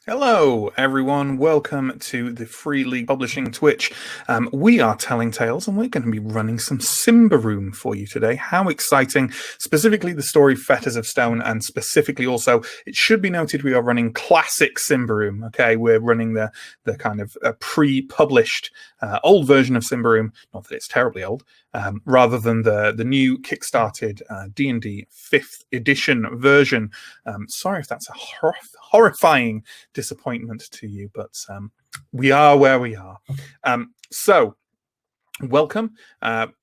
Hello, everyone. Welcome to the Free League Publishing Twitch. We are telling tales, and we're going to be running some Symbaroum for you today. How exciting! Specifically, the story Fetters of Stone, and specifically also, it should be noted, we are running classic Symbaroum. Okay, we're running the kind of pre-published old version of Symbaroum. Not that it's terribly old. Rather than the new kickstarted D&D 5th edition version. Sorry if that's a horrifying disappointment to you, but we are where we are. So, welcome.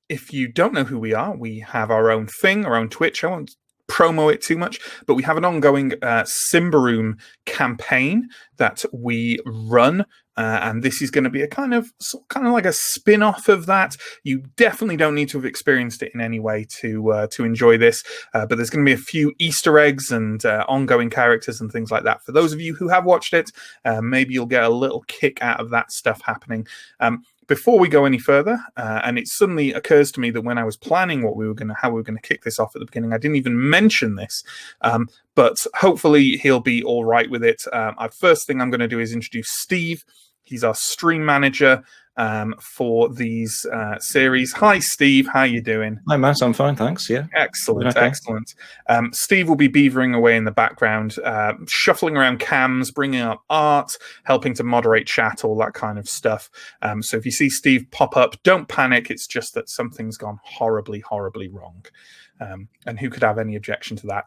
If you don't know who we are, we have our own thing, our own Twitch. I won't promo it too much, but we have an ongoing Symbaroum campaign that we run. And this is going to be a kind of like a spin-off of that. You definitely don't need to have experienced it in any way to enjoy this. But there's going to be a few Easter eggs and ongoing characters and things like that. For those of you who have watched it, maybe you'll get a little kick out of that stuff happening. Before we go any further, and it suddenly occurs to me that when I was planning how we were going to kick this off at the beginning, I didn't even mention this. But hopefully he'll be all right with it. First thing I'm going to do is introduce Steve. He's our stream manager for these series. Hi, Steve. How you doing? Hi, Matt. I'm fine, thanks. Yeah. Excellent, okay. Excellent. Steve will be beavering away in the background, shuffling around cams, bringing up art, helping to moderate chat, all that kind of stuff. So if you see Steve pop up, don't panic. It's just that something's gone horribly, horribly wrong. And who could have any objection to that?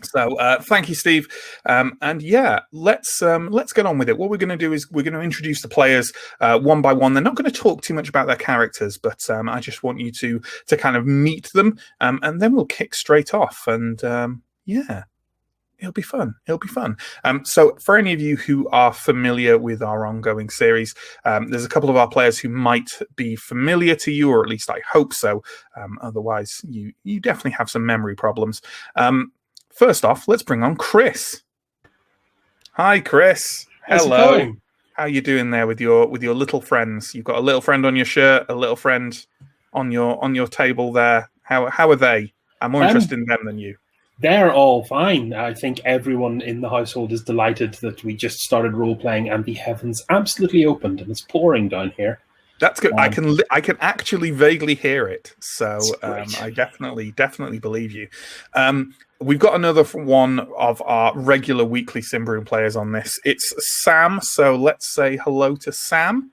So thank you, Steve. And yeah, let's get on with it. What we're going to do is we're going to introduce the players one by one. They're not going to talk too much about their characters, but I just want you to kind of meet them, and then we'll kick straight off. And yeah, it'll be fun. It'll be fun. So for any of you who are familiar with our ongoing series, there's a couple of our players who might be familiar to you, or at least I hope so. Otherwise, you definitely have some memory problems. First off, let's bring on Chris. Hi, Chris. Hello. How you doing there with your little friends? You've got a little friend on your shirt, a little friend on your table there. How are they? I'm more interested in them than you. They're all fine. I think everyone in the household is delighted that we just started role playing and the heavens absolutely opened and it's pouring down here. That's good. I can actually vaguely hear it, so I definitely believe you. We've got another one of our regular weekly Symbaroum players on this. It's Sam. So let's say hello to Sam,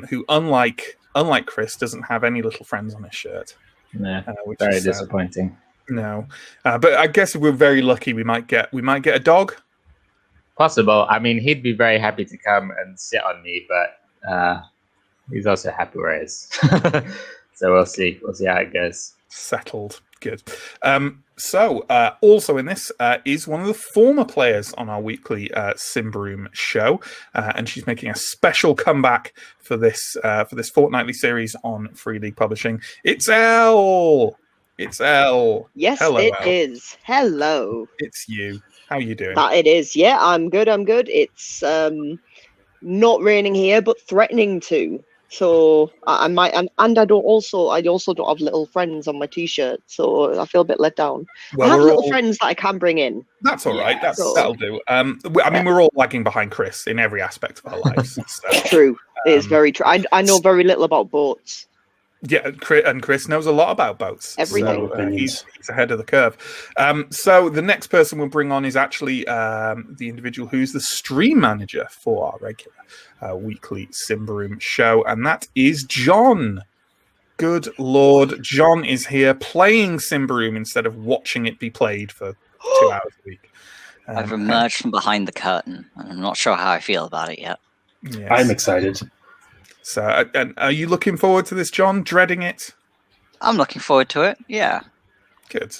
who unlike Chris doesn't have any little friends on his shirt. Yeah, very disappointing. No, but I guess if we're very lucky, we might get a dog. Possible. I mean, he'd be very happy to come and sit on me, but he's also happy where he is. So we'll see. We'll see how it goes. Settled. Good. So also in this is one of the former players on our weekly Symbaroum show, and she's making a special comeback for this fortnightly series on Free League Publishing. It's Elle. It's Elle. Yes, Hello, it Elle. is. Hello. It's you. How are you doing? That it is. Yeah, I'm good. It's not raining here, but threatening to. So I might, and I also don't have little friends on my t-shirt, so I feel a bit let down. Well, I have little friends that I can bring in. That's all right. That'll do. I mean, we're all lagging behind Chris in every aspect of our lives. So, true. It is very true. I know very little about boats. Yeah, and Chris knows a lot about boats. Everything. So, he's ahead of the curve. So the next person we'll bring on is actually the individual who's the stream manager for our regular weekly Symbaroum show, and that is John. Good Lord, John is here playing Symbaroum instead of watching it be played for 2 hours a week. I've emerged from behind the curtain, and I'm not sure how I feel about it yet. Yes. I'm excited. So, and are you looking forward to this, John? Dreading it? I'm looking forward to it, yeah. Good.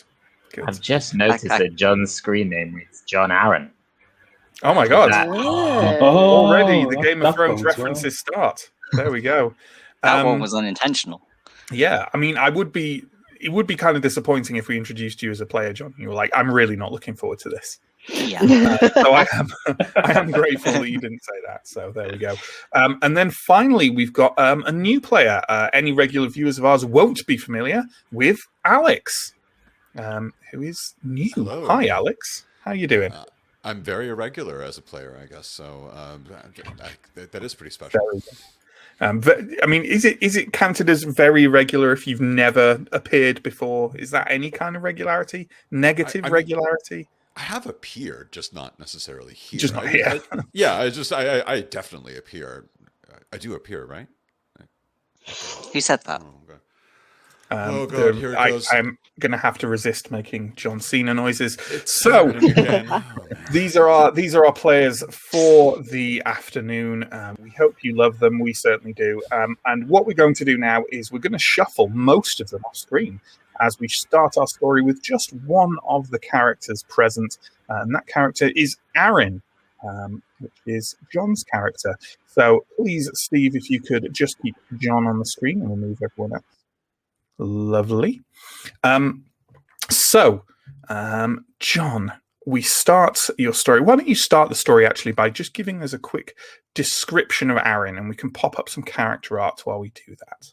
I've just noticed that John's screen name is John Aaron. Oh my God. Already the that- Game of that Thrones bodes references start. There we go. That one was unintentional. Yeah, I mean, it would be kind of disappointing if we introduced you as a player, John. You were like, I'm really not looking forward to this. Yeah. So I am grateful that you didn't say that. So there we go. And then finally, we've got a new player. Any regular viewers of ours won't be familiar with Alex, who is new. Hello. Hi, Alex. How you doing? I'm very irregular as a player, I guess. So that is pretty special. I mean, is it counted as very regular if you've never appeared before? Is that any kind of regularity? Negative regularity? I have appeared, just not necessarily here. Just not here. I definitely appear. I do appear, right? Who said that? Oh, okay. Oh god, here it goes. I'm going to have to resist making John Cena noises. So these are our players for the afternoon. We hope you love them. We certainly do. And what we're going to do now is we're going to shuffle most of them off screen as we start our story with just one of the characters present, and that character is Aaron, which is John's character. So please, Steve, if you could just keep John on the screen and we'll move everyone else. Lovely. John, we start your story. Why don't you start the story actually by just giving us a quick description of Aaron, and we can pop up some character art while we do that.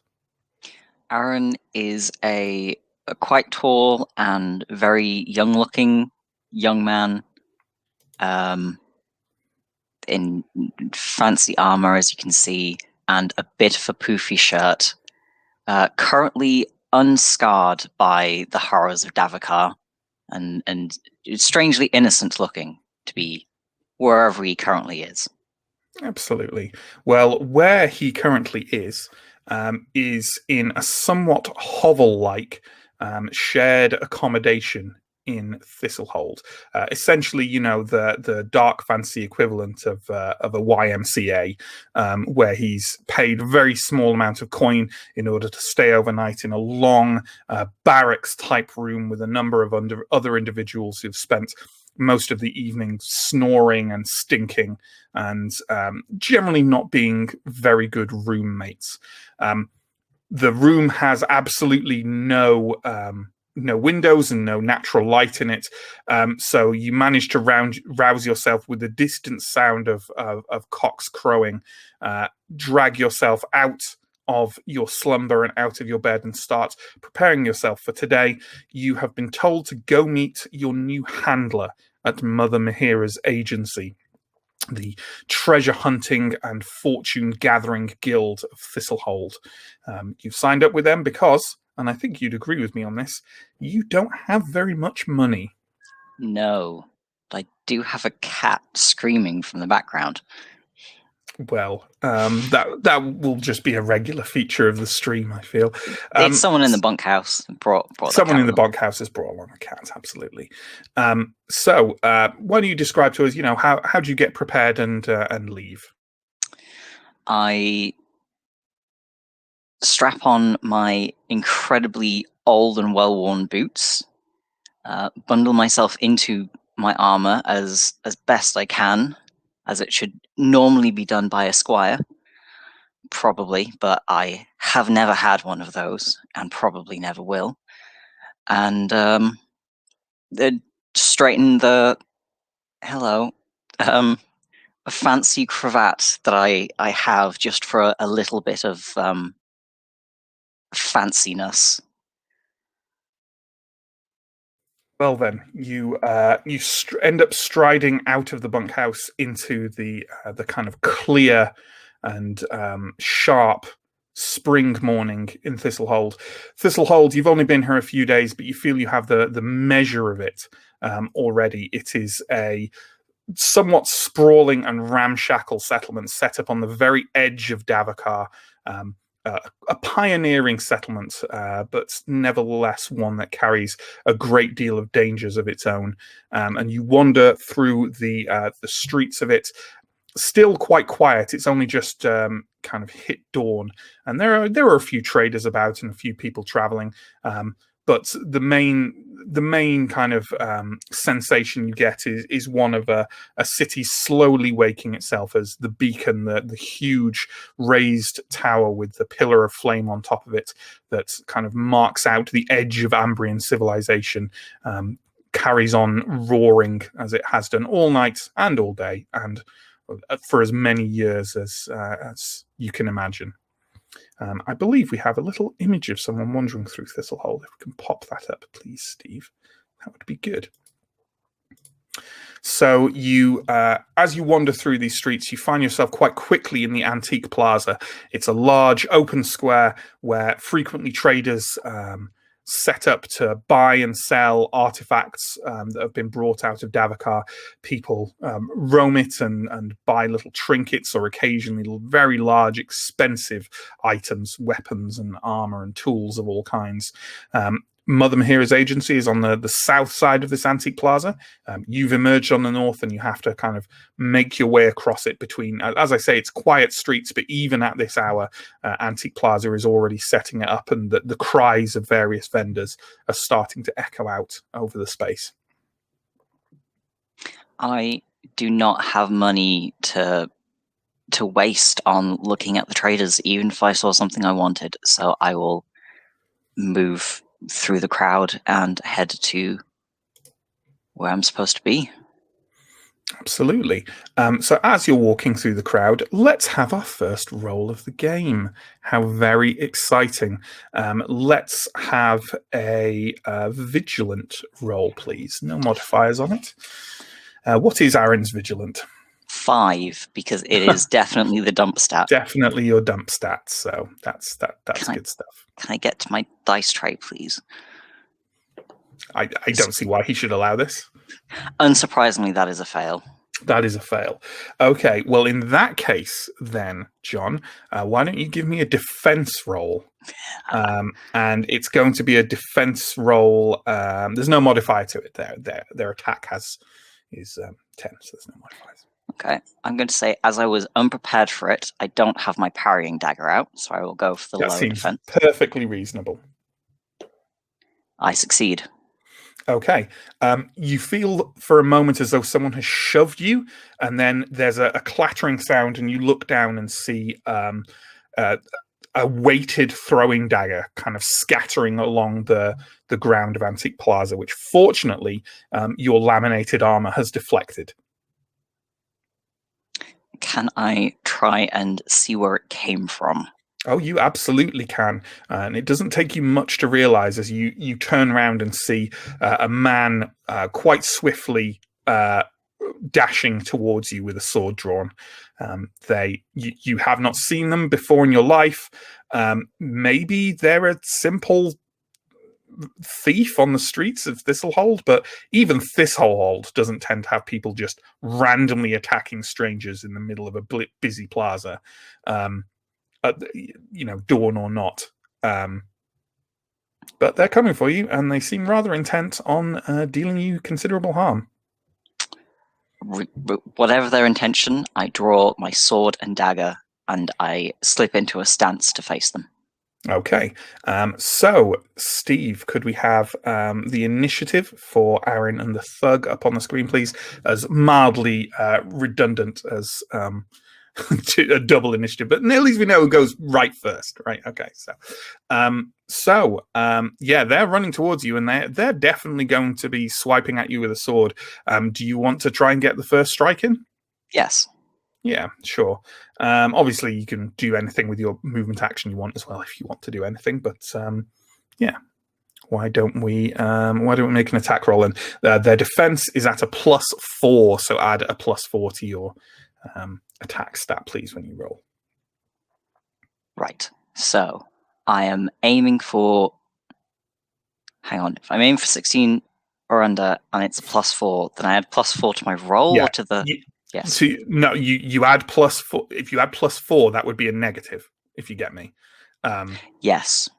Aaron is a quite tall and very young-looking young man in fancy armor, as you can see, and a bit of a poofy shirt. Currently unscarred by the horrors of Davokar, and strangely innocent looking to be wherever he currently is. Absolutely. Well, where he currently is in a somewhat hovel-like shared accommodation in Thistlehold. Essentially, the dark fancy equivalent of a YMCA, where he's paid a very small amount of coin in order to stay overnight in a long barracks-type room with a number of other individuals who've spent most of the evening snoring and stinking and generally not being very good roommates. The room has absolutely no windows and no natural light in it. So you manage to rouse yourself with the distant sound of cocks crowing, drag yourself out of your slumber and out of your bed and start preparing yourself for today. You have been told to go meet your new handler at Mother Mahira's agency, the treasure hunting and fortune gathering guild of Thistlehold. You've signed up with them because, and I think you'd agree with me on this, you don't have very much money. No, but I do have a cat screaming from the background. Well, that will just be a regular feature of the stream, I feel. It's someone in the bunkhouse brought someone in the bunkhouse has brought along a cat, absolutely. So why don't you describe to us, how do you get prepared and leave? I strap on my incredibly old and well-worn boots, bundle myself into my armor as best I can, as it should normally be done by a squire, probably, but I have never had one of those, and probably never will. And straighten a fancy cravat that I have just for a little bit of fanciness. Well, then you end up striding out of the bunkhouse into the kind of clear and sharp spring morning in Thistlehold. Thistlehold, you've only been here a few days, but you feel you have the measure of it already. It is a somewhat sprawling and ramshackle settlement set up on the very edge of Davokar. A pioneering settlement, but nevertheless one that carries a great deal of dangers of its own. And you wander through the streets of it, still quite quiet. It's only just kind of hit dawn, and there are a few traders about and a few people traveling. But the main kind of sensation you get is one of a city slowly waking itself as the beacon, the huge raised tower with the pillar of flame on top of it that kind of marks out the edge of Ambrian civilization, carries on roaring as it has done all night and all day and for as many years as you can imagine. I believe we have a little image of someone wandering through Thistlehold. If we can pop that up, please, Steve, that would be good. So you, as you wander through these streets, you find yourself quite quickly in the Antique Plaza. It's a large open square where frequently traders set up to buy and sell artifacts that have been brought out of Davokar. People roam it and buy little trinkets or occasionally very large, expensive items, weapons and armor and tools of all kinds. Mother Mahira's agency is on the south side of this Antique Plaza. You've emerged on the north and you have to kind of make your way across it between, as I say, it's quiet streets, but even at this hour, Antique Plaza is already setting it up and the cries of various vendors are starting to echo out over the space. I do not have money to waste on looking at the traders, even if I saw something I wanted, so I will move through the crowd and head to where I'm supposed to be. Absolutely. So as you're walking through the crowd, let's have our first roll of the game. How very exciting. Let's have a vigilant roll, please. No modifiers on it. What is Aaron's vigilant? 5, because it is definitely the dump stat. Definitely your dump stats, so that's good stuff. Can I get to my dice tray, please? I don't see why he should allow this. Unsurprisingly, that is a fail. That is a fail. Okay, well, in that case, then, John, why don't you give me a defense roll? And it's going to be a defense roll. There's no modifier to it. Their attack is 10, so there's no modifiers. Okay, I'm going to say, as I was unprepared for it, I don't have my parrying dagger out, so I will go for the lower defense. Perfectly reasonable. I succeed. Okay. You feel for a moment as though someone has shoved you, and then there's a clattering sound, and you look down and see a weighted throwing dagger kind of scattering along the ground of Antique Plaza, which fortunately your laminated armor has deflected. Can I try and see where it came from? Oh, you absolutely can. And it doesn't take you much to realize as you turn around and see a man quite swiftly dashing towards you with a sword drawn. You have not seen them before in your life. Maybe they're a simple thief on the streets of Thistlehold, but even Thistlehold doesn't tend to have people just randomly attacking strangers in the middle of a busy plaza, dawn or not. But they're coming for you, and they seem rather intent on dealing you considerable harm. Whatever their intention, I draw my sword and dagger, and I slip into a stance to face them. Okay, so Steve, could we have the initiative for Aaron and the Thug up on the screen, please? As mildly redundant as a double initiative, but at least we know who goes right first, right? Okay, so they're running towards you, and they're definitely going to be swiping at you with a sword. Do you want to try and get the first strike in? Yes. Yeah, sure. Obviously, you can do anything with your movement action you want as well if you want to do anything. But why don't we make an attack roll? And their defense is at a +4, so add a +4 to your attack stat, please, when you roll. Right. So I am aiming for. Hang on. If I'm aiming for 16 or under, and it's a +4, then I add +4 to my roll or to the. Yes. So no, you add +4. If you add +4, that would be a negative. If you get me. Yes.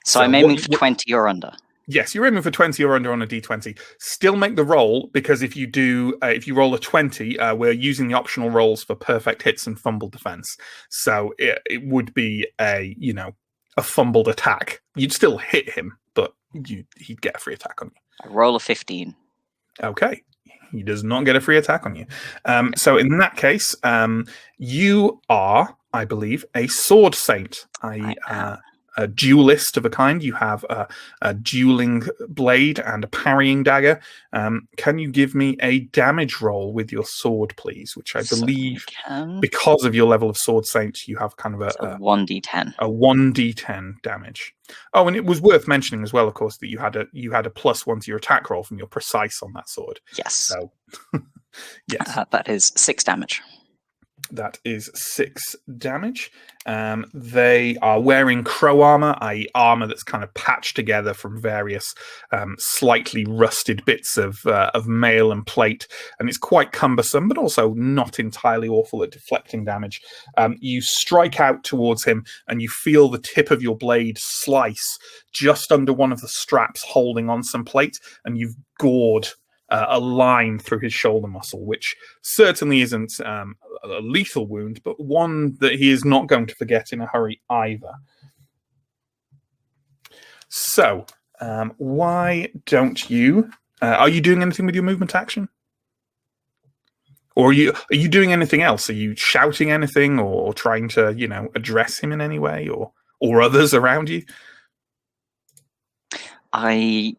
So I'm aiming for 20 or under. Yes, you're aiming for 20 or under on a d20. Still make the roll, because if you roll a 20, we're using the optional rolls for perfect hits and fumble defense. So it would be a fumbled attack. You'd still hit him, but he'd get a free attack on you. I roll a 15. Okay. He does not get a free attack on you. So in that case, you are, I believe, a sword saint, a duelist of a kind. You have a dueling blade and a parrying dagger. Can you give me a damage roll with your sword, please? Which I believe, because of your level of sword saint, you have kind of a 1d10. A 1d10 damage. Oh, and it was worth mentioning as well, of course, that you had a +1 to your attack roll from your precise on that sword. Yes. So Yes. That is 6 damage. That is 6 damage. They are wearing crow armor, i.e. armor that's kind of patched together from various slightly rusted bits of mail and plate, and it's quite cumbersome, but also not entirely awful at deflecting damage. You strike out towards him, and you feel the tip of your blade slice just under one of the straps holding on some plate, and you've gored a line through his shoulder muscle, which certainly isn't a lethal wound, but one that he is not going to forget in a hurry either. So, why don't you... are you doing anything with your movement action? Or are you doing anything else? Are you shouting anything or trying to, address him in any way or others around you? I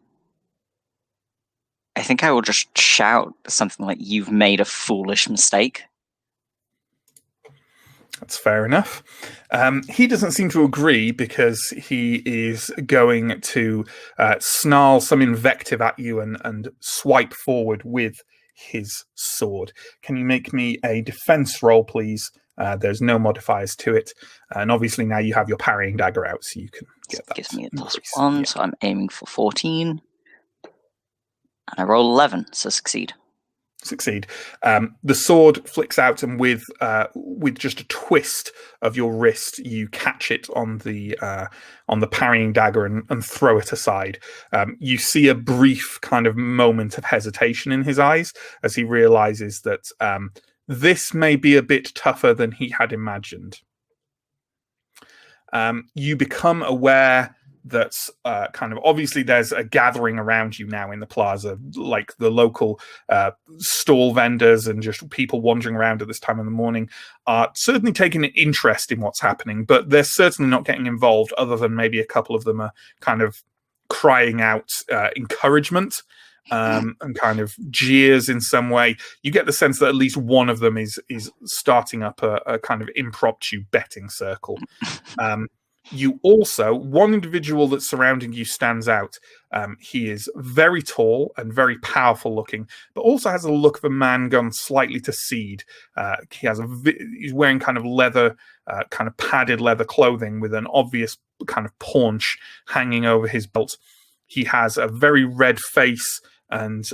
think I will just shout something like, "You've made a foolish mistake." That's fair enough. He doesn't seem to agree because he is going to snarl some invective at you and swipe forward with his sword. Can you make me a defense roll, please? There's no modifiers to it. And obviously now you have your parrying dagger out, so you can get that. Gives me a increase. +1, so I'm aiming for 14. And I roll 11, so succeed. Succeed. The sword flicks out, and with just a twist of your wrist, you catch it on the parrying dagger and throw it aside. You see a brief kind of moment of hesitation in his eyes as he realizes that this may be a bit tougher than he had imagined. You become aware that kind of obviously there's a gathering around you now in the plaza, like the local stall vendors and just people wandering around at this time of the morning are certainly taking an interest in what's happening, but they're certainly not getting involved, other than maybe a couple of them are kind of crying out encouragement and kind of jeers in some way. You get the sense that at least one of them is starting up a kind of impromptu betting circle. You also, one individual that's surrounding you stands out. He is very tall and very powerful looking, but also has a look of a man gone slightly to seed. He's wearing kind of leather, kind of padded leather clothing with an obvious kind of paunch hanging over his belt. He has a very red face and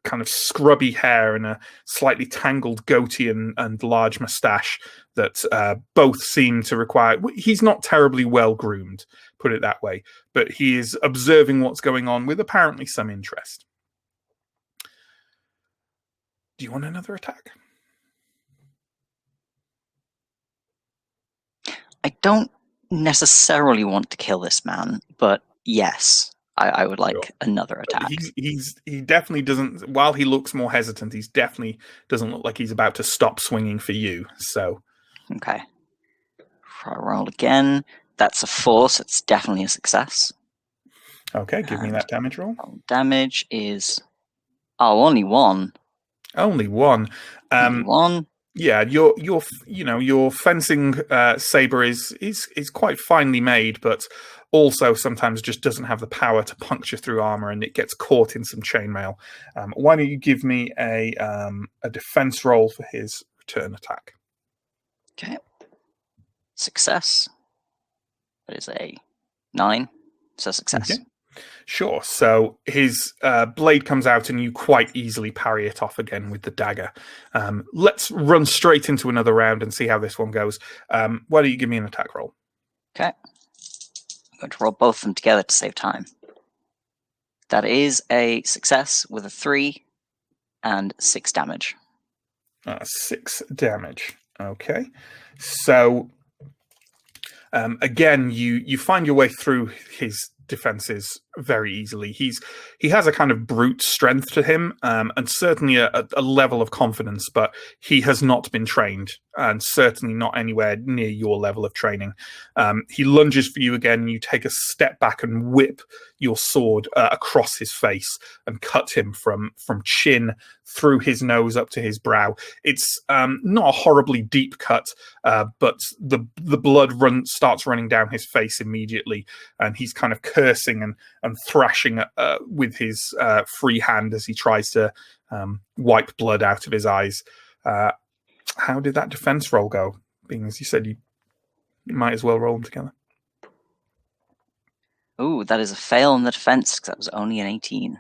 kind of scrubby hair and a slightly tangled goatee and large moustache that both seem to require... He's not terribly well groomed, put it that way, but he is observing what's going on with apparently some interest. Do you want another attack? I don't necessarily want to kill this man, but yes, I would like another attack. He definitely doesn't... While he looks more hesitant, he definitely doesn't look like he's about to stop swinging for you, so... Okay. I roll again. That's a 4, so it's definitely a success. Okay, give me that damage roll. Damage is... Oh, only 1. Only 1. Only 1. Yeah, your fencing saber is quite finely made, but also sometimes just doesn't have the power to puncture through armor, and it gets caught in some chainmail. Why don't you give me a defense roll for his return attack? Okay. Success. That is a 9. So success. Okay. Sure. So his blade comes out and you quite easily parry it off again with the dagger. Let's run straight into another round and see how this one goes. Why don't you give me an attack roll? Okay. I'm going to roll both of them together to save time. That is a success with a 3 and 6 damage. 6 damage. Okay. So again, you find your way through his defenses very easily. He has a kind of brute strength to him, and certainly a level of confidence, but he has not been trained, and certainly not anywhere near your level of training. He lunges for you again, and you take a step back and whip your sword across his face and cut him from chin through his nose up to his brow. It's not a horribly deep cut, but the blood starts running down his face immediately, and he's kind of cursing and thrashing with his free hand as he tries to wipe blood out of his eyes. How did that defense roll go? Being as you said, you might as well roll them together. Ooh, that is a fail on the defense because that was only an 18.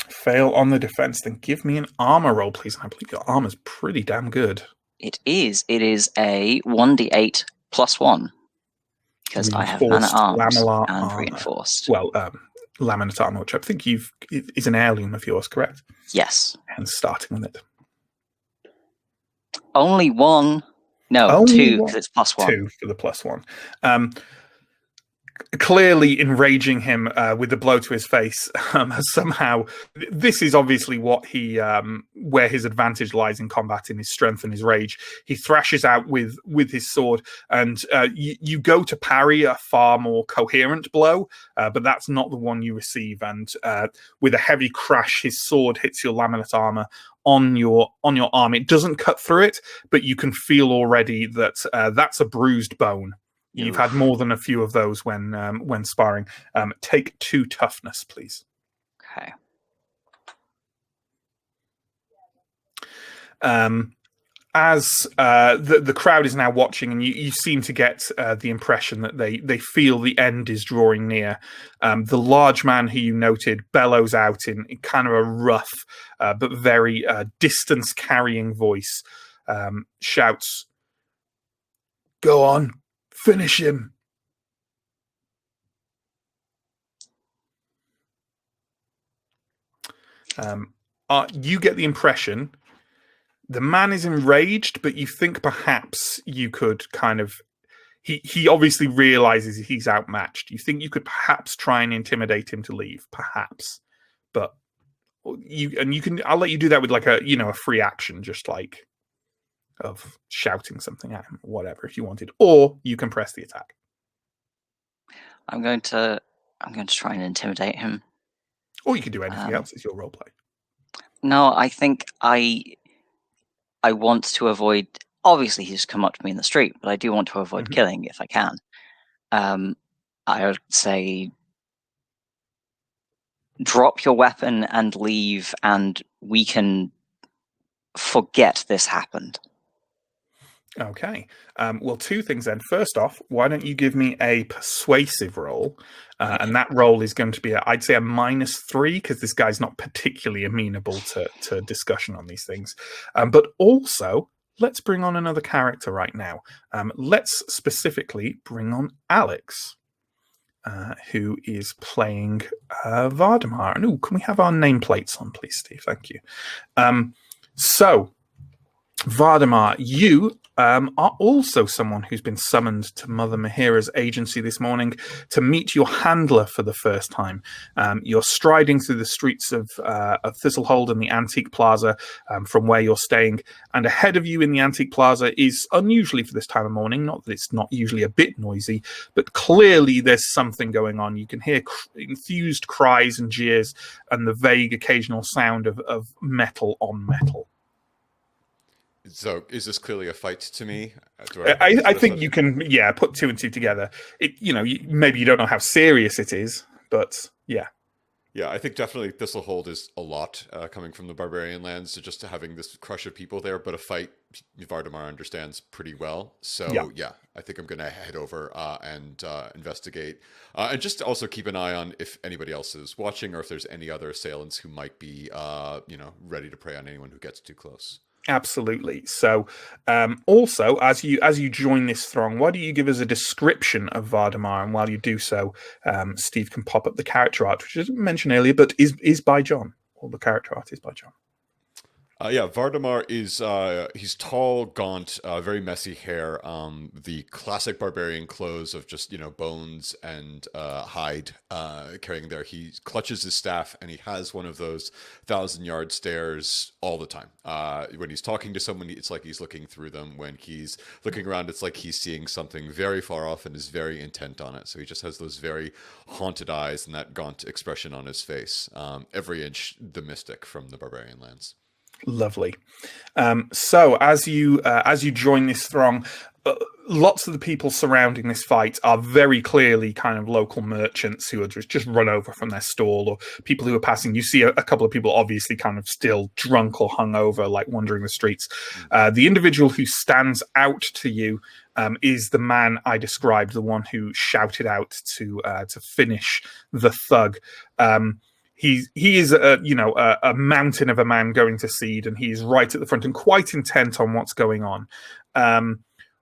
Fail on the defense. Then give me an armor roll, please. And I believe your armor's pretty damn good. It is. It is a 1d8 plus 1 because I have man at arms lamellar and armor. reinforced. Well, laminate armor, which I think is an heirloom of yours, correct? Yes. And starting with it. Only one. No, Only 2 because it's plus 1. 2 for the plus 1. Clearly enraging him with the blow to his face. Somehow, this is obviously what he where his advantage lies in combat, in his strength and his rage. He thrashes out with his sword, and you go to parry a far more coherent blow, but that's not the one you receive. And with a heavy crash, his sword hits your laminate armor on your arm. It doesn't cut through it, but you can feel already that that's a bruised bone. You've had more than a few of those when sparring. Take 2 toughness, please. Okay. As the crowd is now watching, and you seem to get the impression that they feel the end is drawing near. The large man who you noted bellows out in kind of a rough but very distance-carrying voice, shouts, "Go on. Finish him." You get the impression the man is enraged, but you think perhaps you could kind of... He obviously realizes he's outmatched. You think you could perhaps try and intimidate him to leave, perhaps. But I'll let you do that with like a free action, just like of shouting something at him, whatever, if you wanted, or you can press the attack. I'm going to try and intimidate him. Or you can do anything else. It's your role play. No, I think I want to avoid. Obviously, he's come up to me in the street, but I do want to avoid killing if I can. I would say, drop your weapon and leave, and we can forget this happened. Okay. Well, 2 things then. First off, why don't you give me a persuasive roll? And that roll is going to be, I'd say, a -3, because this guy's not particularly amenable to discussion on these things. But also, let's bring on another character right now. Let's specifically bring on Alex, who is playing Vardamar. And can we have our nameplates on, please, Steve? Thank you. So, Vardamar, you are also someone who's been summoned to Mother Mahira's agency this morning to meet your handler for the first time. You're striding through the streets of Thistlehold and the Antique Plaza from where you're staying, and ahead of you in the Antique Plaza is, unusually for this time of morning, not that it's not usually a bit noisy, but clearly there's something going on. You can hear enthused cries and jeers and the vague occasional sound of metal on metal. So, is this clearly a fight to me? I think you can, put 2 and 2 together. Maybe you don't know how serious it is, but yeah. Yeah, I think definitely Thistlehold is a lot coming from the barbarian lands, so just having this crush of people there, but a fight Vardamar understands pretty well. So yeah I think I'm going to head over and investigate. And just also keep an eye on if anybody else is watching or if there's any other assailants who might be, ready to prey on anyone who gets too close. Absolutely. So, also, as you join this throng, why don't you give us a description of Vardamar? And while you do so, Steve can pop up the character art, which I didn't mention earlier, but is by John. All the character art is by John. Vardamar is he's tall, gaunt, very messy hair, the classic barbarian clothes of just bones and hide carrying there. He clutches his staff and he has one of those 1,000-yard stares all the time. When he's talking to someone, it's like he's looking through them. When he's looking around, it's like he's seeing something very far off and is very intent on it. So he just has those very haunted eyes and that gaunt expression on his face. Every inch the mystic from the barbarian lands. Lovely. So as you join this throng, lots of the people surrounding this fight are very clearly kind of local merchants who are just run over from their stall, or people who are passing. You see a couple of people obviously kind of still drunk or hungover, like wandering the streets. The individual who stands out to you is the man I described, the one who shouted out to finish the thug. He is a mountain of a man going to seed, and he's right at the front and quite intent on what's going on.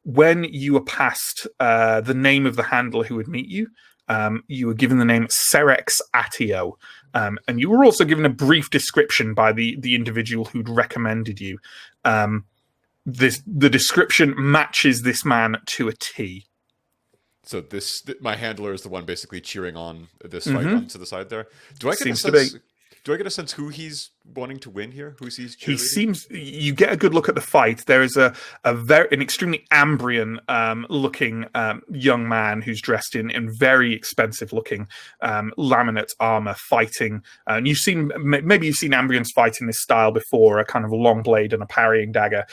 When you are past the name of the handler who would meet you, you were given the name Serex Atio, and you were also given a brief description by the individual who'd recommended you. The description matches this man to a T. So my handler is the one basically cheering on this fight onto the side there. Do I get a sense who he's wanting to win here? Who's he's cheerleading? He seems. You get a good look at the fight. There is an extremely Ambrian looking young man who's dressed in very expensive looking laminate armor, fighting. And maybe you've seen Ambrians fight in this style before, a kind of a long blade and a parrying dagger.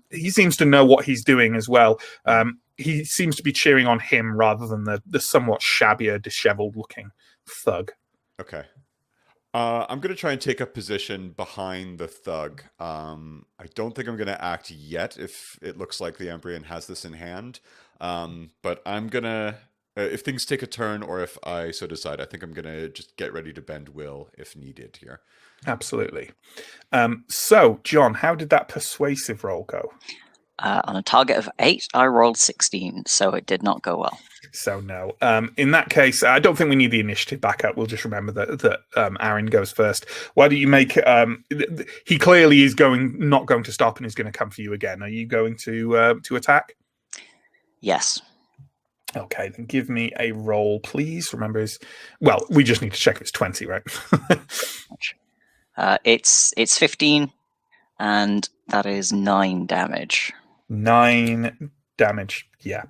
He seems to know what he's doing as well. He seems to be cheering on him rather than the somewhat shabbier, disheveled looking thug. Okay. I'm going to try and take a position behind the thug. I don't think I'm going to act yet if it looks like the Ambrian has this in hand. But I'm going to, if things take a turn or if I so decide, I think I'm going to just get ready to bend will if needed here. Absolutely. So, John, how did that persuasive roll go? On a target of 8, I rolled 16, so it did not go well. So no. In that case, I don't think we need the initiative back up. We'll just remember that Aaron goes first. Why do you make? He clearly is not going to stop and is going to come for you again. Are you going to attack? Yes. Okay, then give me a roll, please. Remember, we just need to check if it's 20, right? It's 15, and that is 9 damage. 9 damage, yeah.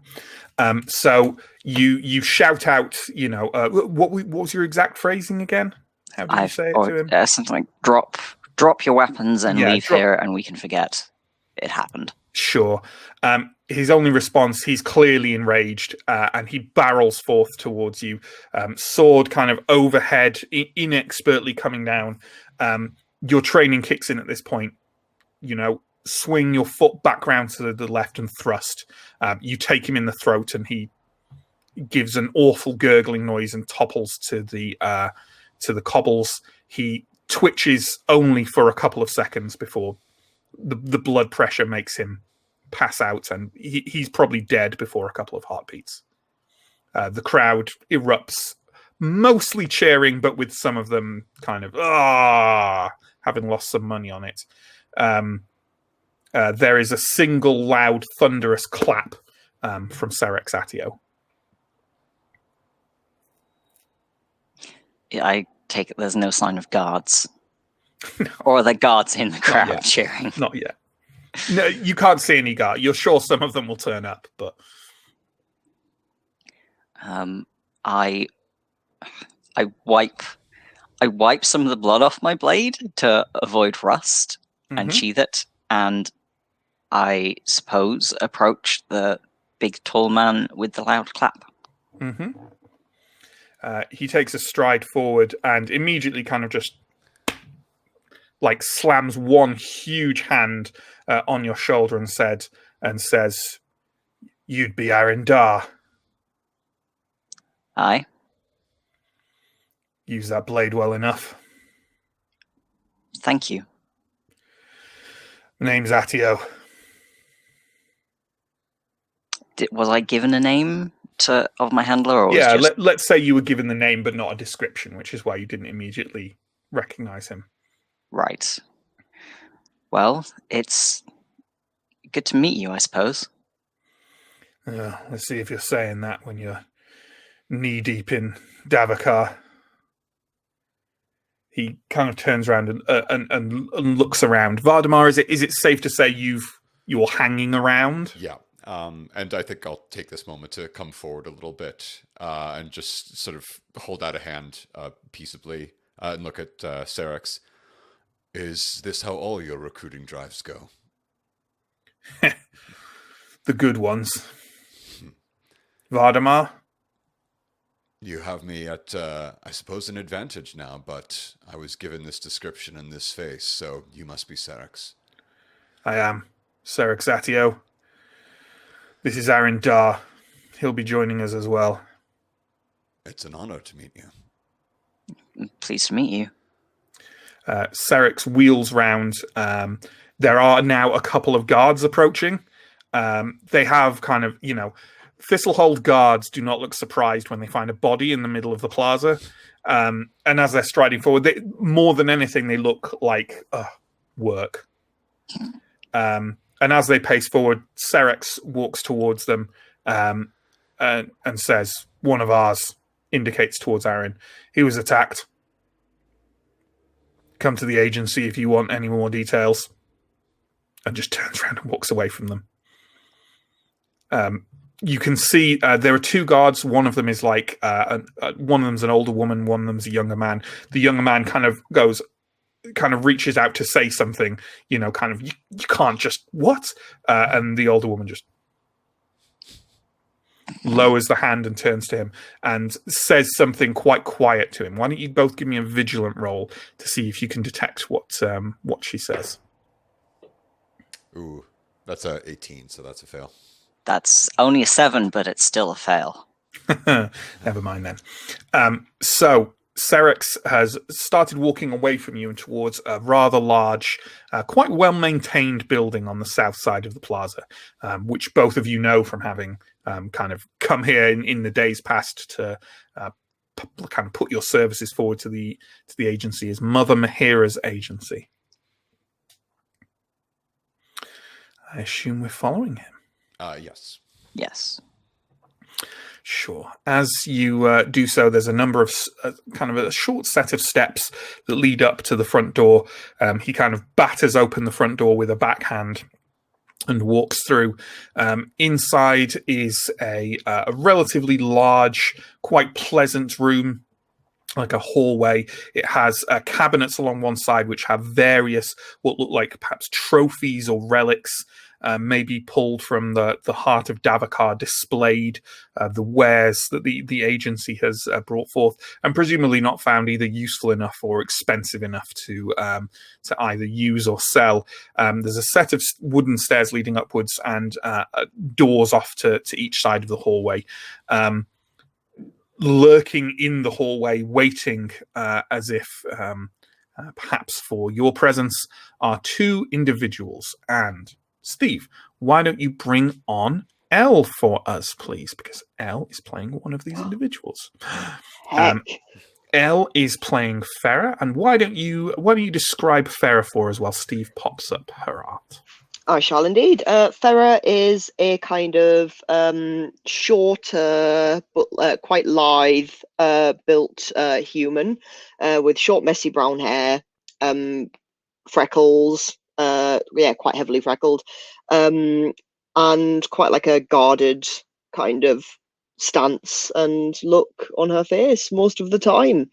So you shout out, what was your exact phrasing again? How did you say it to him? Something like drop your weapons and leave here, and we can forget it happened. Sure. His only response, he's clearly enraged, and he barrels forth towards you, sword kind of overhead, inexpertly coming down. Your training kicks in at this point. Swing your foot back round to the left and thrust. You take him in the throat, and he gives an awful gurgling noise and topples to the cobbles. He twitches only for a couple of seconds before the blood pressure makes him pass out, and he's probably dead before a couple of heartbeats. The crowd erupts, mostly cheering, but with some of them kind of having lost some money on it. There is a single loud, thunderous clap from Serex Atio. Yeah, I take it there's no sign of guards. Or are there guards in the crowd cheering? Not yet. No, you can't see any guard. You're sure some of them will turn up, but... I wipe some of the blood off my blade to avoid rust and sheath it, and I suppose approach the big tall man with the loud clap. Mm-hmm. He takes a stride forward and immediately kind of just slams one huge hand on your shoulder and says, "You'd be Arendar." Aye. Use that blade well enough. Thank you. The name's Atio. Was I given a name of my handler? Or yeah, let's say you were given the name but not a description, which is why you didn't immediately recognize him. Right. Well, it's good to meet you, I suppose. Let's see if you're saying that when you're knee-deep in Davakar. He kind of turns around and looks around. Vardamar, is it safe to say you're hanging around? Yeah. And I think I'll take this moment to come forward a little bit and just sort of hold out a hand peaceably and look at Serex. Is this how all your recruiting drives go? The good ones. Vardamar? You have me at, I suppose, an advantage now, but I was given this description and this face, so you must be Serex. I am. Serex Zatio. This is Aaron Dar. He'll be joining us as well. It's an honor to meet you. Pleased to meet you. Serex wheels round. There are now a couple of guards approaching. They have kind of, Thistlehold guards do not look surprised when they find a body in the middle of the plaza. And as they're striding forward, more than anything, they look like work. And as they pace forward, Serex walks towards them and says, "One of ours," indicates towards Aaron. "He was attacked. Come to the agency if you want any more details." And just turns around and walks away from them. You can see there are two guards. One of them is one of them's an older woman, one of them's a younger man. The younger man kind of reaches out to say something, you can't just, what? And the older woman just lowers the hand and turns to him and says something quite quiet to him. Why don't you both give me a vigilant roll to see if you can detect what she says? Ooh, that's a 18, so that's a fail. That's only a 7, but it's still a fail. Never mind then. So Serex has started walking away from you and towards a rather large, quite well-maintained building on the south side of the plaza, which both of you know from having kind of come here in the days past to kind of put your services forward to the agency is Mother Mahira's agency. I assume we're following him. Yes. Yes. Sure. As you do so, there's a number of kind of a short set of steps that lead up to the front door. He kind of batters open the front door with a backhand and walks through. Inside is a relatively large, quite pleasant room, like a hallway. It has cabinets along one side which have various what look like perhaps trophies or relics, maybe pulled from the heart of Davakar, displayed, the wares that the agency has brought forth, and presumably not found either useful enough or expensive enough to either use or sell. There's a set of wooden stairs leading upwards and doors off to each side of the hallway. Lurking in the hallway, waiting as if perhaps for your presence, are two individuals. And Steve, why don't you bring on Elle for us, please? Because Elle is playing one of these individuals. Elle is playing Farah, and why don't you describe Farah for us while Steve pops up her art? I shall indeed. Farah is a kind of shorter but quite lithe built human with short, messy brown hair, freckles. Quite heavily freckled, and quite like a guarded kind of stance and look on her face most of the time.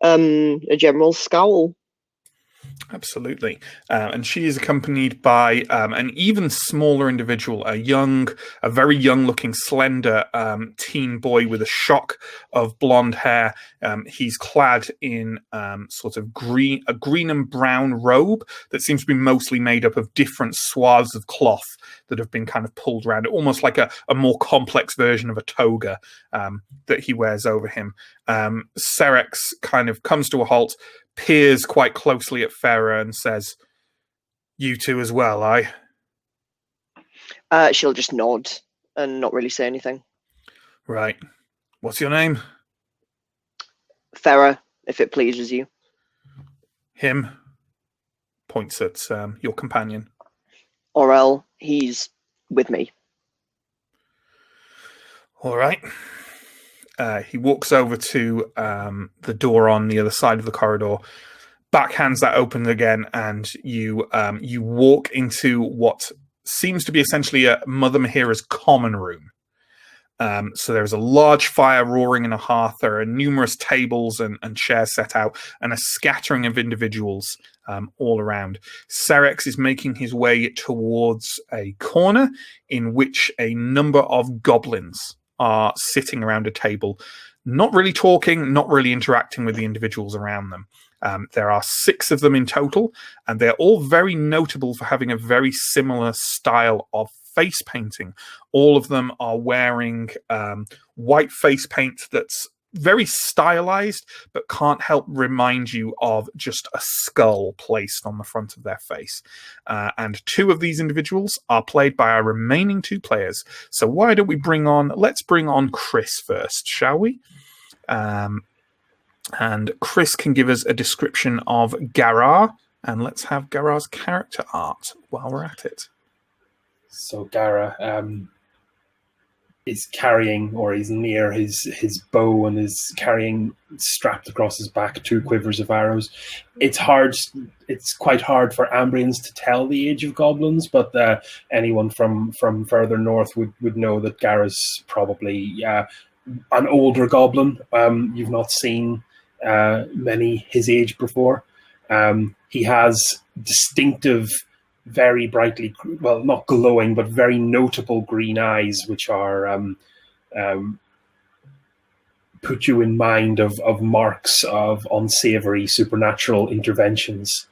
A general scowl. Absolutely. And she is accompanied by an even smaller individual, a very young-looking, slender teen boy with a shock of blonde hair. He's clad in sort of a green and brown robe that seems to be mostly made up of different swaths of cloth that have been kind of pulled around, almost like a more complex version of a toga that he wears over him. Serex kind of comes to a halt, peers quite closely at Farah and says, "You two as well, aye?" She'll just nod and not really say anything. Right. What's your name? Farah, if it pleases you. Him points at your companion. Or Elle, he's with me. All right. He walks over to the door on the other side of the corridor, backhands that open again, and you walk into what seems to be essentially a Mother Mahira's common room. So there's a large fire roaring in a hearth. There are numerous tables and chairs set out, and a scattering of individuals all around. Serex is making his way towards a corner in which a number of goblins are sitting around a table, not really talking, not really interacting with the individuals around them. There are 6 of them in total, and they're all very notable for having a very similar style of face painting. All of them are wearing white face paint that's very stylized, but can't help remind you of just a skull placed on the front of their face. And 2 of these individuals are played by our remaining 2 players. So why don't we let's bring on Chris first, shall we? And Chris can give us a description of Garar, and let's have Garar's character art while we're at it. So Gara is carrying, or he's near his bow, and is carrying, strapped across his back, 2 quivers of arrows. It's quite hard for Ambrians to tell the age of goblins, but anyone from further north would know that Gara's probably an older goblin. You've not seen many his age before. He has distinctive, very brightly, well, not glowing, but very notable green eyes, which are put you in mind of marks of unsavory supernatural interventions.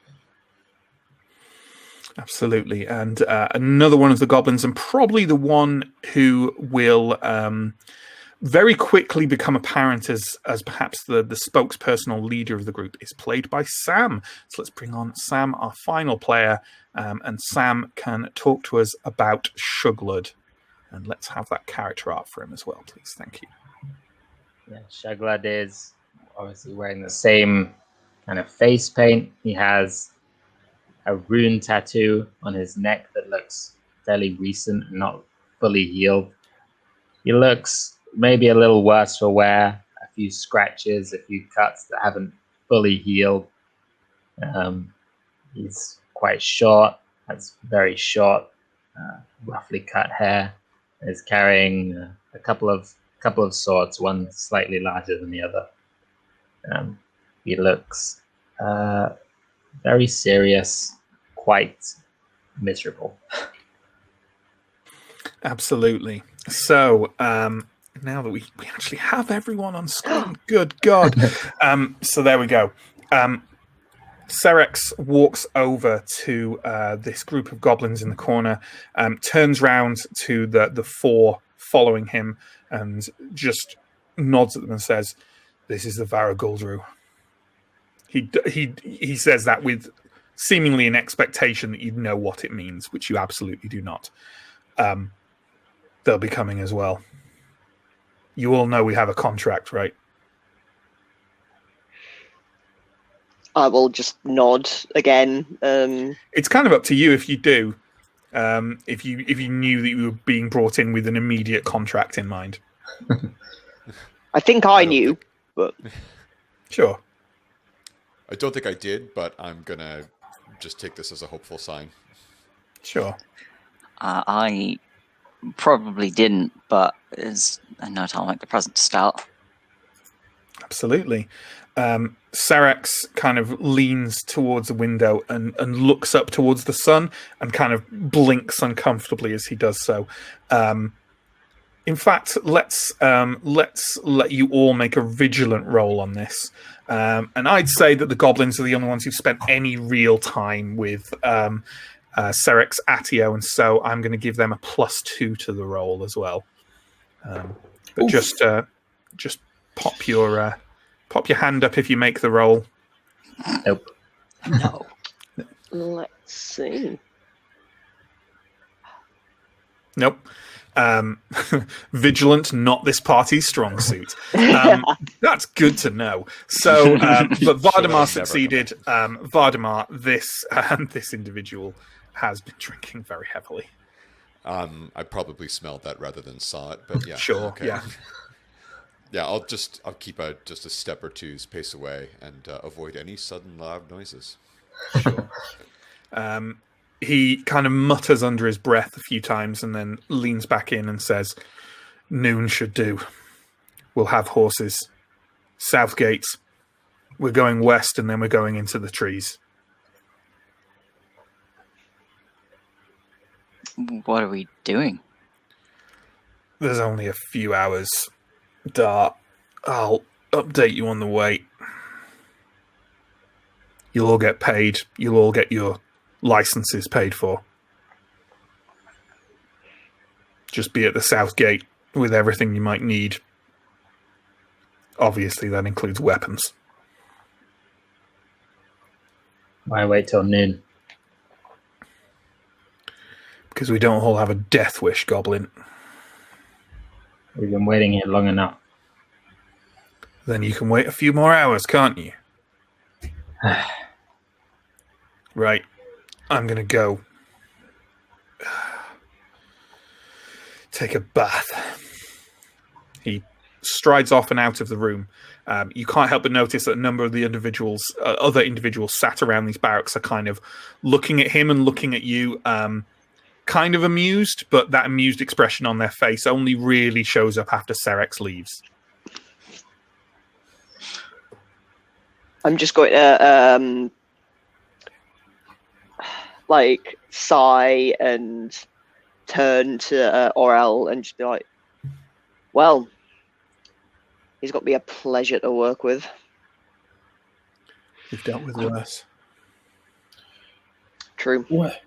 Absolutely. And another one of the goblins, and probably the one who will very quickly become apparent as perhaps the spokesperson or leader of the group, is played by Sam. So let's bring on Sam, our final player, and Sam can talk to us about Shuglud. And let's have that character art for him as well, please. Thank you. Yeah, Shuglud is obviously wearing the same kind of face paint. He has a rune tattoo on his neck that looks fairly recent and not fully healed. He looks maybe a little worse for wear, a few scratches, a few cuts that haven't fully healed. He's quite short, has very short, roughly cut hair. Is carrying a couple of swords, one slightly larger than the other. He looks very serious, quite miserable. Absolutely. So now that we actually have everyone on screen, good God. So there we go. Serex walks over to this group of goblins in the corner, turns round to the 4 following him, and just nods at them and says, "This is the Varaguldru." He says that with seemingly an expectation that you know what it means, which you absolutely do not. They'll be coming as well. You all know we have a contract, right? I will just nod again. It's kind of up to you if you do. If you knew that you were being brought in with an immediate contract in mind. I think I knew, but sure. I don't think I did, but I'm gonna just take this as a hopeful sign. Sure. I probably didn't, but is no time like the present to start. Absolutely. Serex kind of leans towards the window and looks up towards the sun and kind of blinks uncomfortably as he does so. In fact, let's let you all make a vigilant roll on this. And I'd say that the goblins are the only ones who've spent any real time with Serex, Atio, and so I'm going to give them a +2 to the roll as well. But just pop your hand up if you make the roll. Nope. No. let's see. Nope. Vigilant, not this party's strong suit. That's good to know. So, but Vardamar succeeded. Vardamar, this individual has been drinking very heavily. I probably smelled that rather than saw it, but yeah. Sure. Okay. Yeah. Yeah, I'll keep just a step or two's pace away and avoid any sudden loud noises. Sure. He kind of mutters under his breath a few times and then leans back in and says, Noon should do. We'll have horses. Southgate. We're going west, and then we're going into the trees. What are we doing? There's only a few hours. Dart. I'll update you on the way. You'll all get paid. You'll all get your licenses paid for. Just be at the south gate with everything you might need. Obviously, that includes weapons. Why wait till noon? Because we don't all have a death wish, Goblin. We've been waiting here long enough. Then you can wait a few more hours, can't you? Right. I'm going to go take a bath. He strides off and out of the room. You can't help but notice that a number of the other individuals sat around these barracks are kind of looking at him and looking at you, kind of amused, but that amused expression on their face only really shows up after Serex leaves. I'm just going to sigh and turn to Elle and just be like, well, he's got to be a pleasure to work with. We've dealt with worse. True. What?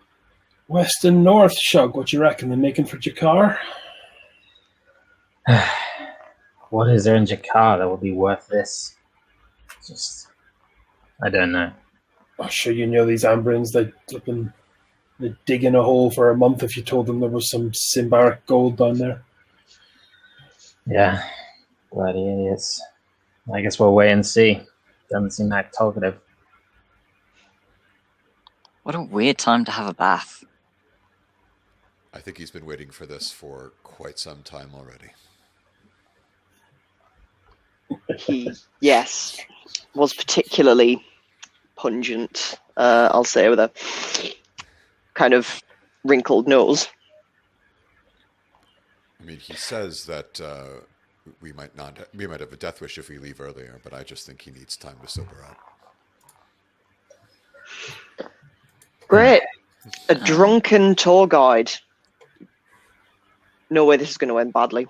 West and north, Shug. What you reckon? They're making for Jakar? What is there in Jakar that will be worth this? I don't know. I'm sure you know these Ambrians. They'd dig in a hole for a month if you told them there was some Symbaric gold down there. Yeah, bloody idiots. I guess we'll wait and see. Doesn't seem that talkative. What a weird time to have a bath. I think he's been waiting for this for quite some time already. He, yes, was particularly pungent, I'll say, with a kind of wrinkled nose. I mean, he says that we might have a death wish if we leave earlier, but I just think he needs time to sober up. Great. A drunken tour guide. No way this is going to end badly.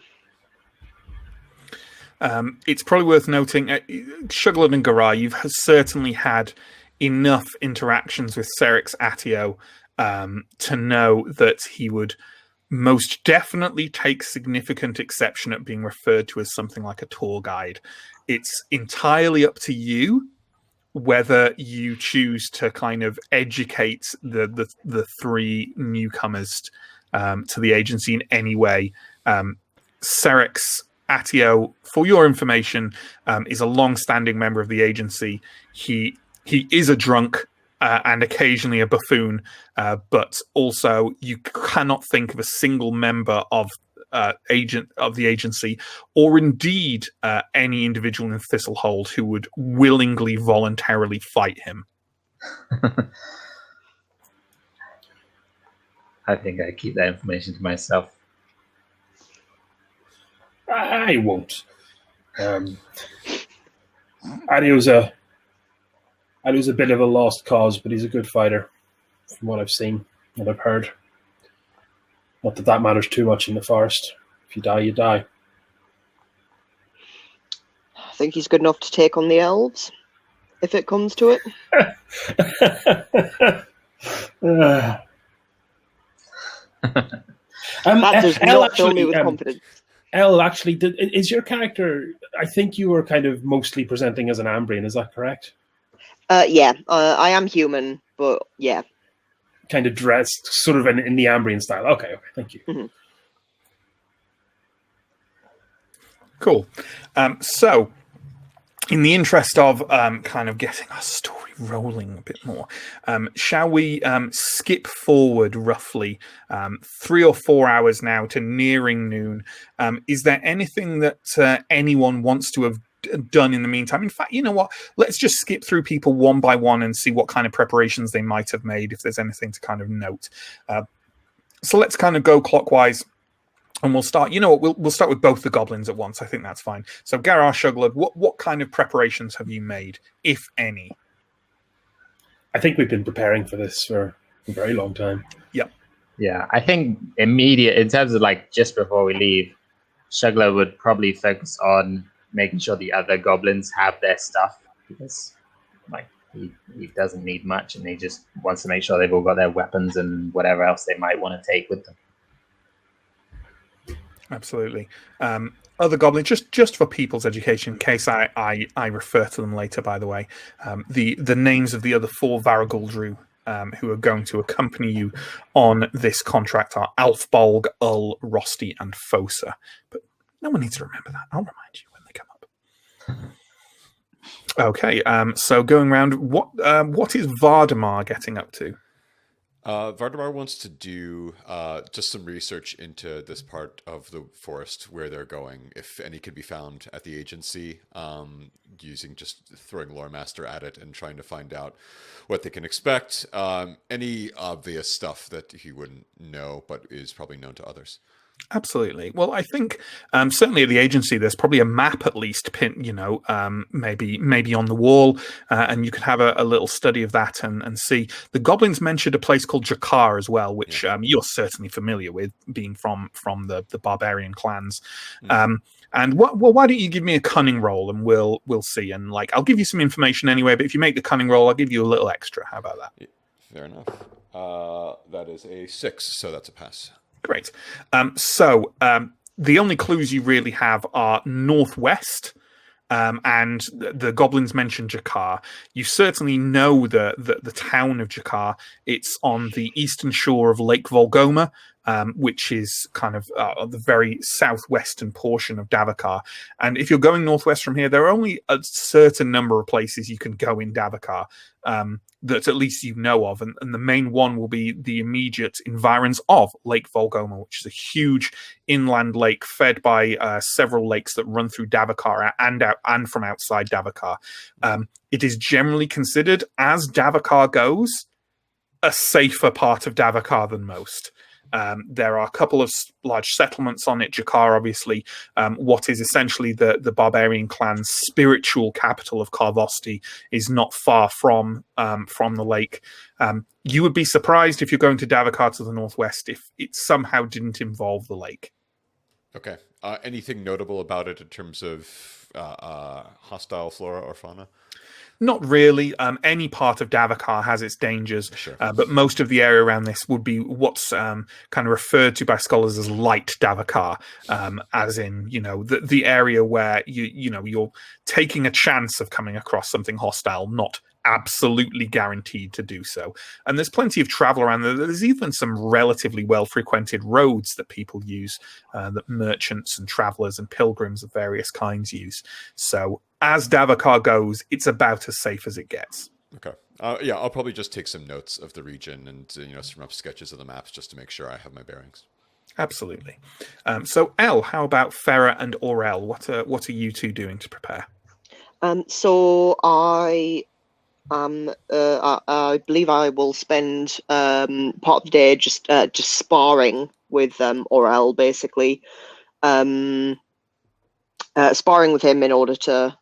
It's probably worth noting, Shuglin and Garai, you've certainly had enough interactions with Serix Atio to know that he would most definitely take significant exception at being referred to as something like a tour guide. It's entirely up to you whether you choose to kind of educate the three newcomers to the agency in any way. Serix Atio, for your information, is a long-standing member of the agency. He is a drunk and occasionally a buffoon, but also you cannot think of a single member of the agency, or indeed any individual in Thistlehold who would willingly, voluntarily fight him. I think I keep that information to myself. I won't. Adio's a bit of a lost cause, but he's a good fighter, from what I've seen and I've heard. Not that that matters too much in the forest. If you die, you die. I think he's good enough to take on the elves, if it comes to it. That does not fill me with confidence. Elle, actually, is your character... I think you were kind of mostly presenting as an Ambrian, is that correct? Yeah, I am human, but yeah. Kind of dressed sort of in the Ambrian style. Okay, thank you. Mm-hmm. Cool. So, in the interest of kind of getting our story rolling a bit more, shall we skip forward roughly 3 or 4 hours now to nearing noon? Is there anything that anyone wants to have done in the meantime? In fact, you know what? Let's just skip through people one by one and see what kind of preparations they might have made, if there's anything to kind of note. So let's kind of go clockwise. And we'll start. You know what? We'll start with both the goblins at once. I think that's fine. So, Garar Shuglud, what kind of preparations have you made, if any? I think we've been preparing for this for a very long time. Yep. Yeah, I think immediate in terms of like just before we leave, Shuglud would probably focus on making sure the other goblins have their stuff, because like he doesn't need much, and he just wants to make sure they've all got their weapons and whatever else they might want to take with them. Absolutely. Other goblins, just for people's education, in case I refer to them later, by the way, the names of the other 4 Varagul who are going to accompany you on this contract are Alfbolg, Ull, Rosti, and Fosa. But no one needs to remember that. I'll remind you when they come up. Okay, so going around, what is Vardamar getting up to? Vardamar wants to do just some research into this part of the forest where they're going, if any could be found at the agency, using just throwing Lore Master at it and trying to find out what they can expect. Any obvious stuff that he wouldn't know, but is probably known to others. Absolutely. Well, I think certainly at the agency, there's probably a map at least, maybe on the wall, and you could have a little study of that and see. The goblins mentioned a place called Jakar as well, which you're certainly familiar with, being from the barbarian clans. And why don't you give me a cunning roll, and we'll see. And like, I'll give you some information anyway, but if you make the cunning roll, I'll give you a little extra. How about that? Fair enough. That is a 6, so that's a pass. Great. So the only clues you really have are northwest, and the goblins mentioned Jakar. You certainly know the town of Jakar. It's on the eastern shore of Lake Volgoma, which is kind of the very southwestern portion of Davakar. And if you're going northwest from here, there are only a certain number of places you can go in Davakar that at least you know of. And the main one will be the immediate environs of Lake Volgoma, which is a huge inland lake fed by several lakes that run through Davakar and from outside Davakar. It is generally considered, as Davakar goes, a safer part of Davakar than most. There are a couple of large settlements on it. Jakar, obviously, what is essentially the barbarian clan's spiritual capital of Karvosti, is not far from the lake. You would be surprised if you're going to Davakar to the northwest if it somehow didn't involve the lake. Okay. Anything notable about it in terms of hostile flora or fauna? Not really. Any part of Davakar has its dangers, Sure. But most of the area around this would be what's kind of referred to by scholars as light Davakar, as in, the area where you're taking a chance of coming across something hostile, not absolutely guaranteed to do so. And there's plenty of travel around there. There's even some relatively well-frequented roads that people use, that merchants and travelers and pilgrims of various kinds use. So as Davakar goes, it's about as safe as it gets. Okay. I'll probably just take some notes of the region and some rough sketches of the maps just to make sure I have my bearings. Absolutely. So Elle, how about Farah and Aurel? What are you two doing to prepare? So I believe I will spend part of the day just sparring with Aurel, basically. Sparring with him in order to,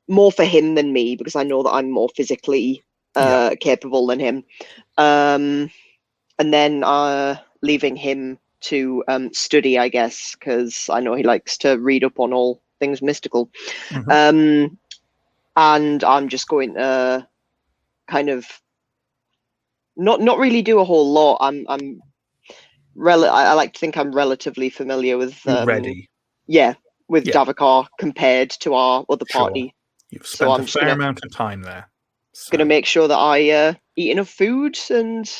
more for him than me, because I know that I'm more physically capable than him. And then leaving him to study, I guess, because I know he likes to read up on all things mystical. Mm-hmm. And I'm just going to kind of not really do a whole lot. I like to think I'm relatively familiar with ready. With Davakar compared to our other party. You've spent a fair amount of time there. So. Going to make sure that I eat enough food and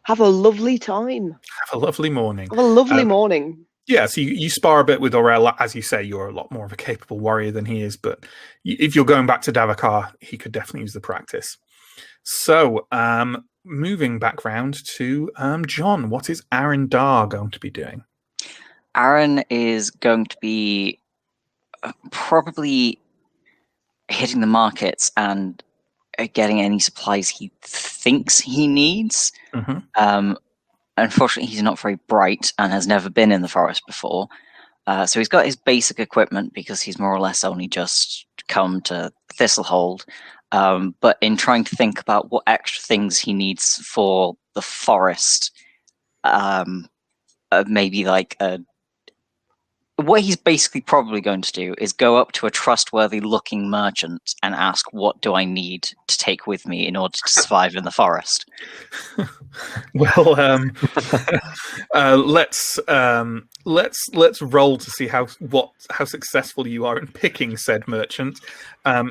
have a lovely time. Have a lovely morning. Have a lovely morning. Yeah, so you spar a bit with Aurel. As you say, you're a lot more of a capable warrior than he is, but if you're going back to Davakar, he could definitely use the practice. So, moving back round to John, what is Aaron Dar going to be doing? Aaron is going to be probably hitting the markets and getting any supplies he thinks he needs. Mm-hmm. unfortunately, he's not very bright and has never been in the forest before. So he's got his basic equipment because he's more or less only just come to Thistlehold. But in trying to think about what extra things he needs for the forest, maybe like what he's basically probably going to do is go up to a trustworthy looking merchant and ask, what do I need to take with me in order to survive in the forest? Well, let's roll to see how successful you are in picking said merchant.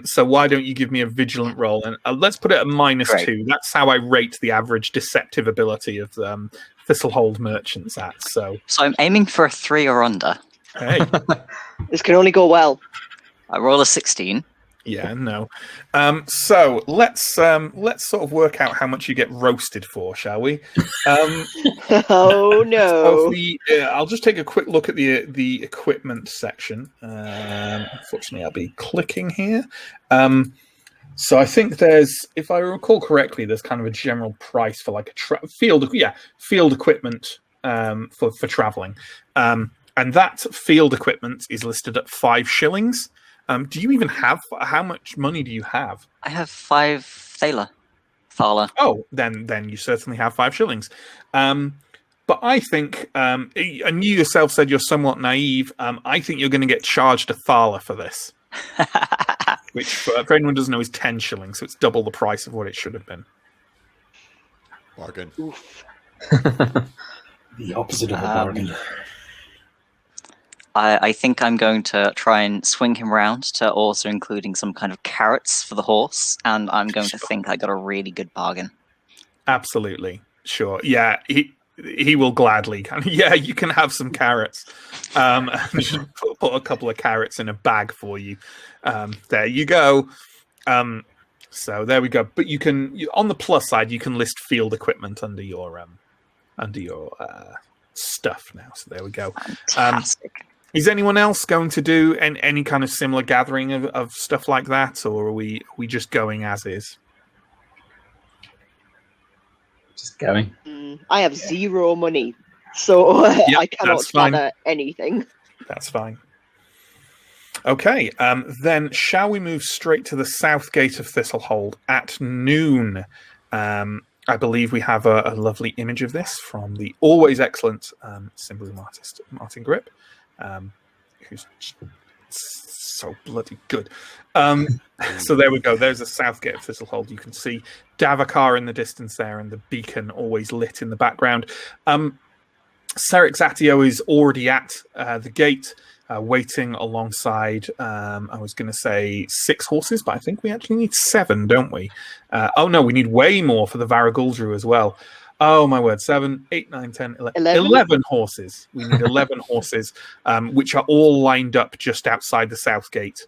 So why don't you give me a vigilant roll, and let's put it at -2. That's how I rate the average deceptive ability of Thistlehold merchants at. So I'm aiming for a 3 or under. Hey, this can only go well. I roll a 16. Yeah, no. So let's sort of work out how much you get roasted for, shall we? Oh no! So I'll just take a quick look at the equipment section. Unfortunately, I'll be clicking here. So I think there's, if I recall correctly, there's kind of a general price for like a field equipment for traveling. And that field equipment is listed at 5 shillings. Do you even have, how much money do you have? I have 5 thaler. Oh, then you certainly have 5 shillings. But I think, and you yourself said you're somewhat naive, I think you're going to get charged a thaler for this. Which, for anyone who doesn't know, is 10 shillings, so it's double the price of what it should have been. Bargain. Oof. The opposite of a bargain. I think I'm going to try and swing him around to also including some kind of carrots for the horse, and I'm going to think I got a really good bargain. Absolutely. Sure. Yeah, he will gladly yeah, you can have some carrots. Just put a couple of carrots in a bag for you. There you go. So there we go. But you can, on the plus side, you can list field equipment under your stuff now. So there we go. Fantastic. Is anyone else going to do any kind of similar gathering of stuff like that, or are we just going as is? Just going. I have 0 money, so I cannot gather anything. That's fine. Okay, then shall we move straight to the south gate of Thistlehold at noon? I believe we have a lovely image of this from the always excellent Symbaroum artist, Martin Grip, who's so bloody good. So there we go. There's the south gate of Thistlehold. You can see Davakar in the distance there and the beacon always lit in the background. Serix is already at the gate, waiting alongside, I was going to say 6 horses, but I think we actually need 7, don't we? Oh no, we need way more for the Varaguldru as well. Oh my word, 7, 8, 9, 10, 11 horses. We need 11 horses, which are all lined up just outside the south gate.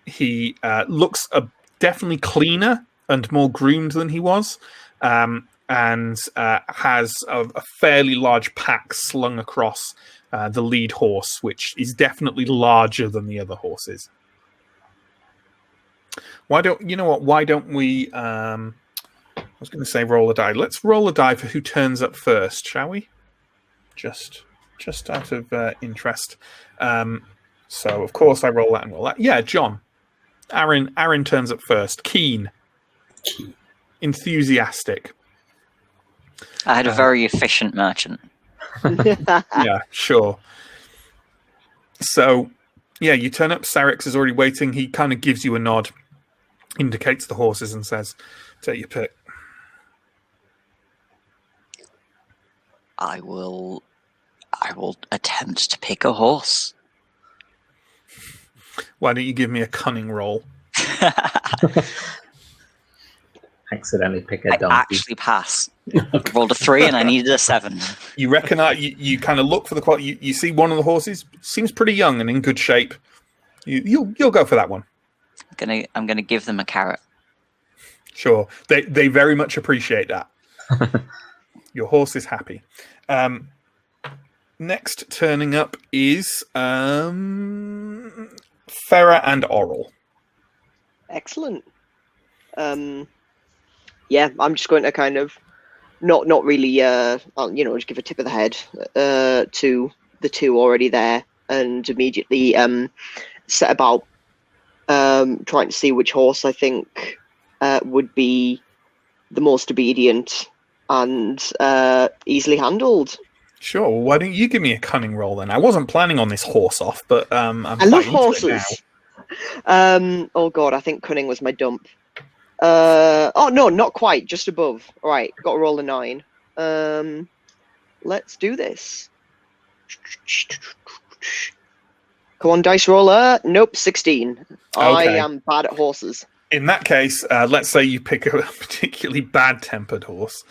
He looks definitely cleaner and more groomed than he was, and has a fairly large pack slung across the lead horse, which is definitely larger than the other horses. Why don't we I was going to say roll a die. Let's roll a die for who turns up first, shall we? Just out of interest. So of course I roll that and roll that. Yeah, John. Aaron turns up first. Keen. Enthusiastic. I had a very efficient merchant. Yeah, sure. So, yeah, you turn up. Serix is already waiting. He kind of gives you a nod, indicates the horses, and says, "Take your pick." I will attempt to pick a horse. Why don't you give me a cunning roll? Accidentally pick a donkey. I actually pass. I rolled a 3 and I needed a 7. You recognize, you kind of look for the quality. You see one of the horses seems pretty young and in good shape. You'll go for that one. I'm gonna give them a carrot. Sure, they very much appreciate that. Your horse is happy. Next turning up is Farah and Oral. Excellent. Yeah, I'm just going to kind of not really. I'll, just give a tip of the head to the two already there, and immediately set about trying to see which horse I think would be the most obedient and easily handled. Sure. Why don't you give me a cunning roll then? I wasn't planning on this horse off, but I'm I love quite into it now. horses. Oh god, I think cunning was my dump. Oh no, not quite. Just above. All right, got to roll a 9. Let's do this. Come on, dice roller. Nope, 16. I Okay. am bad at horses. In that case, let's say you pick a particularly bad-tempered horse,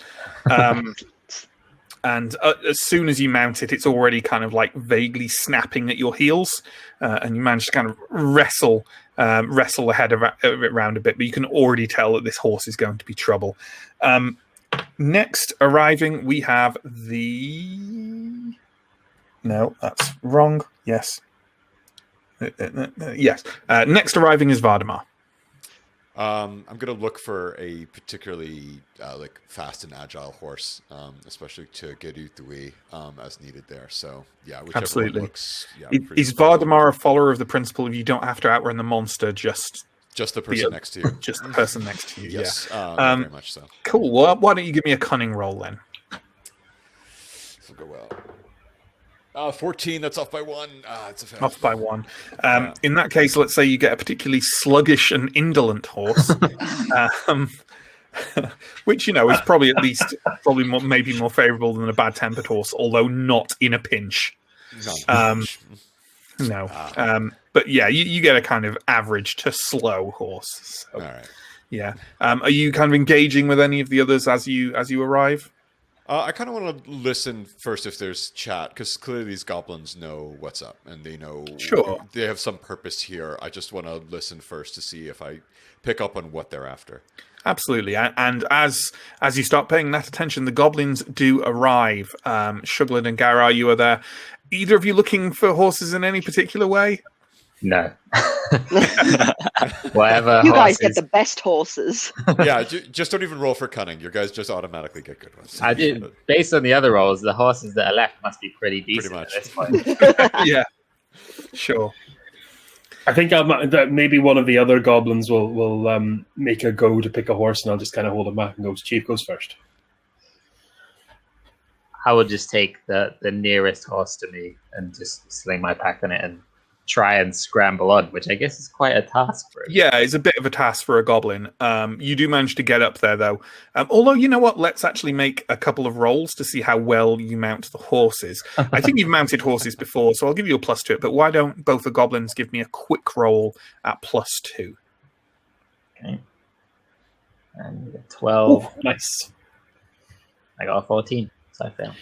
and as soon as you mount it, it's already kind of like vaguely snapping at your heels, and you manage to kind of wrestle the head of it around a bit, but you can already tell that this horse is going to be trouble. Next arriving, we have the... No, that's wrong. Yes. Yes. Next arriving is Vardamar. I'm gonna look for a particularly like fast and agile horse, especially to get out the way as needed there. So yeah, whichever Absolutely. one looks. Yeah, Is Vardamar a follower of the principle of you don't have to outrun the monster, just the person next to you? just the person next to you? Yes, Yeah. very much so. Cool. Well, why don't you give me a cunning roll then? This will go well. 14. That's off by 1. It's a fail. Off by 1. Yeah. In that case, let's say you get a particularly sluggish and indolent horse, which is probably at least maybe more favourable than a bad-tempered horse, although not in a pinch. No. But yeah, you get a kind of average to slow horse. So, All right. yeah. Are you kind of engaging with any of the others as you arrive? I kind of want to listen first if there's chat, because clearly these goblins know what's up and they know they have some purpose here. I just want to listen first to see if I pick up on what they're after. Absolutely. And as you start paying that attention, the goblins do arrive. Shuglin and Gara, you are there. Either of you looking for horses in any particular way? No. Whatever. You guys horses- get the best horses. Yeah, just don't even roll for cunning. You guys just automatically get good ones. I do. Based on the other rolls, the horses that are left must be pretty decent much. at this point. Yeah. Sure. I think that maybe one of the other goblins will make a go to pick a horse, and I'll just kind of hold him back and go, Chief goes first. I would just take the nearest horse to me and just sling my pack on it and try and scramble on, which I guess is quite a task for it. Yeah, it's a bit of a task for a goblin. You do manage to get up there, though. Although, you know what? Let's actually make a couple of rolls to see how well you mount the horses. I think you've mounted horses before, so I'll give you a +2 to it. But why don't both the goblins give me a quick roll at +2? Okay. And you get 12. Ooh, nice. I got a 14, so I failed.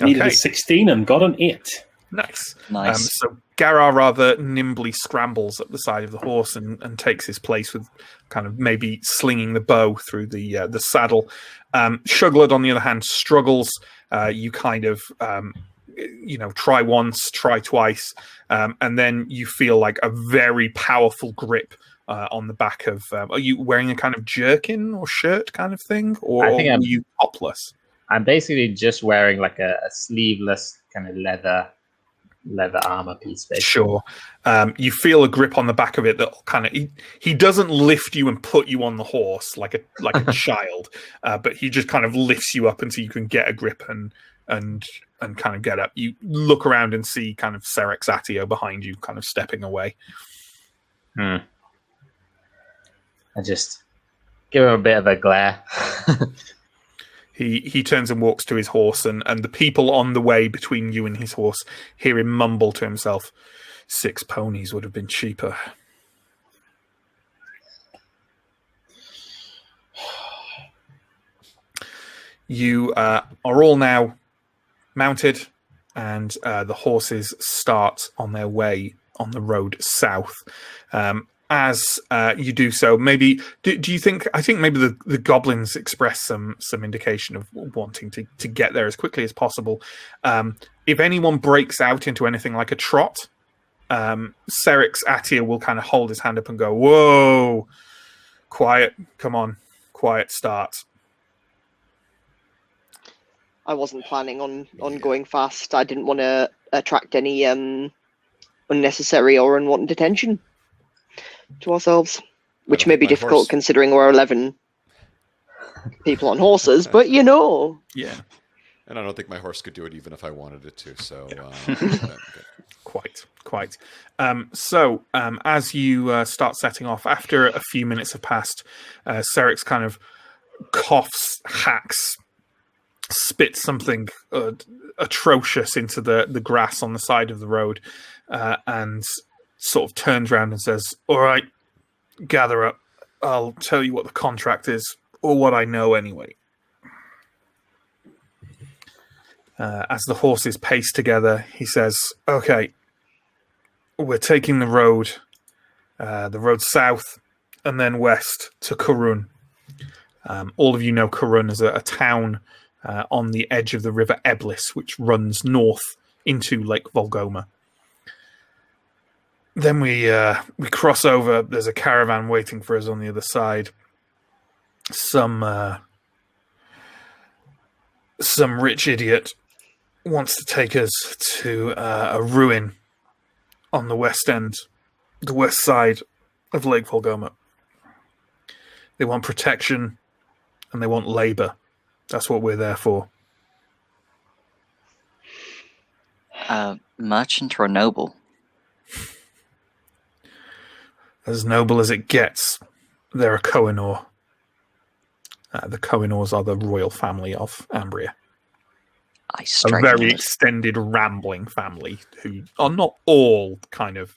Needed Okay. a 16 and got an 8. Nice. Nice. So Gara rather nimbly scrambles up the side of the horse and takes his place with kind of maybe slinging the bow through the saddle. Shuglud, on the other hand, struggles. You kind of try once, try twice, and then you feel like a very powerful grip on the back of. Are you wearing a kind of jerkin or shirt kind of thing, or I think are you topless? I'm basically just wearing like a sleeveless kind of leather armor piece. Basically. Sure. You feel a grip on the back of it that kind of he doesn't lift you and put you on the horse like a child, but he just kind of lifts you up until you can get a grip and kind of get up. You look around and see kind of Serex Atio behind you, kind of stepping away. I just give him a bit of a glare. He turns and walks to his horse, and the people on the way between you and his horse hear him mumble to himself, 6 ponies would have been cheaper. You are all now mounted, and the horses start on their way on the road south. As you do so, maybe do you think? I think maybe the goblins express some indication of wanting to get there as quickly as possible. If anyone breaks out into anything like a trot, Serex Attia will kind of hold his hand up and go, "Whoa, quiet! Come on, quiet! Start." I wasn't planning on Yeah. going fast. I didn't want to attract any unnecessary or unwanted attention to ourselves, which don't may think be my difficult horse- considering we're 11 people on horses. But Yeah, And I don't think my horse could do it even if I wanted it to. So, quite. As you start setting off, after a few minutes have passed, Serix kind of coughs, hacks, spits something atrocious into the grass on the side of the road, and sort of turns around and says, "All right, gather up. I'll tell you what the contract is, or what I know anyway." As the horses pace together, he says, "Okay, we're taking the road south and then west to Karun. All of you know Karun as a town on the edge of the river Eblis, which runs north into Lake Volgoma. Then we cross over. There's a caravan waiting for us on the other side. Some rich idiot wants to take us to a ruin on the west side of Lake Volgoma. They want protection and they want labor. That's what we're there for." Merchant or a noble? As noble as it gets. They're a Kohinoor. The Kohinoors are the royal family of Ambria. I A strike very me as- extended, rambling family who are not all kind of,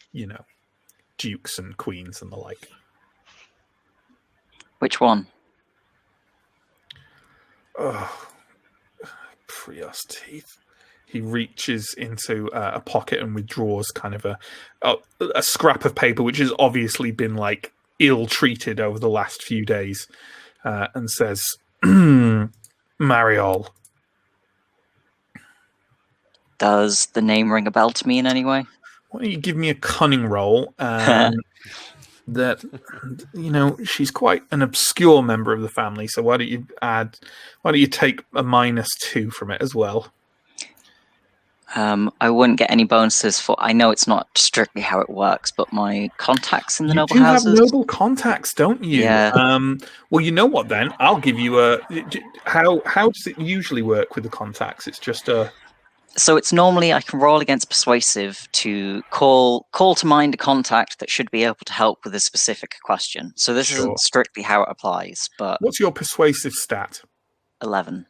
dukes and queens and the like. Which one? Oh, Pria's teeth. He reaches into a pocket and withdraws kind of a scrap of paper, which has obviously been like ill-treated over the last few days, and says, "Mariol." Does the name ring a bell to me in any way? Why don't you give me a cunning roll? That she's quite an obscure member of the family, so why don't you take a -2 from it as well? I wouldn't get any bonuses for. I know it's not strictly how it works, but my contacts in the You noble do houses. have noble contacts, don't you? Yeah. Well, you know what then? I'll give you how does it usually work with the contacts? It's just a So it's normally I can roll against persuasive to call to mind a contact that should be able to help with a specific question. So this Sure. isn't strictly how it applies, but What's your persuasive stat? 11.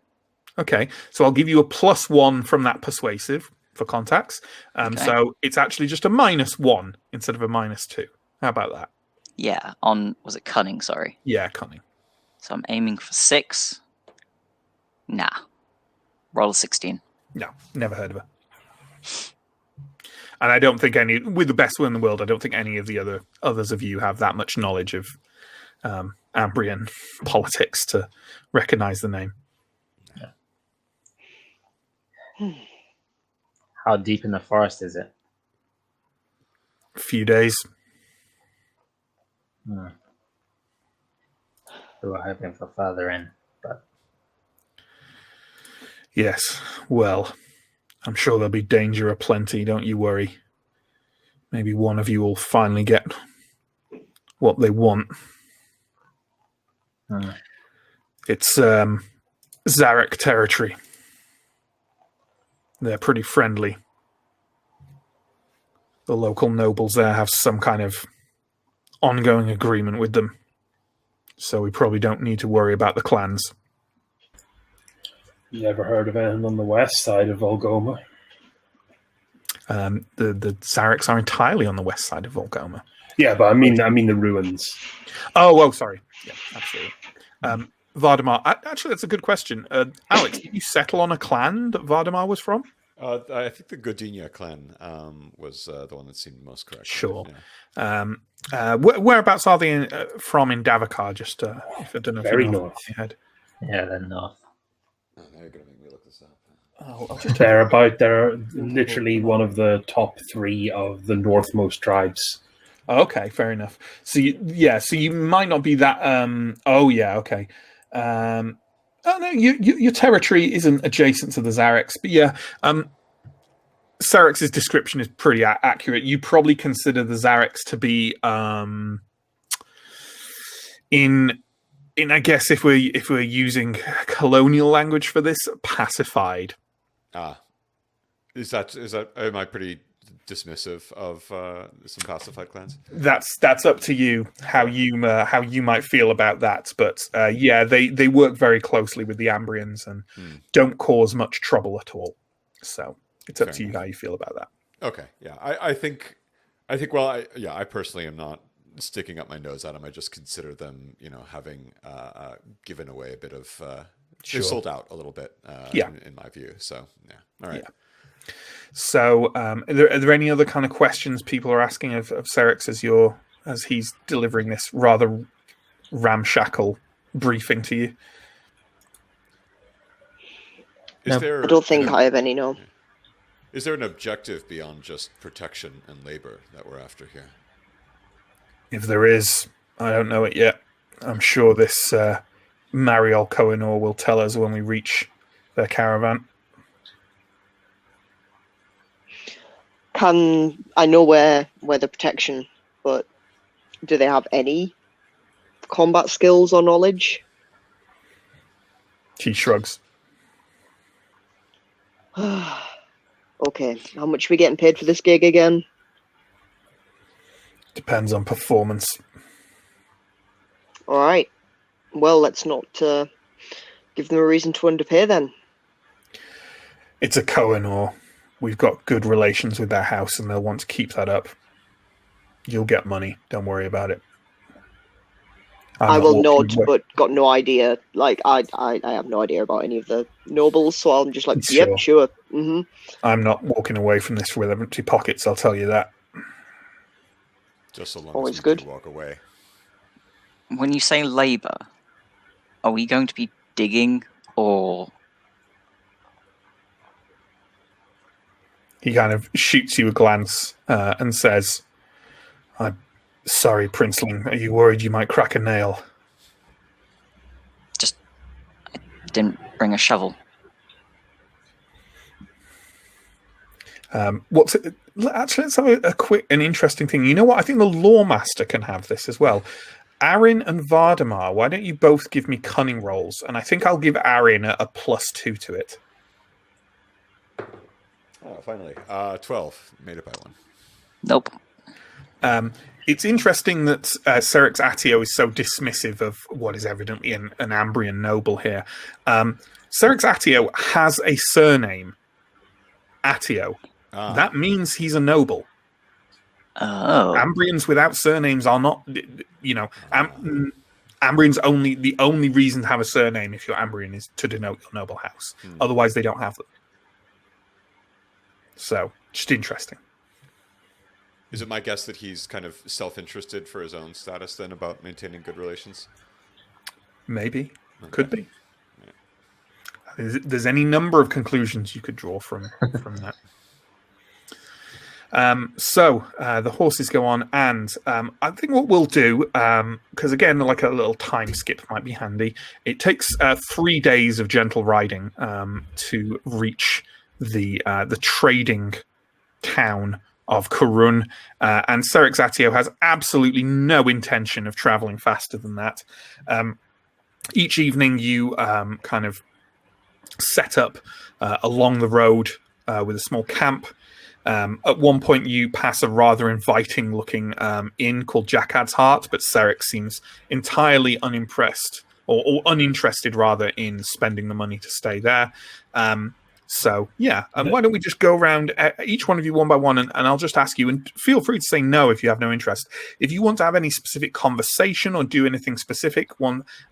Okay, so I'll give you a +1 from that persuasive for contacts. Okay. So it's actually just a -1 instead of a -2. How about that? Yeah, was it cunning? Sorry. Yeah, cunning. So I'm aiming for 6. Nah. Roll a 16. No, never heard of her. And I don't think with the best will in the world, I don't think any of the others of you have that much knowledge of Ambrian politics to recognize the name. How deep in the forest is it? A few days. We were hoping for further in, but Yes, well, I'm sure there'll be danger aplenty, don't you worry. Maybe one of you will finally get what they want. It's Zarek territory. They're pretty friendly. The local nobles there have some kind of ongoing agreement with them. So we probably don't need to worry about the clans. You ever heard of anything on the west side of Volgoma? The Zareks are entirely on the west side of Volgoma. Yeah, but I mean the ruins. Oh, sorry. Yeah, absolutely. Vardamar, actually, that's a good question. Alex, did you settle on a clan that Vardamar was from? I think the Godinia clan was the one that seemed most correct. Sure. Yeah. Whereabouts are they from in Davakar? Just if I don't know. Very if you know north. off your head. yeah, they're north. Oh, now you're going to make me look this up. I'll just They're literally one of the top 3 of the northmost tribes. Okay, fair enough. So you might not be that. Oh yeah, okay. Oh no, your territory isn't adjacent to the Zarex, but yeah, Sarex's description is pretty accurate. You probably consider the Zarex to be in I guess if we're using colonial language for this, pacified. Is that am I pretty dismissive of some pacified clans? That's up to you how you might feel about that. But yeah, they work very closely with the Ambrians and don't cause much trouble at all. So it's up to you how you feel about that. Okay, yeah, I think well, I personally am not sticking up my nose at them. I just consider them, having given away a bit of they sold out a little bit. In my view. So yeah, all right. Yeah. So, are there any other kind of questions people are asking of Serex as he's delivering this rather ramshackle briefing to you? I don't think I have any. No. Is there an objective beyond just protection and labor that we're after here? If there is, I don't know it yet. I'm sure this Mariol Kohinoor will tell us when we reach their caravan. I know where the protection, but do they have any combat skills or knowledge? She shrugs. Okay, how much are we getting paid for this gig again? Depends on performance. All right. Well, let's not give them a reason to underpay then. It's a Kohinoor. We've got good relations with their house, and they'll want to keep that up. You'll get money. Don't worry about it. I will nod, but got no idea. Like I have no idea about any of the nobles, so I'm just like, yep, sure. Mm-hmm. I'm not walking away from this with empty pockets. I'll tell you that. Just so long Always as we good. can walk away. When you say labor, are we going to be digging or? He kind of shoots you a glance and says, "I'm sorry, Princeling. Are you worried you might crack a nail?" I didn't bring a shovel. Actually, let's have an interesting thing. You know what? I think the Lawmaster can have this as well. Arin and Vardamar, why don't you both give me cunning rolls? And I think I'll give Arin a +2 to it. Oh, finally. 12. Made it by 1. Nope. It's interesting that Serex Atio is so dismissive of what is evidently an Ambrian noble here. Serex Atio has a surname, Atio. That means he's a noble. Oh. Ambrians without surnames are not, Ambrians the only reason to have a surname if you're Ambrian is to denote your noble house. Otherwise, they don't have them. So, just interesting. Is it my guess that he's kind of self-interested for his own status then about maintaining good relations? Maybe. Okay. Could be. Yeah. There's any number of conclusions you could draw from that. So the horses go on, and I think what we'll do, because again, like a little time skip might be handy. It takes 3 days of gentle riding to reach the trading town of Karun, and Serex Atio has absolutely no intention of traveling faster than that. Each evening, you kind of set up along the road with a small camp. At one point, you pass a rather inviting-looking inn called Jackad's Heart, but Serex seems entirely unimpressed, or uninterested, rather, in spending the money to stay there. So, yeah, why don't we just go around each one of you one by one, and I'll just ask you, and feel free to say no if you have no interest. If you want to have any specific conversation or do anything specific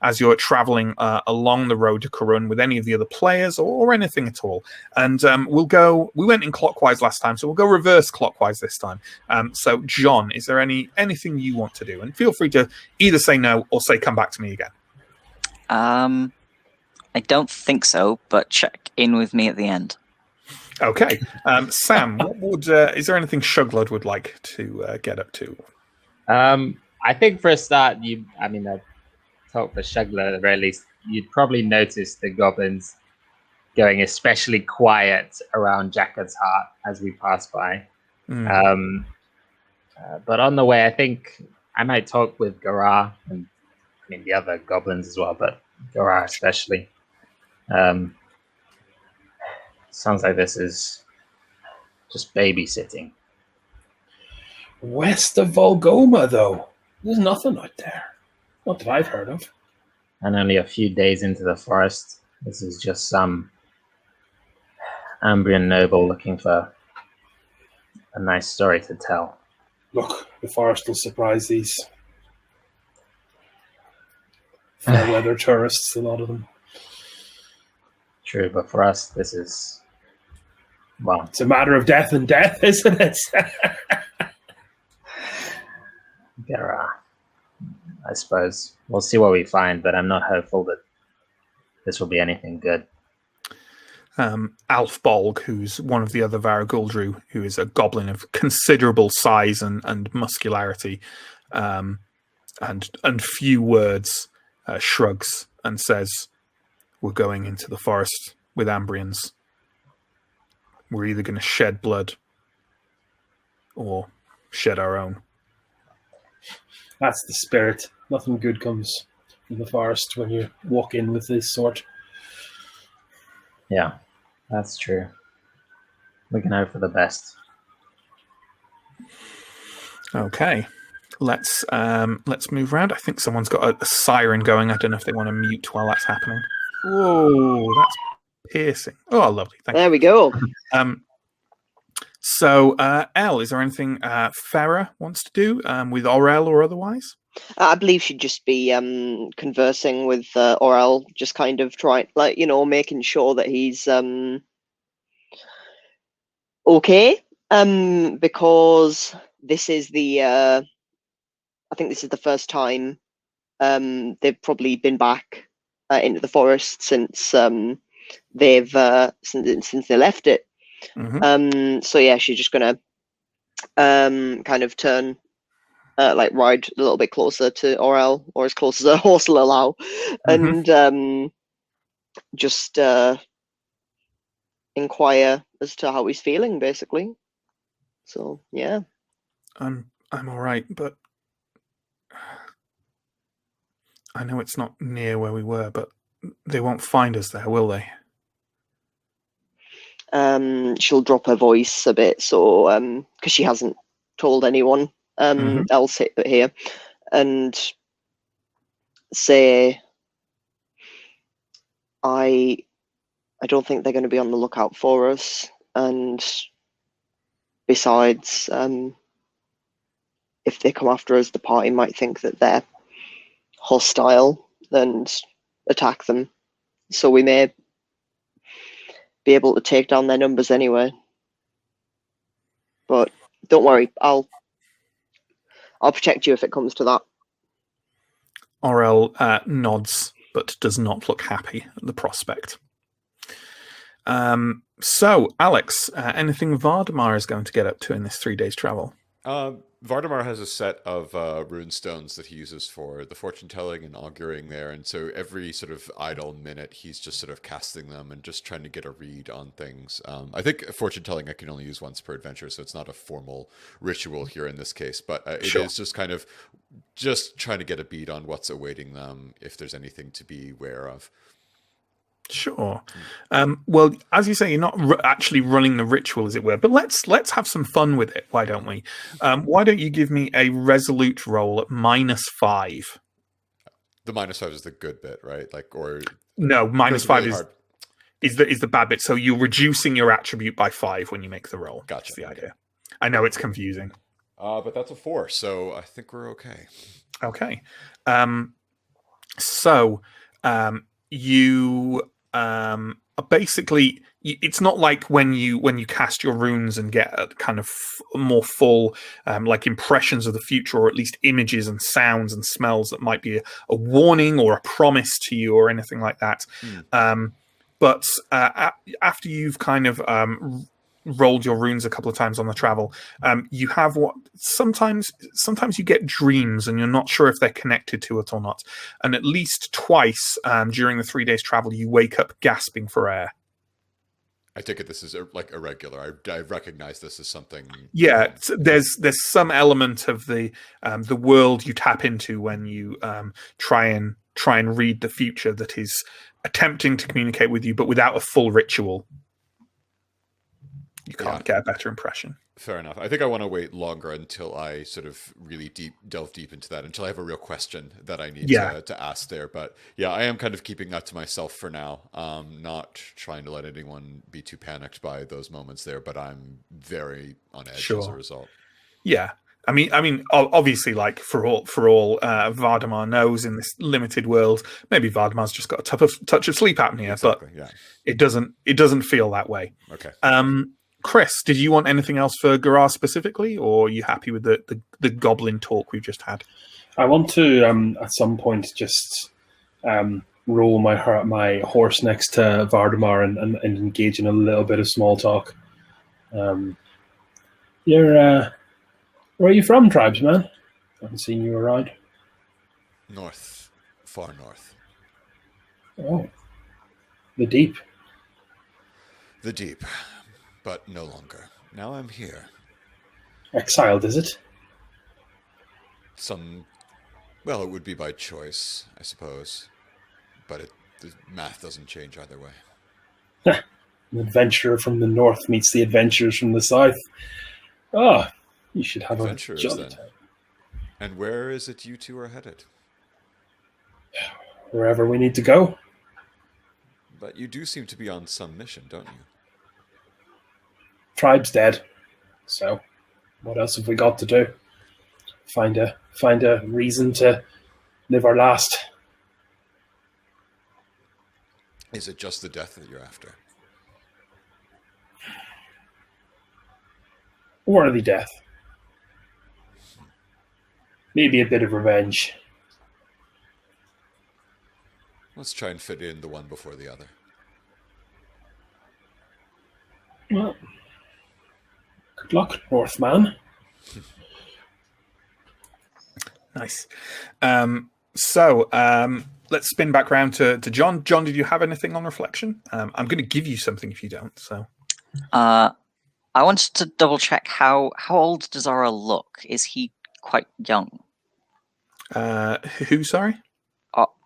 as you're traveling along the road to Karun with any of the other players or anything at all. And we went in clockwise last time, so we'll go reverse clockwise this time. So, John, is there anything you want to do? And feel free to either say no or say come back to me again. I don't think so, but check in with me at the end. Okay. Sam, is there anything Shuglud would like to get up to? I think for a start, that talk for Shugler, at the very least, you'd probably notice the goblins going especially quiet around Jackar's heart as we pass by. But on the way, I think I might talk with Garah and the other goblins as well, but Garah especially. Sounds like this is just babysitting. West of Volgoma, though. There's nothing out there. Not that I've heard of. And only a few days into the forest, this is just some Ambrian noble looking for a nice story to tell. Look, the forest will surprise these fair weather tourists, a lot of them. True, but for us, this is, well, It's a matter of death and death, isn't it? Garah. I suppose we'll see what we find, but I'm not hopeful that this will be anything good. Alf Bolg, who's one of the other Varaguldru, who is a goblin of considerable size and muscularity, and few words, shrugs and says, "We're going into the forest with Ambrians. We're either going to shed blood or shed our own." That's the spirit. Nothing good comes from the forest when you walk in with this sort. Yeah, that's true. We can hope for the best. Okay, let's move around. I think someone's got a siren going. I don't know if they want to mute while that's happening. Whoa, that's piercing. Oh, lovely. Thank There we go. you. So, Elle, is there anything Farah wants to do with Aurel or otherwise? I believe she'd just be conversing with Orel, just kind of trying, making sure that he's okay. Because this is I think this is the first time they've probably been back into the forest since since they left it. Mm-hmm. So yeah, she's just gonna kind of turn, ride a little bit closer to Orel, or as close as a horse will allow, and just inquire as to how he's feeling, basically. So yeah, I'm all right, but I know it's not near where we were, but they won't find us there, will they? she'll drop her voice a bit, so because she hasn't told anyone else here, and say, I don't think they're going to be on the lookout for us, and besides, if they come after us, the party might think that they're hostile and attack them, so we may be able to take down their numbers anyway. But don't worry, I'll protect you if it comes to that. Aurel nods, but does not look happy at the prospect. So, Alex, anything Vardamar is going to get up to in this 3 days travel? Vardamar has a set of rune stones that he uses for the fortune telling and auguring there, and so every sort of idle minute he's just sort of casting them and just trying to get a read on things. I think fortune telling I can only use once per adventure, so it's not a formal ritual here in this case, but it is just kind of just trying to get a bead on what's awaiting them, if there's anything to be aware of. Sure. Well, as you say, you're not actually running the ritual, as it were, but let's have some fun with it. Why don't we? Why don't you give me a resolute roll at -5? The -5 is the good bit, right? No, -5 really is the bad bit. So you're reducing your attribute by 5 when you make the roll. Gotcha. That's the idea. I know it's confusing. But that's a 4, so I think we're okay. Okay. So you basically, it's not like when you cast your runes and get a kind of more full like impressions of the future, or at least images and sounds and smells that might be a warning or a promise to you or anything like that. But after you've kind of rolled your runes a couple of times on the travel, you have what sometimes you get dreams and you're not sure if they're connected to it or not. And at least twice during the 3 days travel, you wake up gasping for air. I take it this is like irregular. I recognize this as something. Yeah, there's some element of the world you tap into when you try and read the future that is attempting to communicate with you, but without a full ritual. You can't get a better impression. Fair enough. I think I want to wait longer until I sort of really delve deep into that, until I have a real question that I need to ask there. But yeah, I am kind of keeping that to myself for now. Not trying to let anyone be too panicked by those moments there, but I'm very on edge as a result. Yeah. I mean, obviously, like for all Vardamar knows in this limited world, maybe Vardamar's just got a touch of sleep apnea, exactly, but it doesn't feel that way. Okay. Chris, did you want anything else for Garar specifically, or are you happy with the goblin talk we've just had? I want to at some point just roll my horse next to Vardamar and engage in a little bit of small talk. Where are you from, tribesman? I haven't seen you around. North. Far north. Oh. The deep. The deep. But no longer. Now I'm here. Exiled, is it? Well, it would be by choice, I suppose. But the math doesn't change either way. An adventurer from the north meets the adventurers from the south. Oh, you should have adventurers, a jolly then. time. And where is it you two are headed? Wherever we need to go. But you do seem to be on some mission, don't you? Tribe's dead. So, what else have we got to do? Find a reason to live our last. Is it just the death that you're after? Worthy death. Maybe a bit of revenge. Let's try and fit in the one before the other. Well, good luck, Northman. Nice. So let's spin back round to John. John, did you have anything on reflection? I'm going to give you something if you don't. So, I wanted to double check how old does Zara look? Is he quite young? who? Sorry,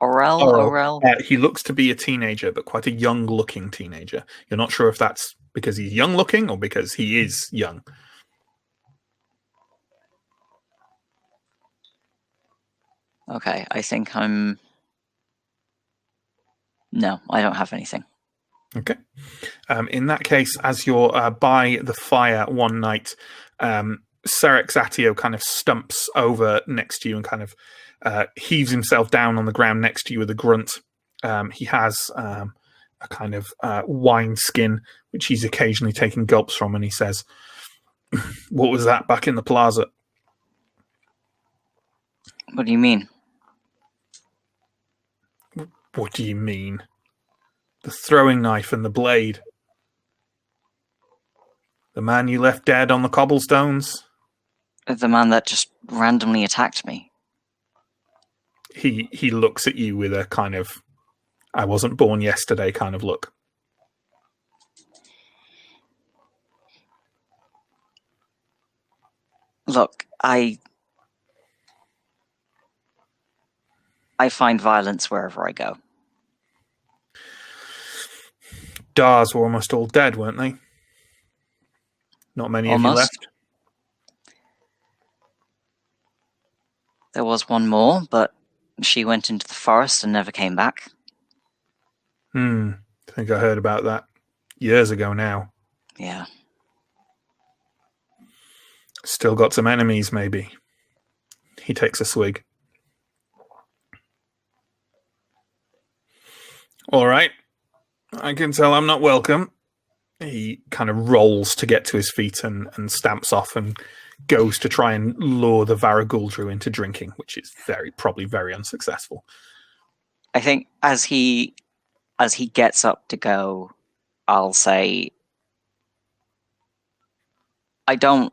Orel. he looks to be a teenager, but quite a young-looking teenager. You're not sure if that's because he's young-looking or because he is young. Okay, I think No, I don't have anything. Okay. In that case, as you're by the fire one night, Serek Zatio kind of stumps over next to you and kind of heaves himself down on the ground next to you with a grunt. He has a kind of wine skin, which he's occasionally taking gulps from, and he says, "What was that back in the plaza?" What do you mean? What do you mean? The throwing knife and the blade. The man you left dead on the cobblestones? The man that just randomly attacked me. He looks at you with a kind of I wasn't born yesterday kind of look. Look, I find violence wherever I go. Dars were almost all dead, weren't they? Not many of you left. There was one more, but she went into the forest and never came back. I think I heard about that years ago now. Yeah. Still got some enemies, maybe. He takes a swig. All right. I can tell I'm not welcome. He kind of rolls to get to his feet and stamps off and goes to try and lure the Varaguldru into drinking, which is probably very unsuccessful. I think as he gets up to go, I'll say, I don't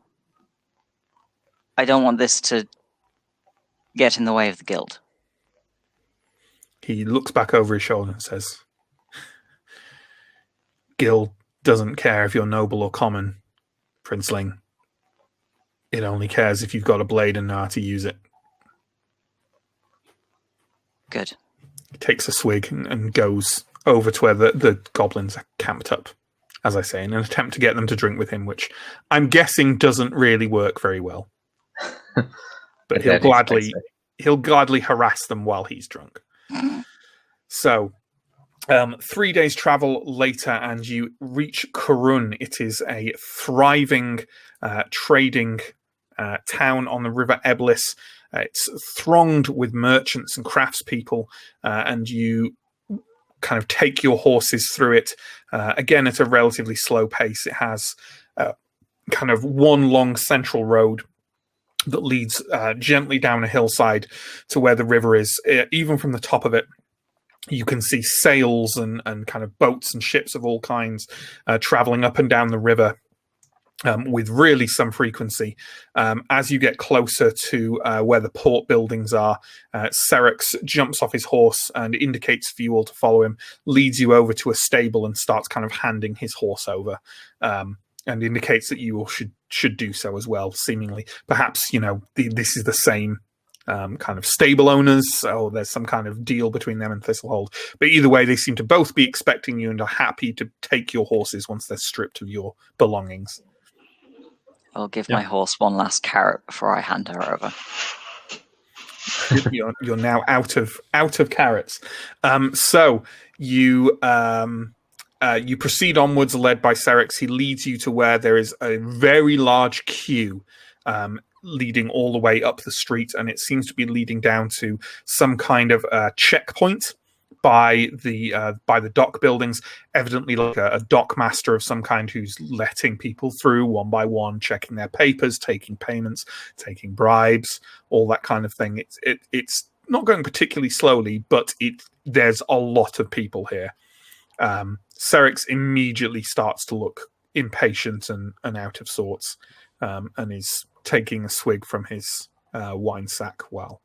want this to get in the way of the guild. He looks back over his shoulder and says, Guild doesn't care if you're noble or common, Princeling. It only cares if you've got a blade and know how to use it. Good. He takes a swig and goes over to where the goblins are camped up, as I say, in an attempt to get them to drink with him, which I'm guessing doesn't really work very well. But he'll gladly harass them while he's drunk. So, 3 days travel later, and you reach Karun. It is a thriving trading town on the River Eblis. It's thronged with merchants and craftspeople, and you kind of take your horses through it. Again, at a relatively slow pace. It has kind of one long central road that leads gently down a hillside to where the river is. Even from the top of it, you can see sails and kind of boats and ships of all kinds traveling up and down the river with really some frequency. As you get closer to where the port buildings are, Serex jumps off his horse and indicates for you all to follow him, leads you over to a stable and starts kind of handing his horse over, and indicates that you all should do so as well, seemingly. Perhaps, this is the same kind of stable owners, so there's some kind of deal between them and Thistlehold. But either way, they seem to both be expecting you and are happy to take your horses once they're stripped of your belongings. I'll give my horse one last carrot before I hand her over. You're now out of carrots. So you proceed onwards, led by Serex. He leads you to where there is a very large queue leading all the way up the street, and it seems to be leading down to some kind of checkpoint by the dock buildings, evidently like a dock master of some kind who's letting people through one by one, checking their papers, taking payments, taking bribes, all that kind of thing. It's not going particularly slowly, but there's a lot of people here. Serex immediately starts to look impatient and out of sorts, and is taking a swig from his wine sack while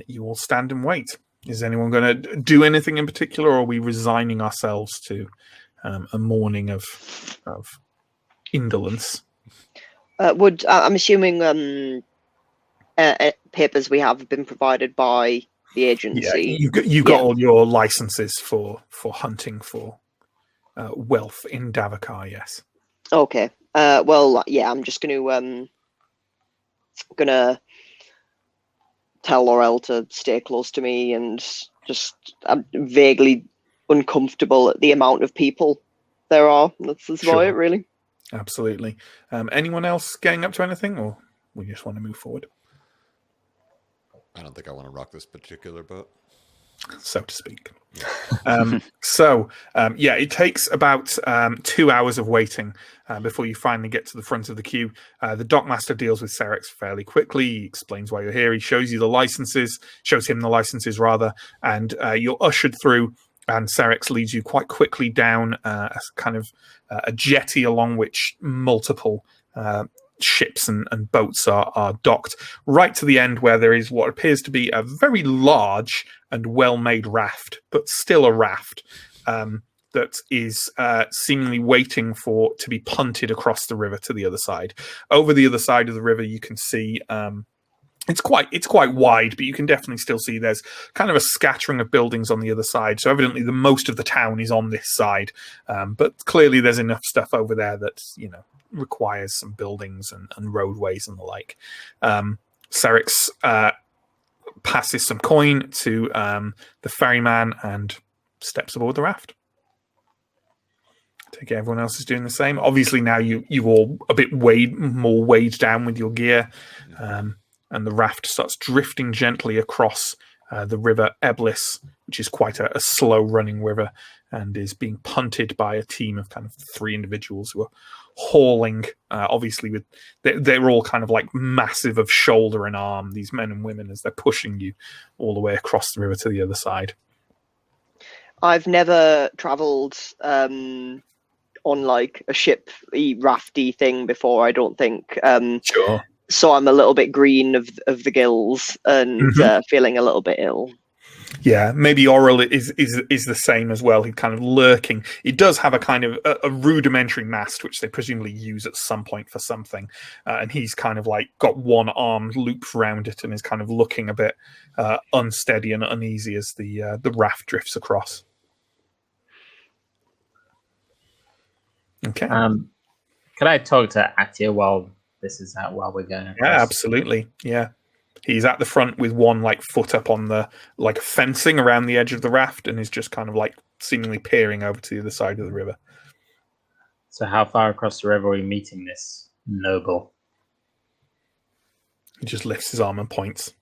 you all stand and wait. Is anyone going to do anything in particular, or are we resigning ourselves to a morning of indolence? I'm assuming papers we have been provided by the agency. Yeah, you got all your licenses for hunting for wealth in Davakar, yes. Okay. I'm just gonna tell Laurel to stay close to me, and I'm vaguely uncomfortable at the amount of people there are. That's about it, really. Absolutely. Anyone else getting up to anything, or we just want to move forward? I don't think I want to rock this particular boat, so to speak. Yeah. It takes about 2 hours of waiting before you finally get to the front of the queue. The dockmaster deals with Serex fairly quickly. He explains why you're here. He shows him the licenses, and you're ushered through, and Serex leads you quite quickly down a kind of a jetty along which multiple ships and boats are docked, right to the end where there is what appears to be a very large and well-made raft, but still a raft, that is seemingly waiting to be punted across the river to the other side. Over the other side of the river, you can see it's quite wide, but you can definitely still see there's kind of a scattering of buildings on the other side. So evidently the most of the town is on this side, but clearly there's enough stuff over there that requires some buildings and roadways and the like. Serex passes some coin to the ferryman and steps aboard the raft. I think everyone else is doing the same. Obviously now you all a bit more weighed down with your gear, and the raft starts drifting gently across the river Eblis, which is quite a slow running river, and is being punted by a team of kind of 3 individuals who are hauling, obviously they're all kind of like massive of shoulder and arm, these men and women, as they're pushing you all the way across the river to the other side. I've never travelled on like a ship rafty thing before, I don't think. Sure. So I'm a little bit green of the gills and feeling a little bit ill. Yeah, maybe Oral is the same as well. He's kind of lurking. It does have a kind of a rudimentary mast, which they presumably use at some point for something. And he's kind of like got one arm looped around it and is kind of looking a bit unsteady and uneasy as the raft drifts across. Okay. Could I talk to Atia while this is out, while we're going across? Yeah, absolutely. Yeah. He's at the front with one like foot up on the like fencing around the edge of the raft and is just kind of like seemingly peering over to the other side of the river. So how far across the river are we meeting this noble? He just lifts his arm and points.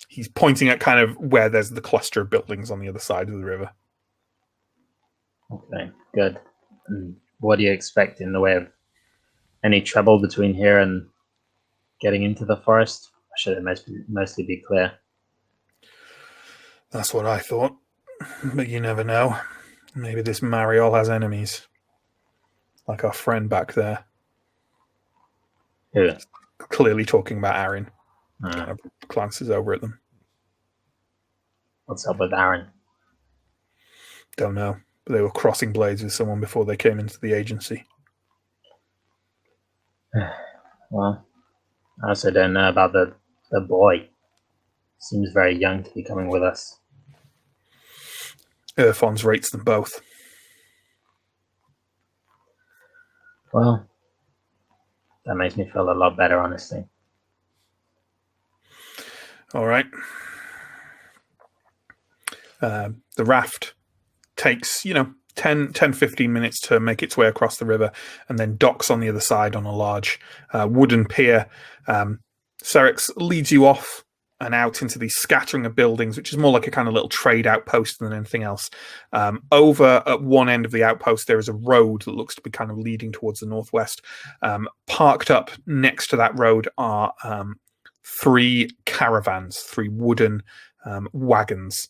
He's pointing at kind of where there's the cluster of buildings on the other side of the river. Okay, good. And what do you expect in the way of any trouble between here and getting into the forest? I should it mostly be clear? That's what I thought. But you never know. Maybe this Mariol has enemies. Like our friend back there. Who? Clearly talking about Aaron. Kind of glances over at them. What's up with Aaron? Don't know. But they were crossing blades with someone before they came into the agency. Well, I also don't know about the boy. Seems very young to be coming with us. Irfons rates them both. Well, that makes me feel a lot better, honestly. All right. The raft takes, 10, 15 minutes to make its way across the river and then docks on the other side on a large wooden pier. Serix leads you off and out into the scattering of buildings, which is more like a kind of little trade outpost than anything else. Over at one end of the outpost, there is a road that looks to be kind of leading towards the northwest. Parked up next to that road are 3 caravans, 3 wooden wagons.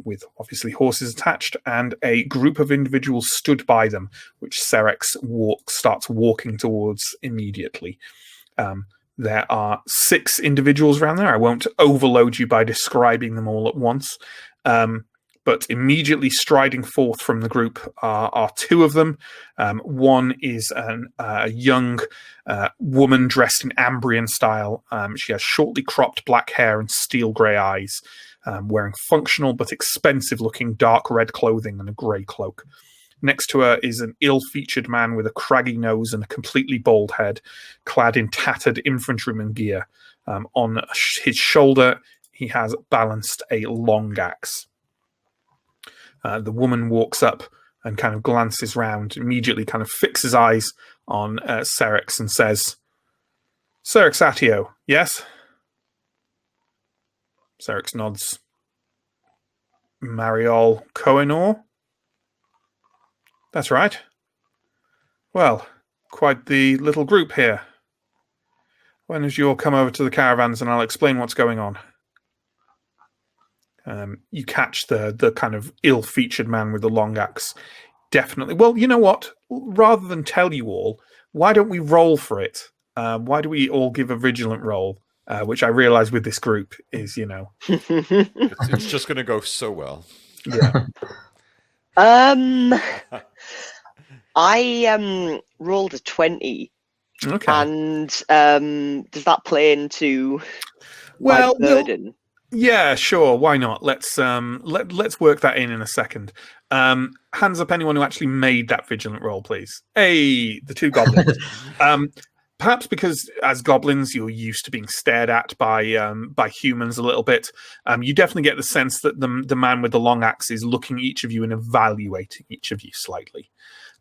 With obviously horses attached, and a group of individuals stood by them, which Serix starts walking towards immediately. There are 6 individuals around there. I won't overload you by describing them all at once, but immediately striding forth from the group are 2 of them. One is a young woman dressed in Ambrian style. She has shortly cropped black hair and steel grey eyes. Wearing functional but expensive-looking dark red clothing and a grey cloak. Next to her is an ill-featured man with a craggy nose and a completely bald head, clad in tattered infantryman gear. On his shoulder, he has balanced a long axe. The woman walks up and kind of glances round, immediately kind of fixes eyes on Serix and says, "Serix Atio, yes?" Serix nods. Mariol Kohenor? That's right. Well, quite the little group here. When does you all come over to the caravans and I'll explain what's going on? You catch the kind of ill-featured man with the long axe. Definitely. Well, you know what? Rather than tell you all, why don't we roll for it? Why do we all give a vigilant roll? Which I realize with this group is, It's just going to go so well. Yeah. I rolled a 20. Okay. And does that play into my burden? Yeah, sure. Why not? Let's work that in a second. Hands up, anyone who actually made that vigilant roll, please. Hey, the 2 goblins. Perhaps because as goblins, you're used to being stared at by humans a little bit. You definitely get the sense that the man with the long axe is looking at each of you and evaluating each of you slightly.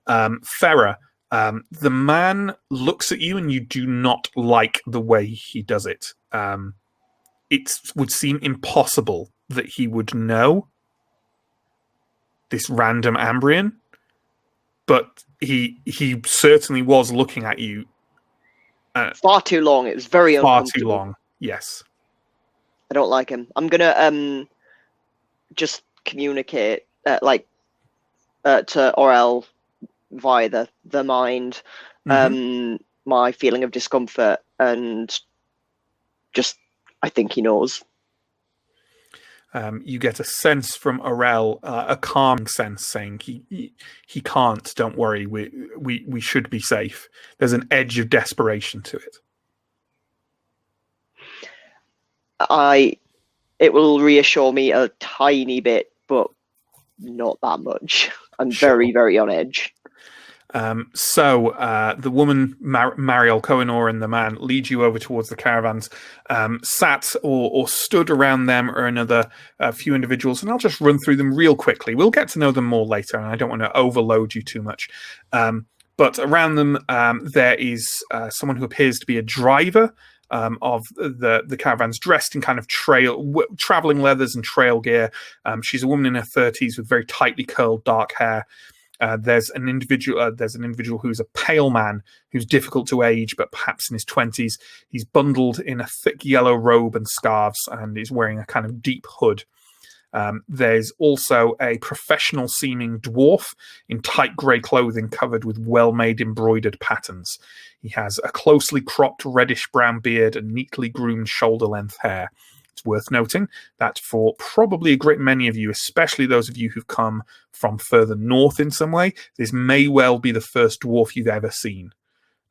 Farah, the man looks at you and you do not like the way he does it. It would seem impossible that he would know this random Ambrian, but he certainly was looking at you. Far too long. It was very far uncomfortable. Too long. Yes. I don't like him. I'm gonna just communicate to Orel via the mind, my feeling of discomfort, and just I think he knows. You get a sense from Elle, a calming sense, saying he can't. Don't worry, we should be safe. There's an edge of desperation to it. It will reassure me a tiny bit, but not that much. I'm Sure. very, very on edge. So the woman, Mariel Kohenor, and the man lead you over towards the caravans. Sat or stood around them are another few individuals, and I'll just run through them real quickly. We'll get to know them more later, and I don't want to overload you too much. But around them, there is someone who appears to be a driver of the caravans, dressed in kind of traveling leathers and trail gear. She's a woman in her 30s with very tightly curled dark hair. There's an individual who's a pale man who's difficult to age, but perhaps in his 20s. He's bundled in a thick yellow robe and scarves, and is wearing a kind of deep hood. There's also a professional-seeming dwarf in tight grey clothing covered with well-made embroidered patterns. He has a closely cropped reddish-brown beard and neatly groomed shoulder-length hair. It's worth noting that for probably a great many of you, especially those of you who've come from further north in some way, this may well be the first dwarf you've ever seen.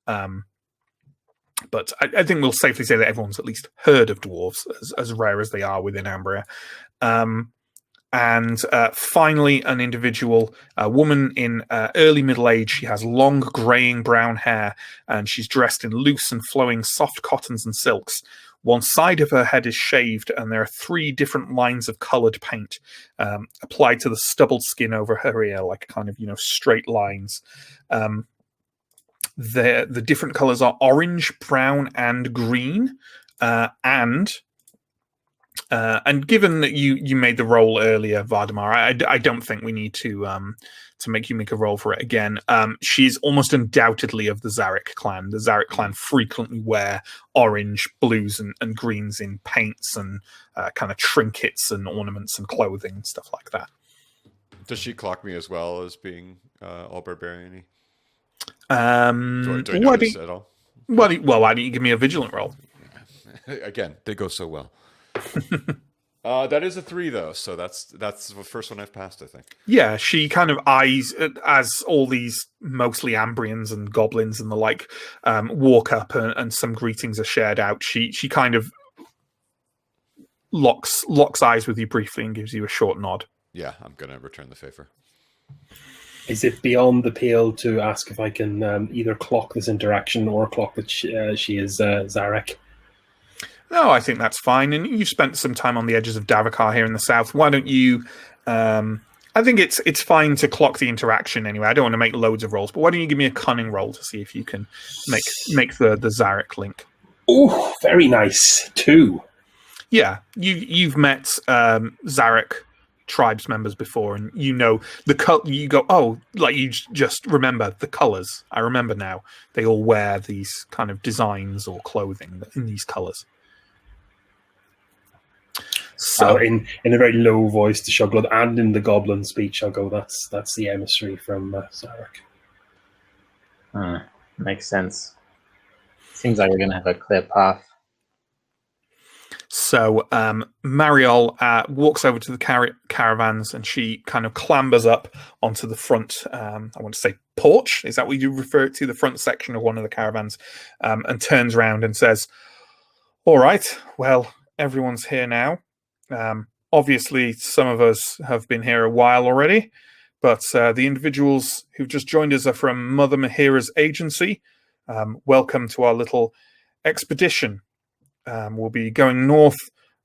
But I think we'll safely say that everyone's at least heard of dwarves, as rare as they are within Ambria. And finally, an individual, a woman in early middle age. She has long greying brown hair, and she's dressed in loose and flowing soft cottons and silks. One side of her head is shaved, and there are 3 different lines of coloured paint applied to the stubbled skin over her ear, like kind of, straight lines. The different colours are orange, brown, and green. And given that you made the roll earlier, Vardamar, I don't think we need to make you make a roll for it again. She's almost undoubtedly of the Zarek clan. The Zarek clan frequently wear orange, blues, and greens in paints and kind of trinkets and ornaments and clothing and stuff like that. Does she clock me as well as being all barbarian-y? Do I notice at all? Well, why don't you give me a vigilant roll? Again, they go so well. That is a 3 though, so that's the first one I've passed, I think. Yeah, she kind of eyes as all these mostly Ambrians and goblins and the like walk up and some greetings are shared out. She kind of locks eyes with you briefly and gives you a short nod. Yeah, I'm gonna return the favor. Is it beyond the pale to ask if I can either clock this interaction or clock that she is Zarek? No, I think that's fine. And you've spent some time on the edges of Davokar here in the south. Why don't you... I think it's fine to clock the interaction anyway. I don't want to make loads of rolls, but why don't you give me a cunning roll to see if you can make the Zarek link? Oh, very nice. 2. Yeah, you've met Zarek tribes members before, and you know you go, oh, like you just remember the colors. I remember now. They all wear these kind of designs or clothing in these colors. So in a very low voice to Shuglud, and in the goblin speech, I'll go, that's the emissary from Zarek. Makes sense. Seems like we're going to have a clear path. So Mariel walks over to the caravans, and she kind of clambers up onto the front, I want to say porch, is that what you refer to, the front section of one of the caravans, and turns around and says, all right, well, everyone's here now. Obviously, some of us have been here a while already, but the individuals who've just joined us are from Mother Mahira's agency. Welcome to our little expedition. We'll be going north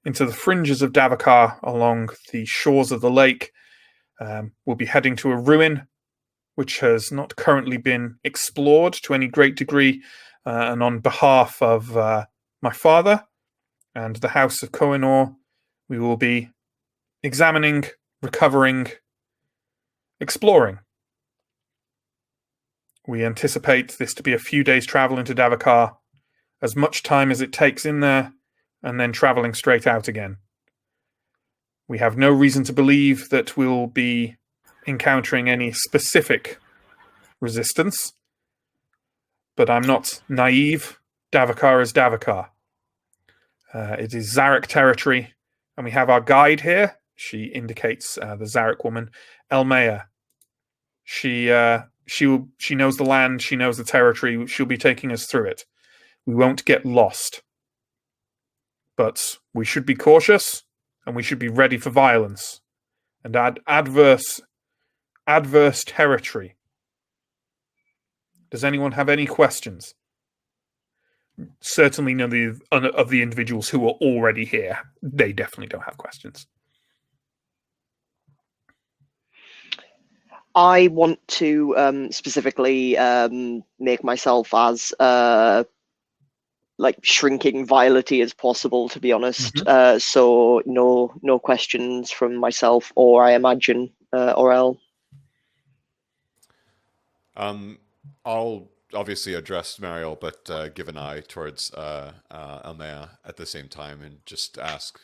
into the fringes of Davokar along the shores of the lake. We'll be heading to a ruin which has not currently been explored to any great degree, and on behalf of my father and the House of Kohenor, we will be examining, recovering, exploring. We anticipate this to be a few days' travel into Davokar, as much time as it takes in there, and then travelling straight out again. We have no reason to believe that we'll be encountering any specific resistance. But I'm not naive. Davakar is Davakar. It is Zarek territory, and we have our guide here. She indicates the Zarek woman, Elmea. She knows the land. She knows the territory. She'll be taking us through it. We won't get lost, but we should be cautious, and we should be ready for violence and adverse territory. Does anyone have any questions? Certainly none of the individuals who are already here. They definitely don't have questions. I want to specifically make myself as like shrinking violetty as possible, to be honest. So no questions from myself, or I imagine or Elle. I'll obviously address Mariel, but give an eye towards Elmea at the same time and just ask.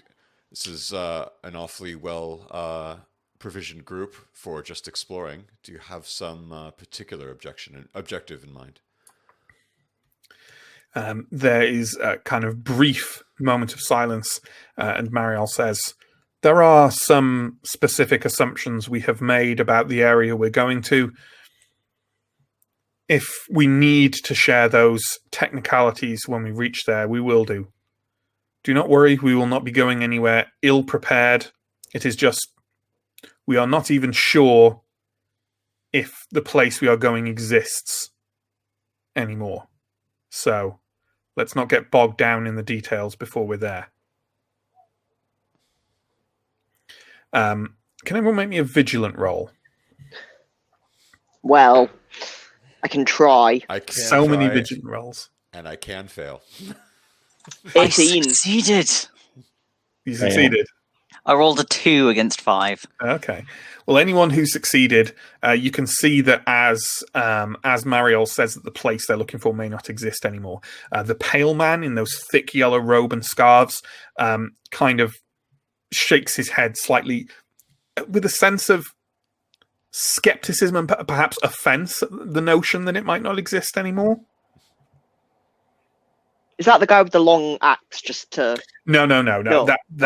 This is an awfully well provisioned group for just exploring. Do you have some particular objective in mind? There is a kind of brief moment of silence, and Mariel says, there are some specific assumptions we have made about the area we're going to. If we need to share those technicalities when we reach there, we will do. Do not worry, we will not be going anywhere ill-prepared. It is just, we are not even sure if the place we are going exists anymore. So, let's not get bogged down in the details before we're there. Can everyone make me a vigilant roll? Well, I can try. I can So many try, vigilant rolls. and I can fail. 18. I succeeded. You succeeded. I rolled a 2 against 5. Okay. Well, anyone who succeeded, you can see that as Mariel says that the place they're looking for may not exist anymore. The pale man in those thick yellow robe and scarves kind of shakes his head slightly with a sense of skepticism and perhaps offense at the notion that it might not exist anymore. Is that the guy with the long axe? Just to No.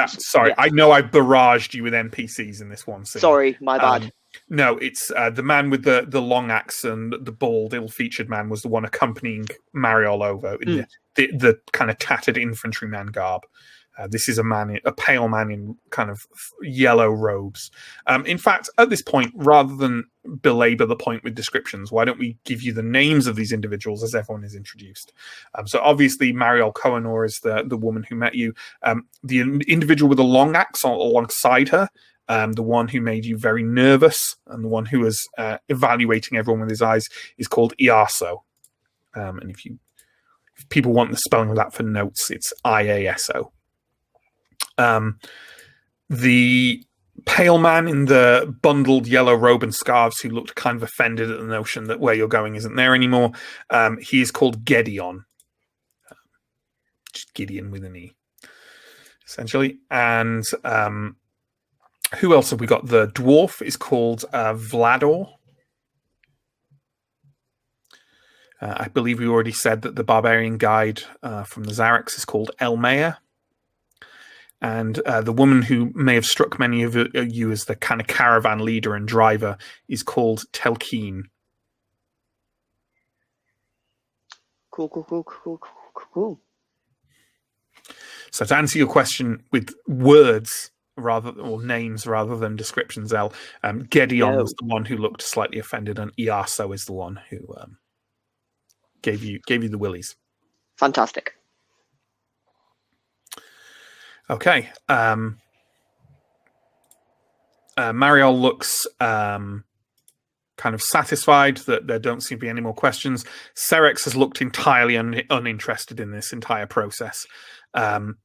Sorry, yeah. I know I barraged you with NPCs in this one scene. Sorry, my bad. No, it's the man with the long axe and the bald, ill-featured man was the one accompanying Mariel over in the kind of tattered infantryman garb. This is a pale man in kind of yellow robes. In fact, at this point, rather than belabor the point with descriptions, why don't we give you the names of these individuals as everyone is introduced? So obviously, Mariel Cohenor is the woman who met you. The individual with the long axe alongside her, the one who made you very nervous, and the one who was evaluating everyone with his eyes is called Iaso. And if people want the spelling of that for notes, it's IASO. The pale man in the bundled yellow robe and scarves who looked kind of offended at the notion that where you're going isn't there anymore. He is called Gedeon. Just Gideon with an E, essentially. And who else have we got? The dwarf is called Vlador. I believe we already said that the barbarian guide from the Zareks is called Elmea. And the woman who may have struck many of you as the kind of caravan leader and driver is called Telkeen. Cool. So to answer your question with words or names rather than descriptions, Elle, Gedeon was the one who looked slightly offended, and Iaso is the one who gave you the willies. Fantastic. Okay. Mariel looks kind of satisfied that there don't seem to be any more questions. Serex has looked entirely uninterested in this entire process. And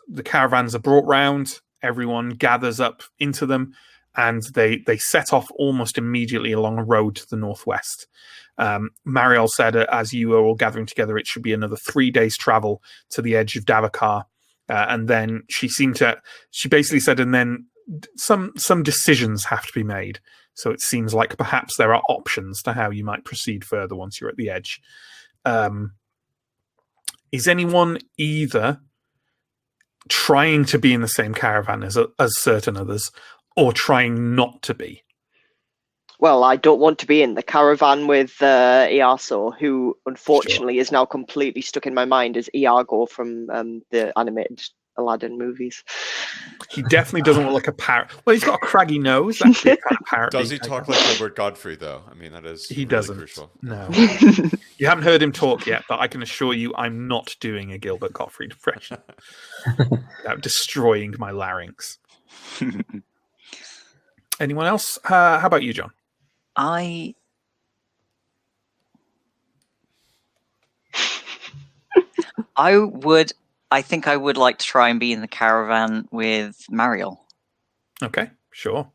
the caravans are brought round. Everyone gathers up into them, and they set off almost immediately along a road to the northwest. Mariel said, as you are all gathering together, it should be another 3 days' travel to the edge of Davakar. And then she basically said, and then some decisions have to be made. So it seems like perhaps there are options to how you might proceed further once you're at the edge. Is anyone either trying to be in the same caravan as certain others, or trying not to be? Well, I don't want to be in the caravan with Iaso, who unfortunately is now completely stuck in my mind as Iago from the animated Aladdin movies. He definitely doesn't look like a parrot. Well, he's got a craggy nose. That could be a kind of parrot. Does he talk like Gilbert Godfrey, though? I mean, that is He really doesn't. crucial. No. You haven't heard him talk yet, but I can assure you I'm not doing a Gilbert Gottfried impression without destroying my larynx. Anyone else? How about you, John? I think I would like to try and be in the caravan with Mariel. Okay, sure.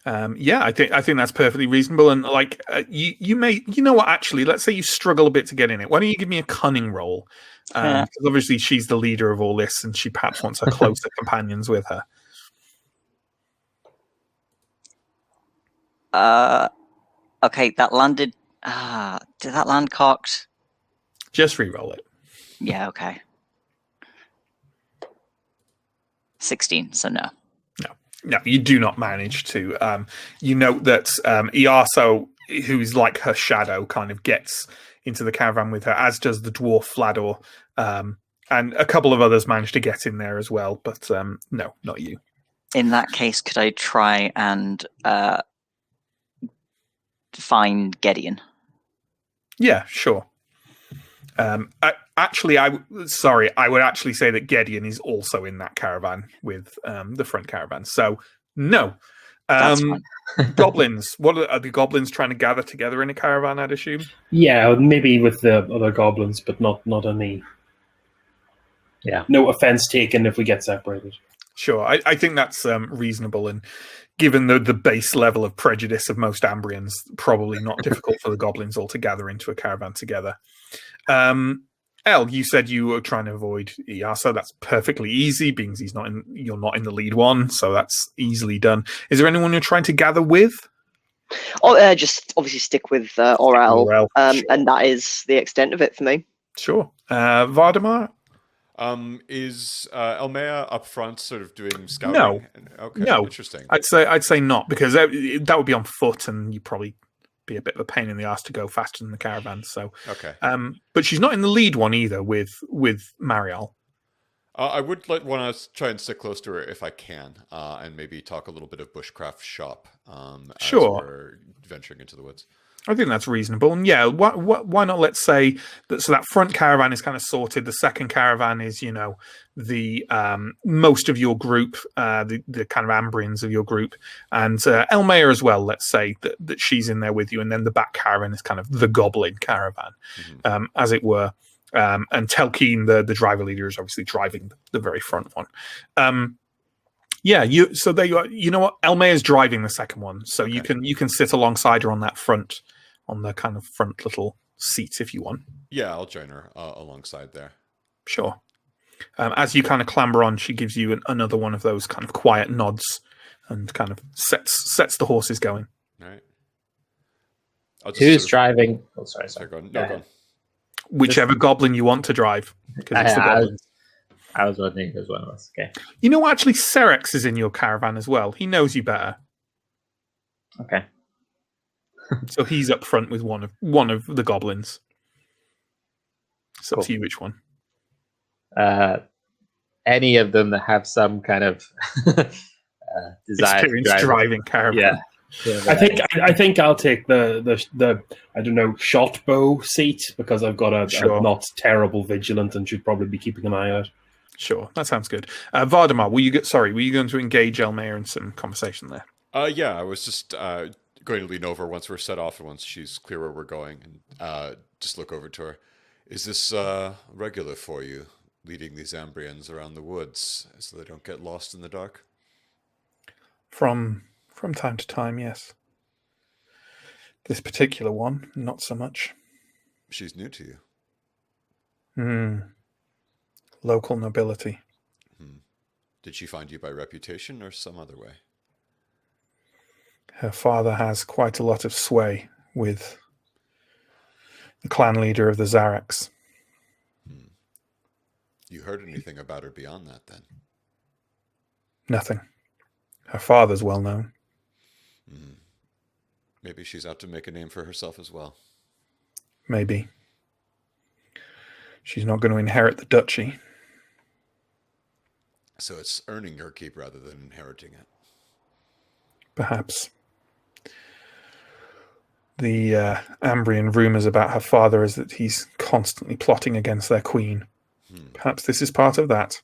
Yeah, I think that's perfectly reasonable. And like, you may, you know what? Actually, let's say you struggle a bit to get in it. Why don't you give me a cunning roll? Because obviously she's the leader of all this, and she perhaps wants her closer companions with her. Okay, that landed. Did that land cocked? Just re-roll it. Yeah. Okay. 16. So no. No, you do not manage to. You note that Iaso, who's like her shadow, kind of gets into the caravan with her, as does the dwarf Flador, and a couple of others manage to get in there as well. But no, not you. In that case, could I try and find Gideon? Yeah, sure. I would actually say that Gideon is also in that caravan with the front caravan. So no. That's fine. Goblins. What are the goblins trying to gather together in a caravan, I'd assume? Yeah, maybe with the other goblins, but not any. Yeah. No offense taken if we get separated. Sure, I think that's reasonable, and given the base level of prejudice of most Ambrians, probably not difficult for the goblins all to gather into a caravan together. Elle, you said you were trying to avoid Iaso. That's perfectly easy, being you're not in the lead one, so that's easily done. Is there anyone you're trying to gather with? Oh, just obviously stick with Orel, Sure. and that is the extent of it for me. Sure. Vardamar? Is Elmea up front, sort of doing scouting? No. Okay. No. Interesting. I'd say not, because that would be on foot, and you'd probably be a bit of a pain in the ass to go faster than the caravan. So Okay. But she's not in the lead one either with Mariel. I would want to try and stick close to her if I can, and maybe talk a little bit of bushcraft shop. Sure. As we're venturing into the woods. I think that's reasonable. And yeah, why not? Let's say that. So that front caravan is kind of sorted. The second caravan is, the most of your group, the kind of Ambrians of your group, and Elmea as well. Let's say that she's in there with you, and then the back caravan is kind of the goblin caravan, as it were. And Telkeen, the driver leader, is obviously driving the very front one. Yeah, so there you are. You know what? Elmea is driving the second one, so Okay. you can sit alongside her on that front, on the kind of front little seat if you want. Yeah, I'll join her alongside there. Sure. As you kind of clamber on, she gives you another one of those kind of quiet nods and kind of sets the horses going. All right. Who's driving? Oh, sorry. Go on. Go No, go ahead. on. Whichever goblin you want to drive, because it's the goblins. I was wondering if it was one of us. Okay. You know, actually, Serex is in your caravan as well. He knows you better, Okay. so he's up front with one of the goblins. It's up Cool. to you which one. Any of them that have some kind of desire to Experience drive. driving caravan. Yeah. I think I'll take the I don't know, shot bow seat, because I've got Sure. I'm not terrible vigilant and should probably be keeping an eye out. Sure, that sounds good. Vardamar, were you going to engage Elmea in some conversation there? Yeah, I was just going to lean over once we're set off and once she's clear where we're going, and just look over to her. Is this regular for you, leading these Ambrians around the woods so they don't get lost in the dark? From time to time, yes. This particular one, not so much. She's new to you. Local nobility. Did she find you by reputation or some other way? Her father has quite a lot of sway with the clan leader of the Zaraks. You heard anything about her beyond that, then? Nothing. Her father's well known. Maybe she's out to make a name for herself as well. Maybe. She's not going to inherit the duchy. So it's earning your keep rather than inheriting it. Perhaps. The Ambrian rumours about her father is that he's constantly plotting against their queen. Perhaps this is part of that.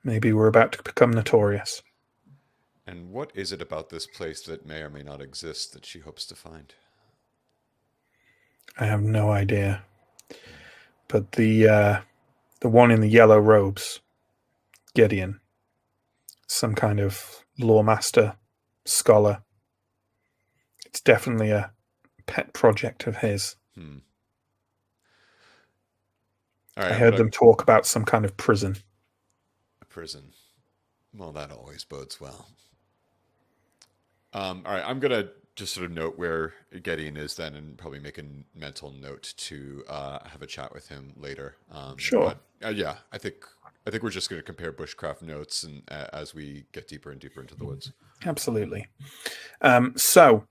Maybe we're about to become notorious. And what is it about this place that may or may not exist that she hopes to find? I have no idea. But the one in the yellow robes, Gideon, some kind of lawmaster, scholar. It's definitely a pet project of his. All right, I heard them talk about some kind of prison. A prison. Well, that always bodes well. All right, I'm going to just sort of note where Gideon is then and probably make a mental note to have a chat with him later. Sure. But, yeah, I think we're just going to compare bushcraft notes and as we get deeper and deeper into the woods. Absolutely. So,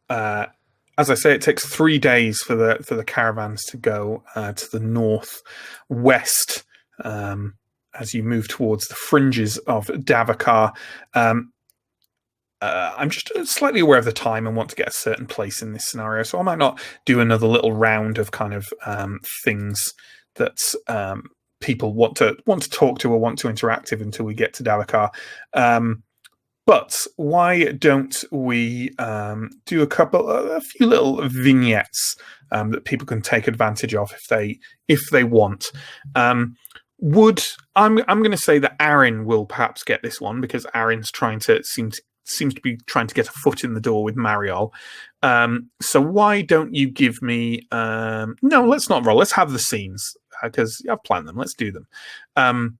as I say, it takes 3 days for the caravans to go to the northwest as you move towards the fringes of Davakar. I'm just slightly aware of the time and want to get a certain place in this scenario, so I might not do another little round of kind of things that people want to talk to or want to interact with until we get to Davakar. But why don't we do a few little vignettes that people can take advantage of if they want? I'm going to say that Aaron will perhaps get this one because Aaron's seems to be trying to get a foot in the door with Mariol. So why don't you give me? No, let's not roll. Let's have the scenes because I've planned them. Let's do them.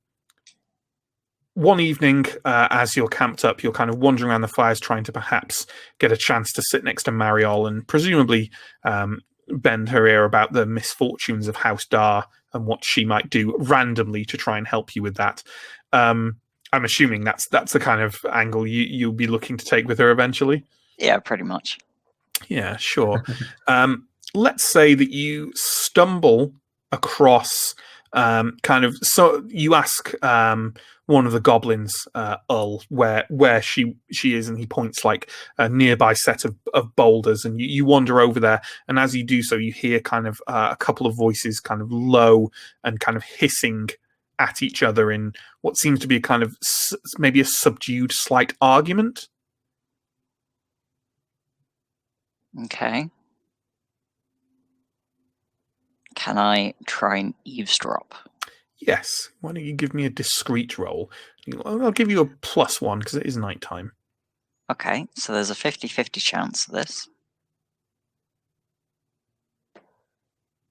One evening, as you're camped up, you're kind of wandering around the fires trying to perhaps get a chance to sit next to Mariol and presumably bend her ear about the misfortunes of House Dar and what she might do randomly to try and help you with that. I'm assuming that's the kind of angle you'll be looking to take with her eventually. Yeah, pretty much. Yeah, sure. Let's say that you stumble across so you ask one of the goblins, Elle, where she is, and he points like a nearby set of boulders, and you wander over there, and as you do so, you hear kind of a couple of voices kind of low and kind of hissing at each other in what seems to be a kind of maybe a subdued slight argument. Okay. Can I try and eavesdrop? Yes. Why don't you give me a discreet roll? I'll give you a +1 because it is nighttime. Okay, so there's a 50-50 chance of this.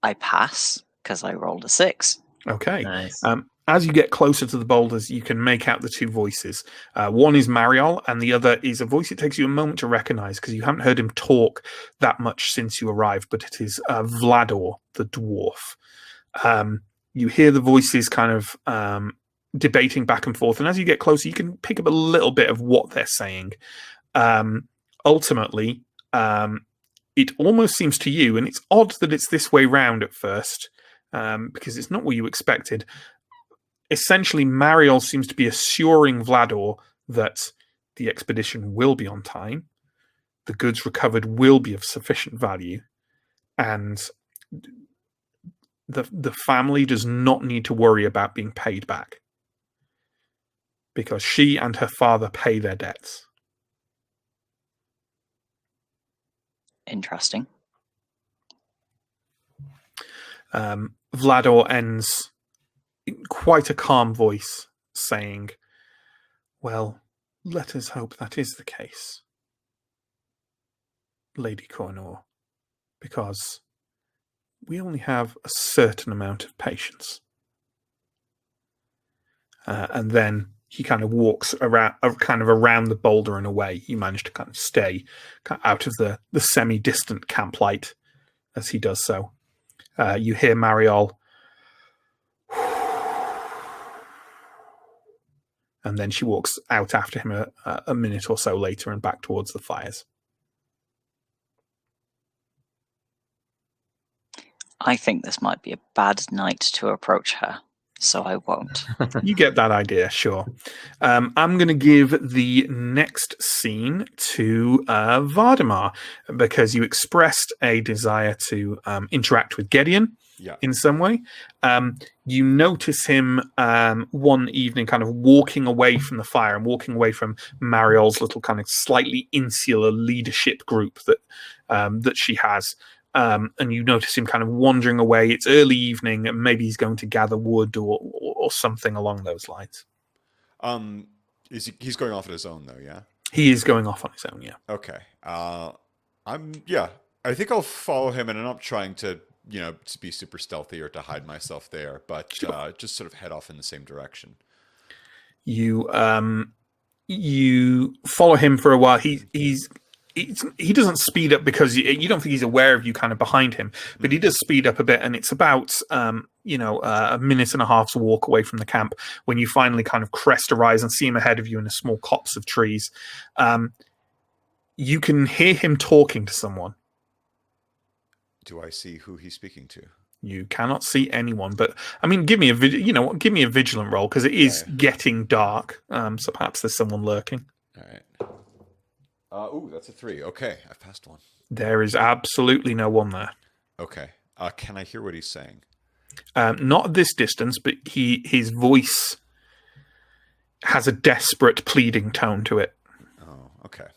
I pass because I rolled a 6. Okay. Nice. As you get closer to the boulders, you can make out the two voices. One is Mariol, and the other is a voice it takes you a moment to recognize because you haven't heard him talk that much since you arrived, but it is Vlador, the dwarf. You hear the voices kind of debating back and forth, and as you get closer, you can pick up a little bit of what they're saying. Ultimately, it almost seems to you, and it's odd that it's this way round at first, because it's not what you expected. Essentially, Mariol seems to be assuring Vlador that the expedition will be on time, the goods recovered will be of sufficient value, and the family does not need to worry about being paid back because she and her father pay their debts. Interesting. Vlador ends in quite a calm voice, saying, "Well, let us hope that is the case, Lady Cornor, because we only have a certain amount of patience." And then he kind of walks around the boulder and away. You manage to kind of stay out of the semi-distant camp light as he does so. You hear Mariol, and then she walks out after him a minute or so later and back towards the fires. I think this might be a bad night to approach her, so I won't. You get that idea, sure. I'm going to give the next scene to Vardamar, because you expressed a desire to interact with Gideon in some way. You notice him one evening kind of walking away from the fire and walking away from Mariol's little kind of slightly insular leadership group that she has. And you notice him kind of wandering away. It's early evening, and maybe he's going to gather wood or something along those lines. He's going off on his own, though, yeah? He is going off on his own, yeah. Okay. I think I'll follow him, and I'm not trying to, to be super stealthy or to hide myself there, but just sort of head off in the same direction. You follow him for a while. He doesn't speed up because you don't think he's aware of you kind of behind him, but he does speed up a bit, and it's about a minute and a half's walk away from the camp when you finally kind of crest a rise and see him ahead of you in a small copse of trees. You can hear him talking to someone. Do I see who he's speaking to? You cannot see anyone, but I mean, give me a vigilant roll, because it is getting dark. So perhaps there's someone lurking. All right. That's a 3. Okay, I've passed one. There is absolutely no one there. Okay. Can I hear what he's saying? Not at this distance, but his voice has a desperate, pleading tone to it. Oh, okay.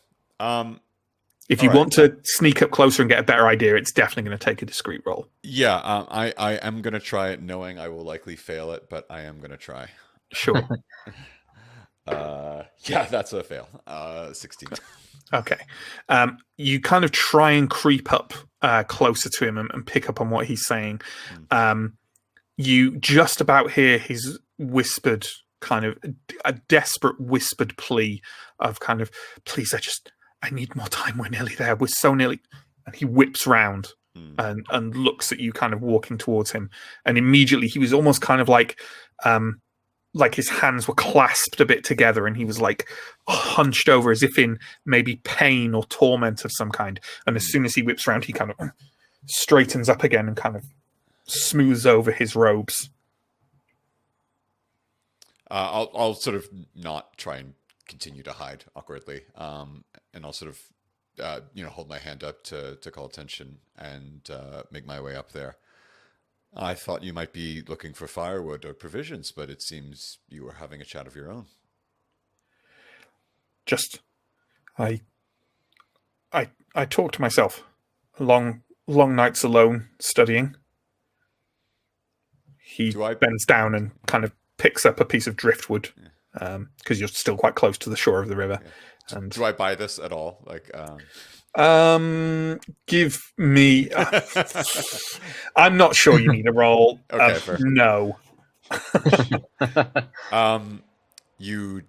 If you want to sneak up closer and get a better idea, it's definitely going to take a discreet roll. Yeah, I am going to try it, knowing I will likely fail it, but I am going to try. Sure. Yeah, that's a fail. 16. Okay. You kind of try and creep up closer to him and pick up on what he's saying. You just about hear his whispered, kind of a desperate whispered plea of kind of, please, I need more time. We're nearly there. We're so nearly. And he whips round and looks at you kind of walking towards him. And immediately he was almost kind of like his hands were clasped a bit together, and he was like hunched over as if in maybe pain or torment of some kind. And as soon as he whips around, he kind of straightens up again and kind of smooths over his robes. I'll sort of not try and continue to hide awkwardly, and I'll sort of hold my hand up to call attention and make my way up there. I thought you might be looking for firewood or provisions, but it seems you were having a chat of your own. I talk to myself. Long nights alone studying. He bends down and kind of picks up a piece of driftwood, because you're still quite close to the shore of the river. Yeah. And do I buy this at all? give me. I'm not sure you need a roll. Okay, fair. No. You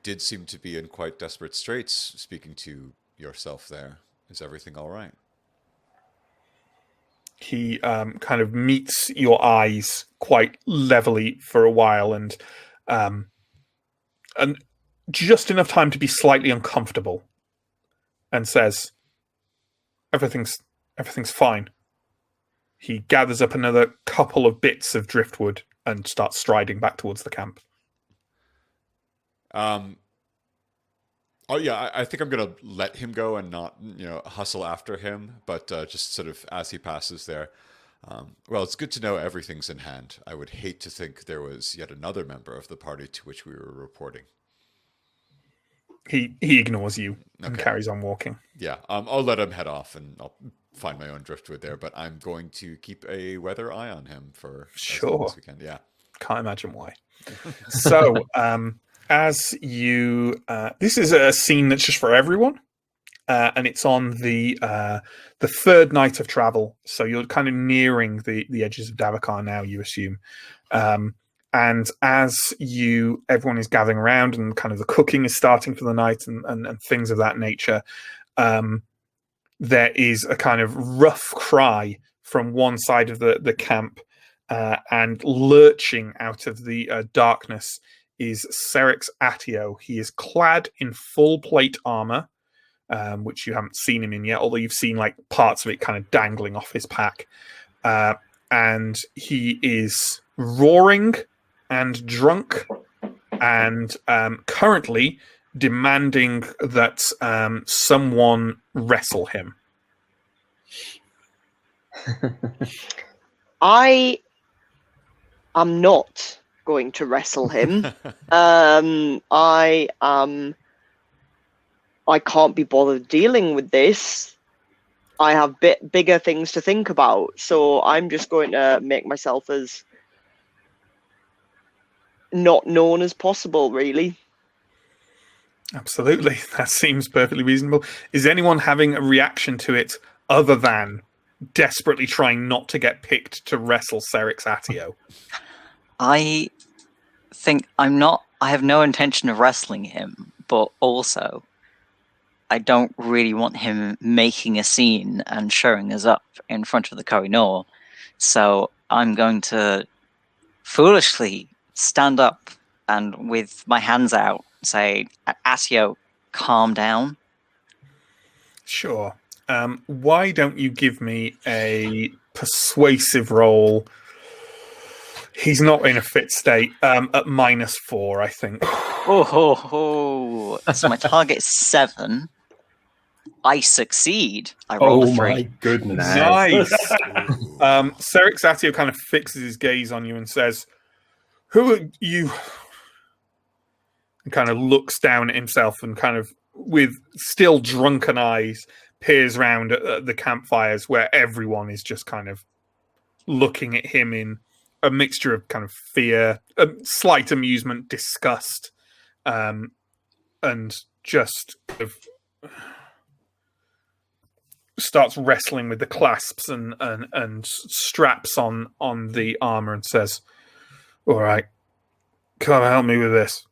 did seem to be in quite desperate straits. Speaking to yourself, there is everything all right? He kind of meets your eyes quite levelly for a while, and just enough time to be slightly uncomfortable, and says, Everything's fine. He gathers up another couple of bits of driftwood and starts striding back towards the camp. I think I'm gonna let him go and not, hustle after him, but just sort of as he passes there. Well, it's good to know everything's in hand. I would hate to think there was yet another member of the party to which we were reporting. He ignores you and carries on walking. Yeah, I'll let him head off, and I'll find my own driftwood there. But I'm going to keep a weather eye on him for as long as we can. Yeah, can't imagine why. So, as you, this is a scene that's just for everyone, and it's on the third night of travel. So you're kind of nearing the edges of Davokar now, you assume. And as everyone is gathering around and kind of the cooking is starting for the night and things of that nature, there is a kind of rough cry from one side of the camp, and lurching out of the darkness is Serix Atio. He is clad in full plate armor, which you haven't seen him in yet, although you've seen like parts of it kind of dangling off his pack. And he is roaring and drunk, and currently demanding that someone wrestle him. I am not going to wrestle him. I can't be bothered dealing with this. I have bigger things to think about, so I'm just going to make myself as not known as possible, really. Absolutely. That seems perfectly reasonable. Is anyone having a reaction to it other than desperately trying not to get picked to wrestle Serix Atio? I think I have no intention of wrestling him, but also I don't really want him making a scene and showing us up in front of the Kohinoor. So I'm going to foolishly stand up and with my hands out say, Atio, calm down. Sure. Why don't you give me a persuasive roll? He's not in a fit state. At -4, I think. So my target is 7. I succeed. I roll a 3. My goodness. Nice. Serix Atio kind of fixes his gaze on you and says, "Who are you?" And kind of looks down at himself and kind of, with still drunken eyes, peers round at the campfires where everyone is just kind of looking at him in a mixture of kind of fear, slight amusement, disgust, and just kind of starts wrestling with the clasps and straps on the armor and says, "All right, come help me with this."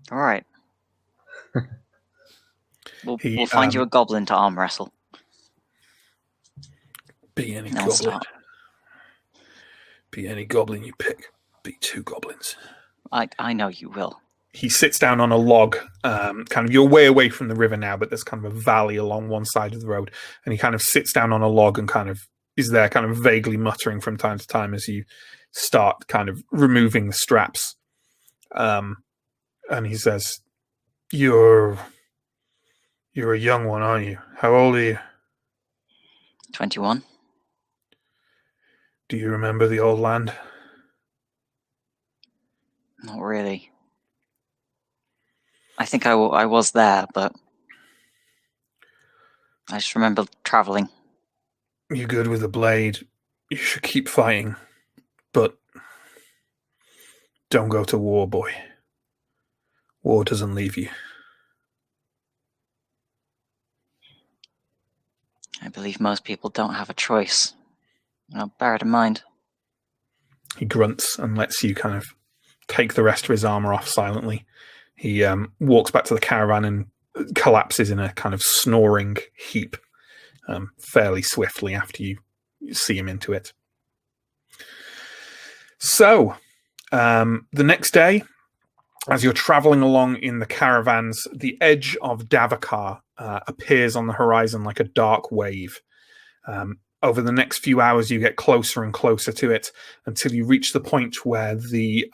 All right. We'll find you a goblin to arm wrestle. Be any goblin. Be any goblin you pick. Be 2 goblins. I know you will. He sits down on a log, kind of, you're way away from the river now, but there's kind of a valley along one side of the road, and he kind of sits down on a log and kind of is there kind of vaguely muttering from time to time as you start kind of removing the straps. And he says, You're a young one, aren't you? How old are you? 21. Do you remember the old land? Not really. I think I was there, but I just remember traveling. You're good with a blade. You should keep fighting. But don't go to war, boy. War doesn't leave you. I believe most people don't have a choice. Bear it in mind. He grunts and lets you kind of take the rest of his armor off silently. He walks back to the caravan and collapses in a kind of snoring heap fairly swiftly after you see him into it. So, the next day, as you're traveling along in the caravans, the edge of Davakar appears on the horizon like a dark wave. Over the next few hours, you get closer and closer to it until you reach the point where the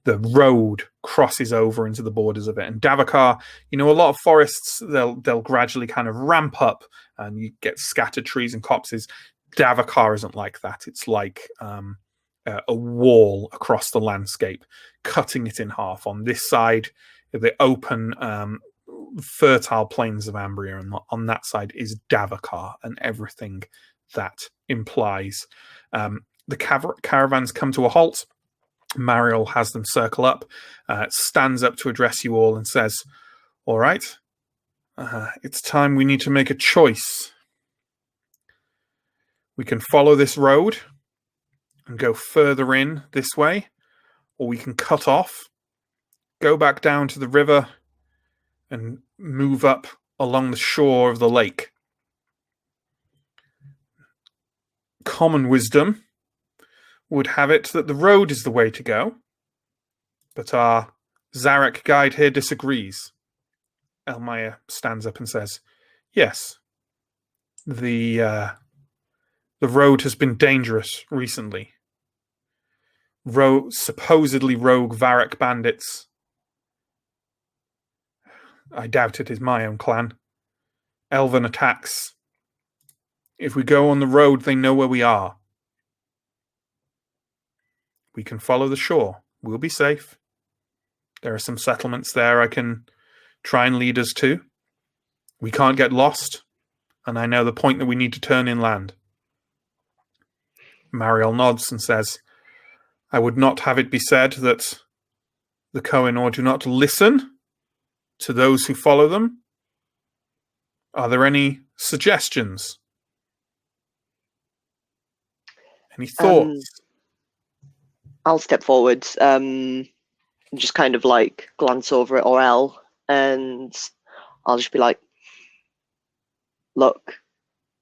road crosses over into the borders of it. And Davakar, a lot of forests, they'll gradually kind of ramp up and you get scattered trees and copses. Davakar isn't like that. It's like a wall across the landscape, cutting it in half. On this side, the open, fertile plains of Ambria, and on that side is Davakar and everything that implies. The caravans come to a halt. Mariel has them circle up, stands up to address you all and says, "All right, it's time we need to make a choice. We can follow this road and go further in this way, or we can cut off, go back down to the river, and move up along the shore of the lake. Common wisdom would have it that the road is the way to go, but our Zarek guide here disagrees. Elmire stands up and says, yes, the road has been dangerous recently. Supposedly rogue Varrock bandits. I doubt it is my own clan. Elven attacks. If we go on the road, they know where we are. We can follow the shore. We'll be safe. There are some settlements there I can try and lead us to. We can't get lost, and I know the point that we need to turn inland. Mariel nods and says, I would not have it be said that the Kohinoor do not listen to those who follow them. Are there any suggestions? Any thoughts? I'll step forward and just kind of like glance over at Elle, and I'll just be like, look,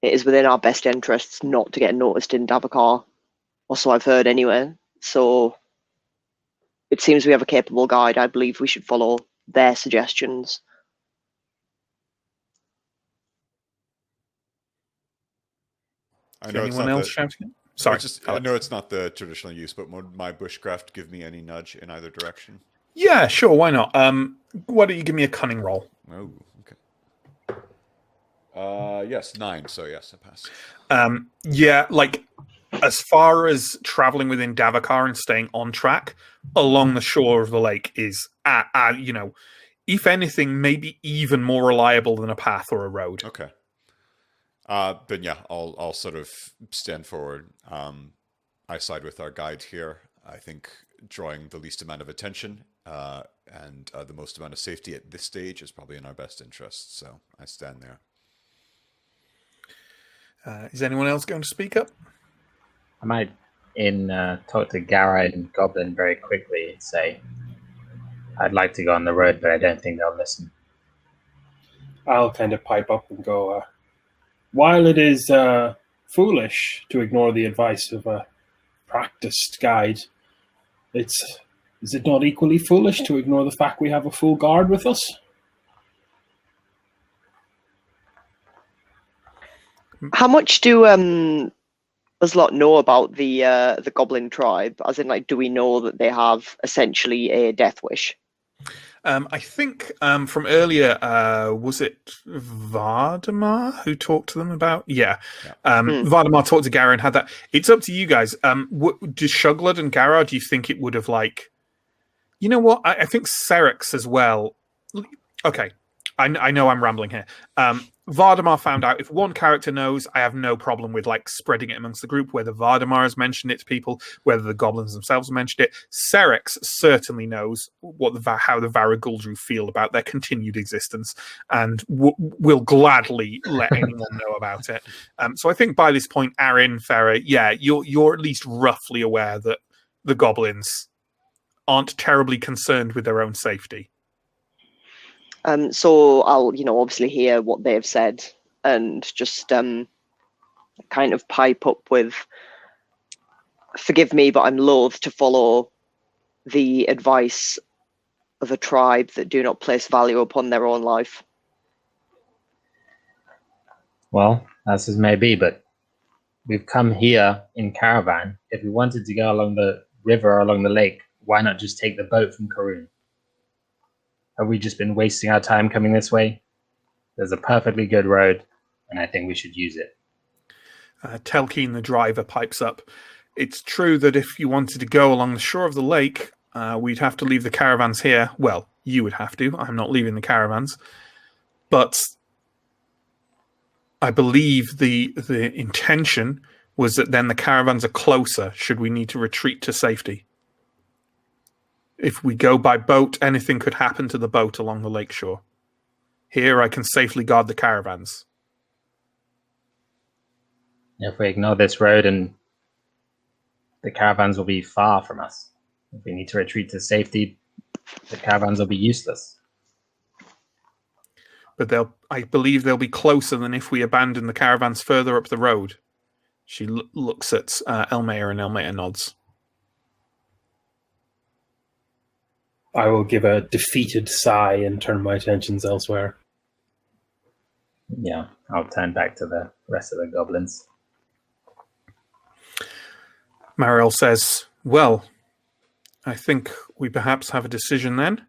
it is within our best interests not to get noticed in Davokar, or so I've heard anyway. So it seems we have a capable guide. I believe we should follow their suggestions. I Is know anyone else shouting? Sorry. I know it's not the traditional use, but would my bushcraft give me any nudge in either direction? Yeah, sure. Why not? Why don't you give me a cunning roll? Oh, okay. Yes, 9. So yes, I pass. Yeah, like as far as traveling within Davokar and staying on track along the shore of the lake is, if anything, maybe even more reliable than a path or a road. Okay. Then yeah, I'll sort of stand forward. I side with our guide here. I think drawing the least amount of attention and the most amount of safety at this stage is probably in our best interest. So I stand there. Is anyone else going to speak up? I might talk to Garrod and Goblin very quickly and say, I'd like to go on the road, but I don't think they'll listen. I'll kind of pipe up and go, while it is foolish to ignore the advice of a practiced guide, is it not equally foolish to ignore the fact we have a full guard with us? How much do us lot know about the Goblin tribe? As in, like, do we know that they have essentially a death wish? I think from earlier, was it Vardamar who talked to them about? Yeah. Vardamar talked to Gara and had that. It's up to you guys. Do Shuglad and Gara, do you think it would have, like... You know what? I think Serix as well. Okay. I know I'm rambling here. Vardamar found out if one character knows, I have no problem with like spreading it amongst the group, whether Vardamar has mentioned it to people, whether the goblins themselves have mentioned it. Serix certainly knows how the Variguldru feel about their continued existence and will gladly let anyone know about it. So I think by this point, Arin, Farah, yeah, you're at least roughly aware that the goblins aren't terribly concerned with their own safety. So I'll, obviously hear what they've said and just kind of pipe up with, forgive me, but I'm loath to follow the advice of a tribe that do not place value upon their own life. Well, as it may be, but we've come here in caravan. If we wanted to go along the river or along the lake, why not just take the boat from Karun? Have we just been wasting our time coming this way? There's a perfectly good road, and I think we should use it. Telkeen, the driver, pipes up. It's true that if you wanted to go along the shore of the lake, we'd have to leave the caravans here. Well, you would have to. I'm not leaving the caravans. But I believe the intention was that then the caravans are closer should we need to retreat to safety. If we go by boat, anything could happen to the boat along the lakeshore. Here, I can safely guard the caravans. If we ignore this road, and the caravans will be far from us. If we need to retreat to safety, the caravans will be useless. But I believe they'll be closer than if we abandon the caravans further up the road. She looks at Elmayer, and Elmayer nods. I will give a defeated sigh and turn my attentions elsewhere. Yeah, I'll turn back to the rest of the goblins. Mariel says, well, I think we perhaps have a decision then.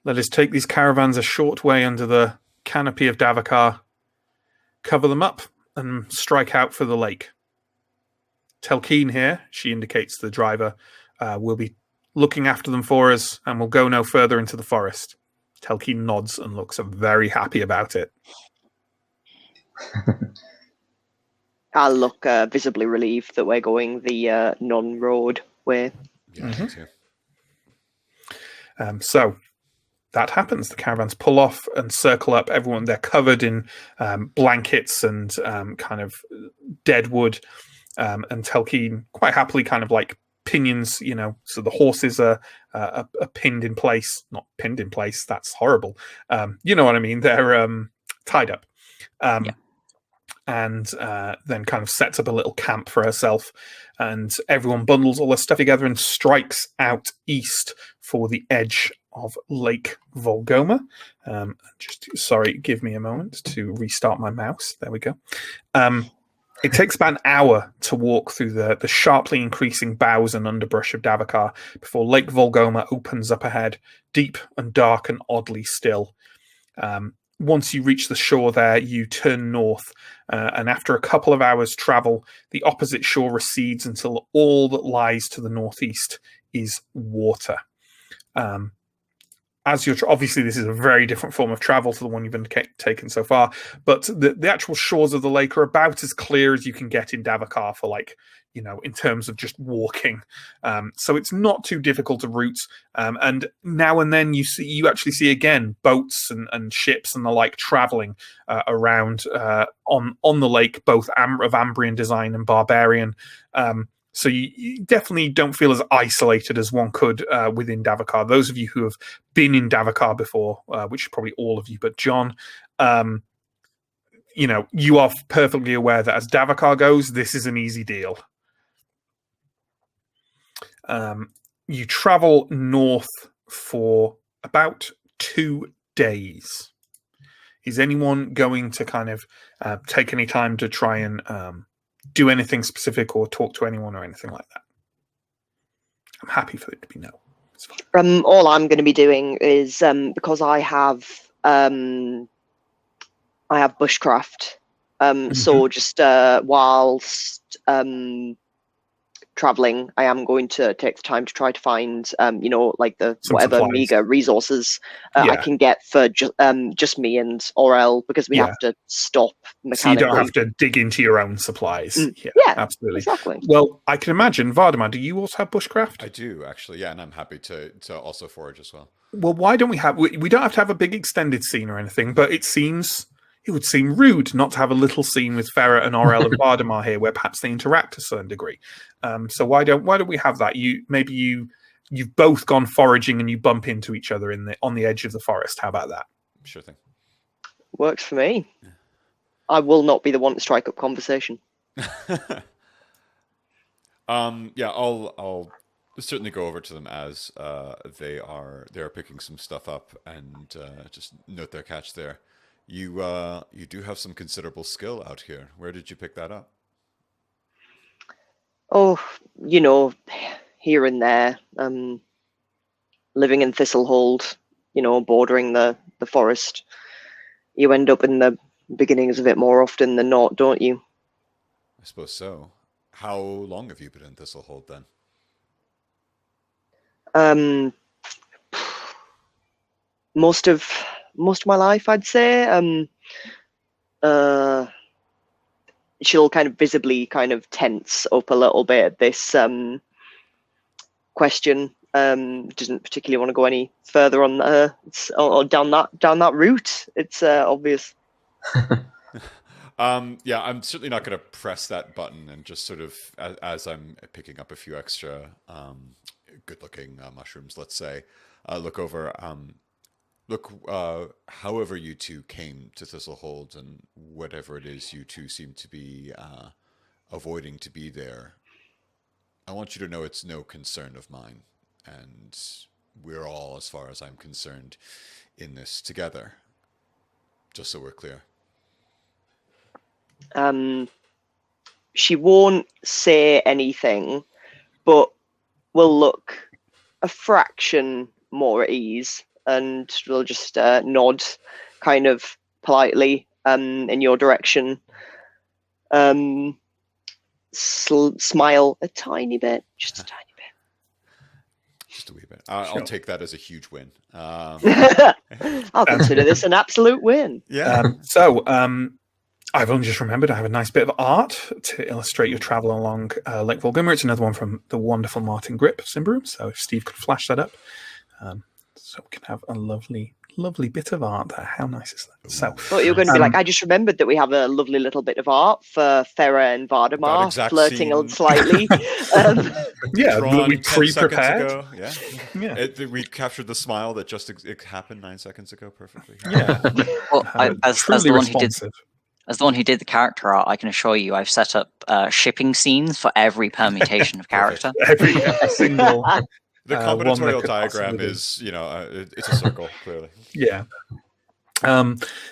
Let us take these caravans a short way under the canopy of Davakar, cover them up, and strike out for the lake. Telkeen here, she indicates the driver, will be looking after them for us, and we'll go no further into the forest. Telkeen nods and looks very happy about it. I'll look visibly relieved that we're going the non-road way. Yeah, me too. So that happens. The caravans pull off and circle up. Everyone, they're covered in blankets and kind of dead wood. And Telkeen quite happily kind of like pinions, so the horses are pinned in place. Not pinned in place, that's horrible. You know what I mean? They're tied up. And then kind of sets up a little camp for herself. And everyone bundles all their stuff together and strikes out east for the edge of Lake Volgoma. Sorry, give me a moment to restart my mouse. There we go. It takes about an hour to walk through the sharply increasing boughs and underbrush of Davakar before Lake Volgoma opens up ahead, deep and dark and oddly still. Once you reach the shore there, you turn north, and after a couple of hours' travel, the opposite shore recedes until all that lies to the northeast is water. As you're obviously, this is a very different form of travel to the one you've been taken so far, but the actual shores of the lake are about as clear as you can get in Davakar for in terms of just walking. So it's not too difficult a route. And now and then you actually see again boats and ships and the like traveling around on the lake, both of Ambrian design and barbarian. So you definitely don't feel as isolated as one could within Davakar. Those of you who have been in Davakar before, which is probably all of you but John, you are perfectly aware that as Davakar goes, this is an easy deal. You travel north for about 2 days. Is anyone going to kind of take any time to try and do anything specific or talk to anyone or anything like that? I'm happy for it to be no. It's fine. All I'm going to be doing is because I have bushcraft. So just whilst traveling, I am going to take the time to try to find like the Some whatever supplies. meager resources I can get for just me and Orel, because we have to stop mechanically. So you don't have to dig into your own supplies. Yeah, absolutely. Exactly. Well, I can imagine, Vardamar, do you also have bushcraft? I do, actually, yeah, and I'm happy to also forage as well. Well, why don't we don't have to have a big extended scene or anything, but it would seem rude not to have a little scene with Farah and Orel and Vardamar here, where perhaps they interact to a certain degree. So why don't we have that? You've both gone foraging and you bump into each other on the edge of the forest. How about that? Sure thing. Works for me. I will not be the one to strike up conversation. I'll certainly go over to them as they are picking some stuff up and just note their catch there. You do have some considerable skill out here. Where did you pick that up? Oh, here and there. Living in Thistlehold, bordering the forest. You end up in the beginnings of it more often than not, don't you? I suppose so. How long have you been in Thistlehold then? Most of my life, I'd say. She'll kind of visibly kind of tense up a little bit at this question. Doesn't particularly want to go any further on or down that route. It's obvious. I'm certainly not going to press that button, and just sort of as I'm picking up a few extra good-looking mushrooms, let's say, look over. However you two came to Thistlehold and whatever it is you two seem to be avoiding to be there, I want you to know it's no concern of mine, and we're all, as far as I'm concerned, in this together. Just so we're clear. She won't say anything, but will look a fraction more at ease, and will just nod kind of politely in your direction. Smile a tiny bit, just a tiny bit. Just a wee bit. I'll take that as a huge win. I'll consider this an absolute win. Yeah. I've only just remembered I have a nice bit of art to illustrate your travel along Lake Volgummer. It's another one from the wonderful Martin Grip of Symbaroum. So if Steve could flash that up, so we can have a lovely bit of art there. How nice is that? So, thought you were going to be like, I just remembered that we have a lovely little bit of art for Farah and Vardamar flirting slightly. Yeah, we pre-prepared. We captured the smile that just it happened 9 seconds ago perfectly. Yeah. Well, as the one who did the character art, I can assure you, I've set up shipping scenes for every permutation of character. Every single. The combinatorial diagram is, it's a circle, clearly. Yeah.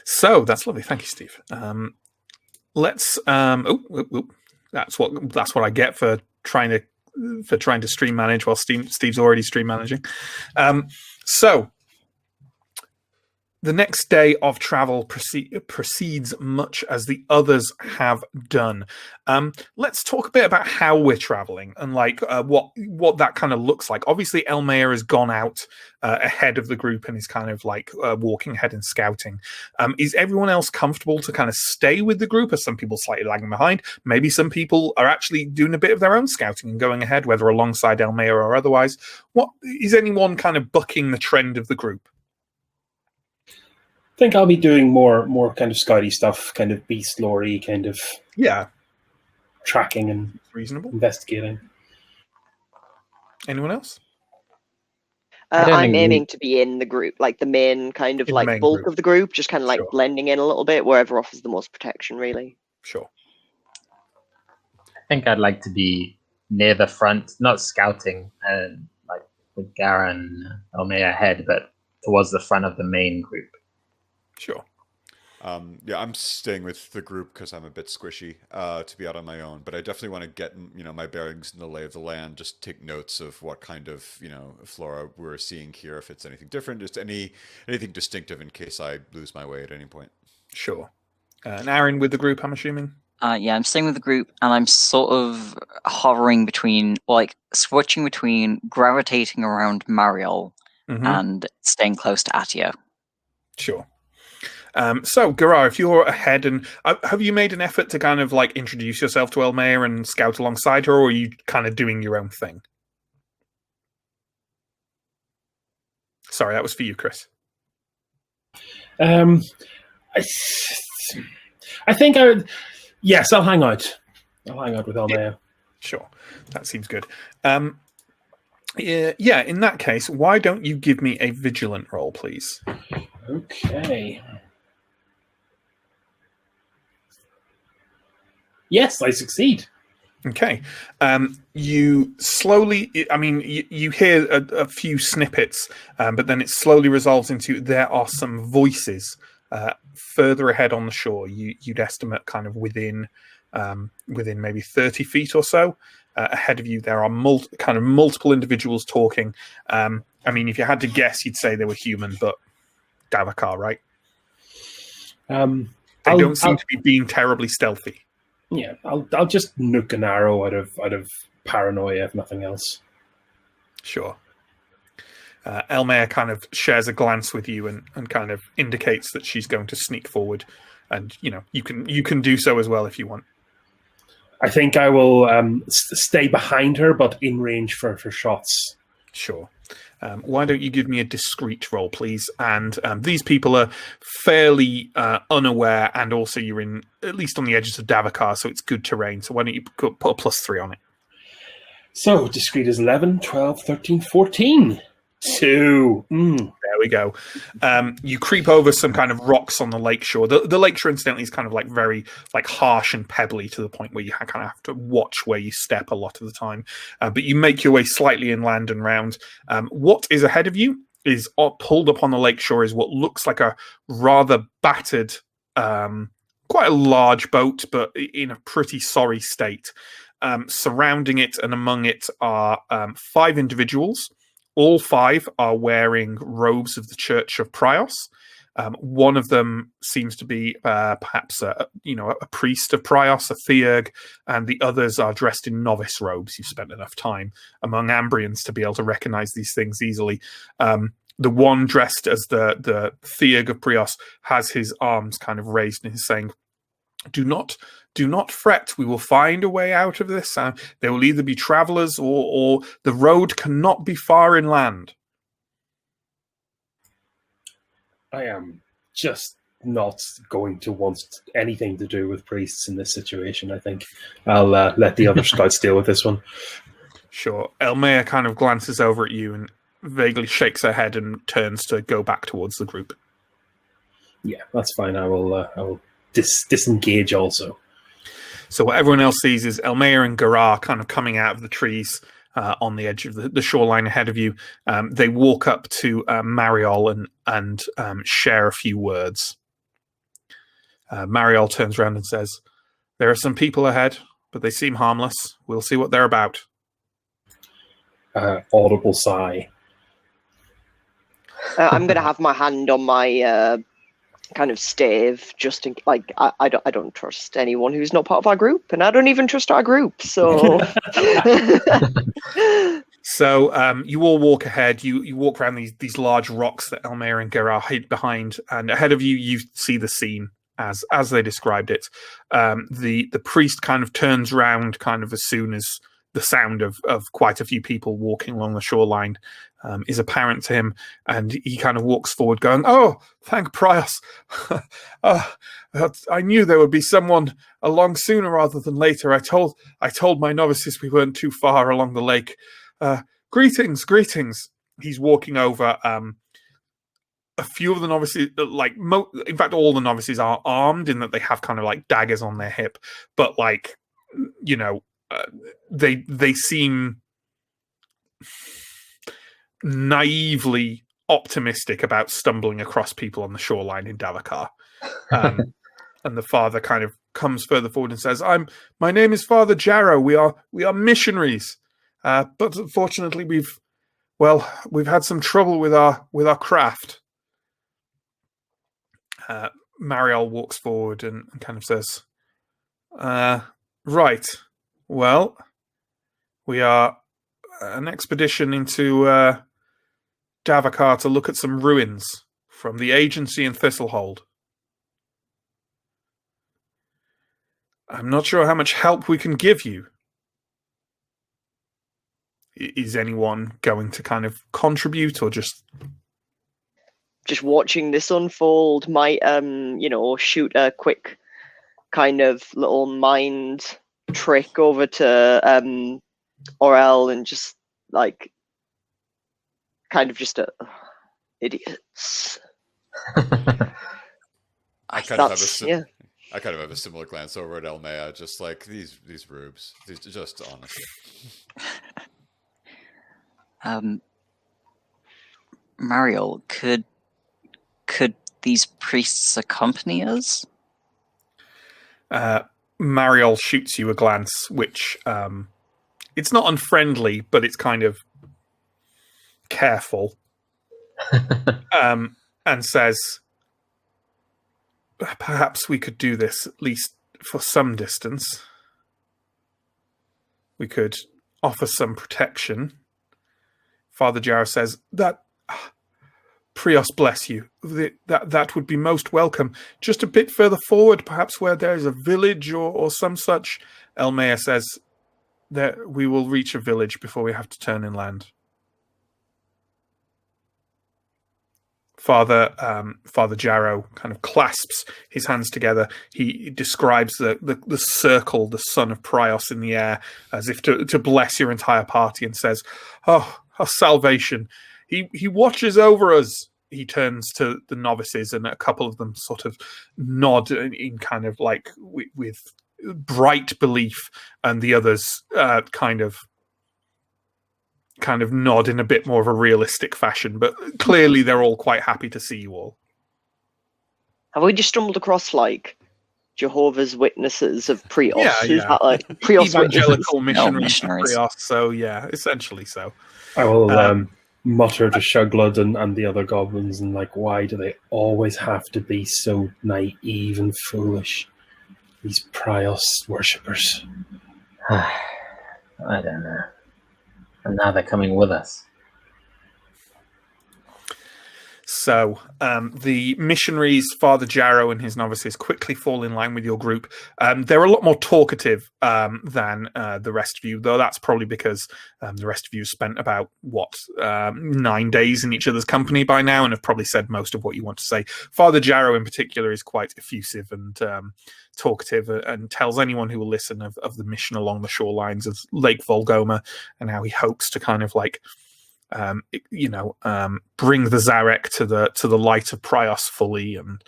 So that's lovely. Thank you, Steve. Let's. That's what I get for trying to stream manage while Steve's already stream managing. So the next day of travel proceeds much as the others have done. Let's talk a bit about how we're traveling and what that kind of looks like. Obviously, Elmayer has gone out ahead of the group and is kind of walking ahead and scouting. Is everyone else comfortable to kind of stay with the group? Are some people slightly lagging behind? Maybe some people are actually doing a bit of their own scouting and going ahead, whether alongside Elmayer or otherwise. What is anyone kind of bucking the trend of the group? I think I'll be doing more kind of scouty stuff, kind of beast lore-y, kind of tracking and reasonable investigating. Anyone else? I'm aiming to be in the group, like the main kind of bulk of the group, just kind of blending in a little bit wherever offers the most protection, really. Sure. I think I'd like to be near the front, not scouting and with Gara and Elmayer ahead, but towards the front of the main group. Sure. I'm staying with the group because I'm a bit squishy to be out on my own, but I definitely want to get my bearings in the lay of the land, just take notes of what kind of flora we're seeing here, if it's anything different, just anything distinctive in case I lose my way at any point. Sure. And Aaron with the group, I'm assuming? I'm staying with the group, and I'm sort of hovering between, switching between gravitating around Mariol and staying close to Atio. Sure. So, Gara, if you're ahead, and have you made an effort to kind of introduce yourself to Elmayer and scout alongside her, or are you kind of doing your own thing? Sorry, that was for you, Chris. I think yes, I'll hang out. I'll hang out with Elmayer. Sure, that seems good. Yeah, in that case, why don't you give me a vigilant roll, please? Okay. Yes, I succeed. Okay. You slowly, you hear a few snippets, but then it slowly resolves into there are some voices further ahead on the shore. You'd estimate kind of within maybe 30 feet or so. Ahead of you, there are multiple individuals talking. If you had to guess, you'd say they were human, but Davakar, right? They don't seem to be being terribly stealthy. Yeah, I'll just nuke an arrow out of paranoia, if nothing else. Sure. Elmayer kind of shares a glance with you and kind of indicates that she's going to sneak forward, and you can do so as well if you want. I think I will stay behind her, but in range for shots. Sure. Why don't you give me a discreet roll, please? And these people are fairly unaware, and also you're in at least on the edges of Davakar, so it's good terrain. So why don't you put a +3 on it? So, discreet is 11, 12, 13, 14. 2. There we go. You creep over some kind of rocks on the lakeshore. The lakeshore, incidentally, is kind of like very like harsh and pebbly to the point where you kind of have to watch where you step a lot of the time. But you make your way slightly inland and round. What is ahead of you is pulled up on the lakeshore is what looks like a rather battered, quite a large boat, but in a pretty sorry state. Surrounding it and among it are 5 individuals. All 5 are wearing robes of the Church of Prios. One of them seems to be perhaps a priest of Prios, a theurg, and the others are dressed in novice robes. You've spent enough time among Ambrians to be able to recognize these things easily. The one dressed as the theurg of Prios has his arms kind of raised and is saying, Do not fret. We will find a way out of this. There will either be travelers or the road cannot be far inland. I am just not going to want anything to do with priests in this situation, I think. I'll let the other scouts deal with this one. Sure. Elmea kind of glances over at you and vaguely shakes her head and turns to go back towards the group. Yeah, that's fine. I will disengage also. So what everyone else sees is Elmea and Garar kind of coming out of the trees on the edge of the shoreline ahead of you. They walk up to Mariol and share a few words. Mariol turns around and says, "There are some people ahead, but they seem harmless. We'll see what they're about." Audible sigh. I'm going to have my hand on my kind of stave, just in like I don't trust anyone who's not part of our group, and I don't even trust our group. So, so you all walk ahead. You walk around these large rocks that Elmea and Gerard hid behind, and ahead of you, you see the scene as they described it. The priest kind of turns round, kind of as soon as the sound of quite a few people walking along the shoreline is apparent to him, and he kind of walks forward going, "Oh, thank Prius. I knew there would be someone along sooner rather than later. I told my novices we weren't too far along the lake. Greetings." He's walking over. A few of the novices, in fact, all the novices are armed in that they have kind of like daggers on their hip, but like, they seem naively optimistic about stumbling across people on the shoreline in Davakar. And the father kind of comes further forward and says, my name is Father Jarrow. We are missionaries. But unfortunately we've had some trouble with our craft. Mariel walks forward and kind of says, right. Well, we are an expedition into Davakar to look at some ruins from the agency in Thistlehold. I'm not sure how much help we can give you. Is anyone going to kind of contribute, or just watching this unfold might shoot a quick kind of little mind trick over to Elle and just like kind of just idiots. I kind of have a similar glance over at Elmea, just like these rubes. These just honestly. Mariel, could these priests accompany us? Mariel shoots you a glance, which it's not unfriendly, but it's kind of careful, and says, perhaps we could do this at least for some distance. We could offer some protection. Father Jarrah says, that Prios bless you. That would be most welcome. Just a bit further forward, perhaps where there is a village or some such. Elmea says that we will reach a village before we have to turn inland. Father Jarrow kind of clasps his hands together. He describes the circle, the son of Prios in the air, as if to bless your entire party, and says, "Oh, our salvation! He watches over us." He turns to the novices, and a couple of them sort of nod in kind of like with bright belief, and the others kind of nod in a bit more of a realistic fashion, but clearly they're all quite happy to see you all. Have we just stumbled across like Jehovah's Witnesses of Prios? Yeah. Is that like Prios Evangelical Witnesses? missionaries of Prios, so yeah, essentially so. I will mutter to Shuglud and the other goblins, and like, why do they always have to be so naive and foolish? These Prios worshippers. I don't know. And now they're coming with us. So the missionaries, Father Jarrow and his novices, quickly fall in line with your group. They're a lot more talkative than the rest of you, though that's probably because the rest of you spent about, 9 days in each other's company by now and have probably said most of what you want to say. Father Jarrow in particular is quite effusive and talkative, and tells anyone who will listen of the mission along the shorelines of Lake Volgoma and how he hopes to kind of like bring the Zarek to the light of Prios fully, and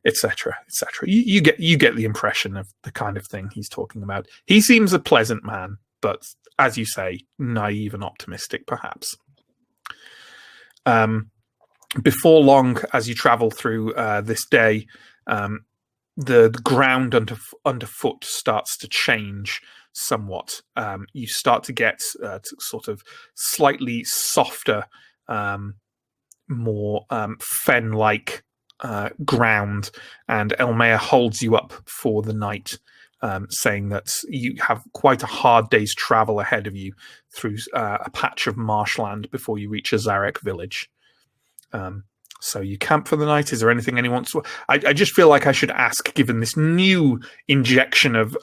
etc. etc. You get the impression of the kind of thing he's talking about. He seems a pleasant man, but as you say, naive and optimistic, perhaps. Before long, as you travel through this day, the ground underfoot starts to change somewhat. You start to get sort of slightly softer, more fen-like ground, and Elmea holds you up for the night, saying that you have quite a hard day's travel ahead of you through a patch of marshland before you reach a Zarek village. So you camp for the night. Is there anything anyone wants? I just feel like I should ask, given this new injection of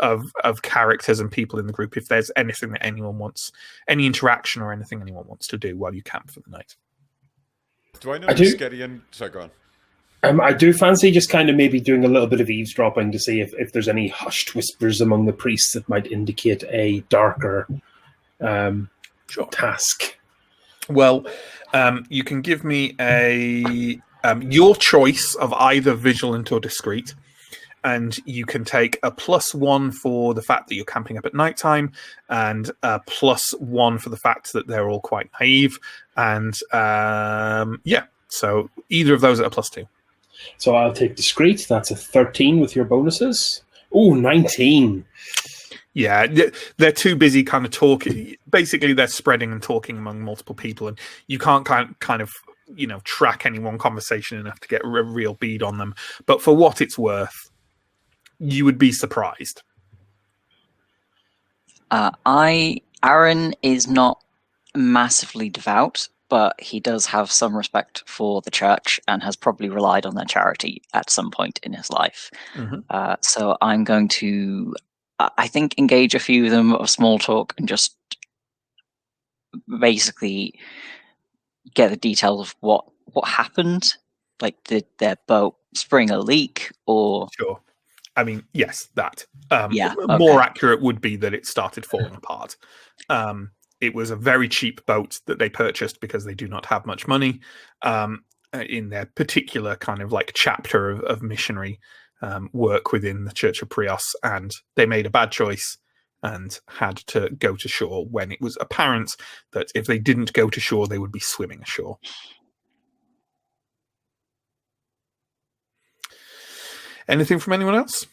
characters and people in the group, if there's anything that anyone wants, any interaction or anything anyone wants to do while you camp for the night. Do I know Gideon? Sorry, go on. I do fancy just kind of maybe doing a little bit of eavesdropping to see if there's any hushed whispers among the priests that might indicate a darker task. Well, you can give me your choice of either vigilant or discreet, and you can take a +1 for the fact that you're camping up at nighttime, and a +1 for the fact that they're all quite naive. And so either of those at a +2. So I'll take discreet. That's a 13 with your bonuses. Oh, 19. Yeah, they're too busy kind of talking. Basically, they're spreading and talking among multiple people, and you can't kind of track any one conversation enough to get a real bead on them. But for what it's worth, you would be surprised. Aaron is not massively devout, but he does have some respect for the church and has probably relied on their charity at some point in his life. Mm-hmm. So I'm going to, I think, engage a few of them of small talk and just basically get the details of what happened. Like, did their boat spring a leak, or? Sure. I mean, yes, that. Yeah. More accurate would be that it started falling apart. It was a very cheap boat that they purchased because they do not have much money in their particular kind of like chapter of missionary work within the Church of Prios, and they made a bad choice and had to go to shore when it was apparent that if they didn't go to shore, they would be swimming ashore. Anything from anyone else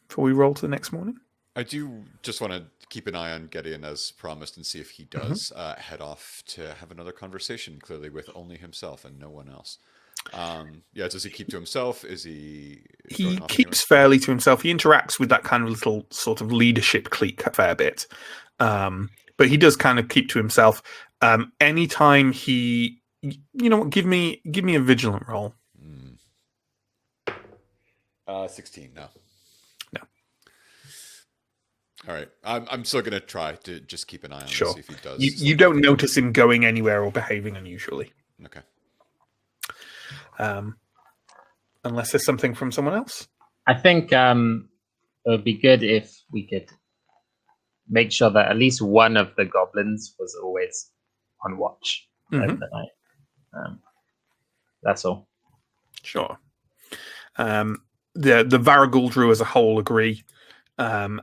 before we roll to the next morning? I do just want to keep an eye on Gideon as promised and see if he does head off to have another conversation, clearly with only himself and no one else. Does he keep to himself? Is he? He keeps fairly to himself. He interacts with that kind of little sort of leadership clique a fair bit, but he does kind of keep to himself. Anytime he, give me a vigilant roll. 16. No. All right, I'm still going to try to just keep an eye on sure. See if he does. You don't notice him going anywhere or behaving unusually. Okay. Unless there's something from someone else. I think it would be good if we could make sure that at least one of the goblins was always on watch over the night. That's all. Sure. The Varagul as a whole agree, and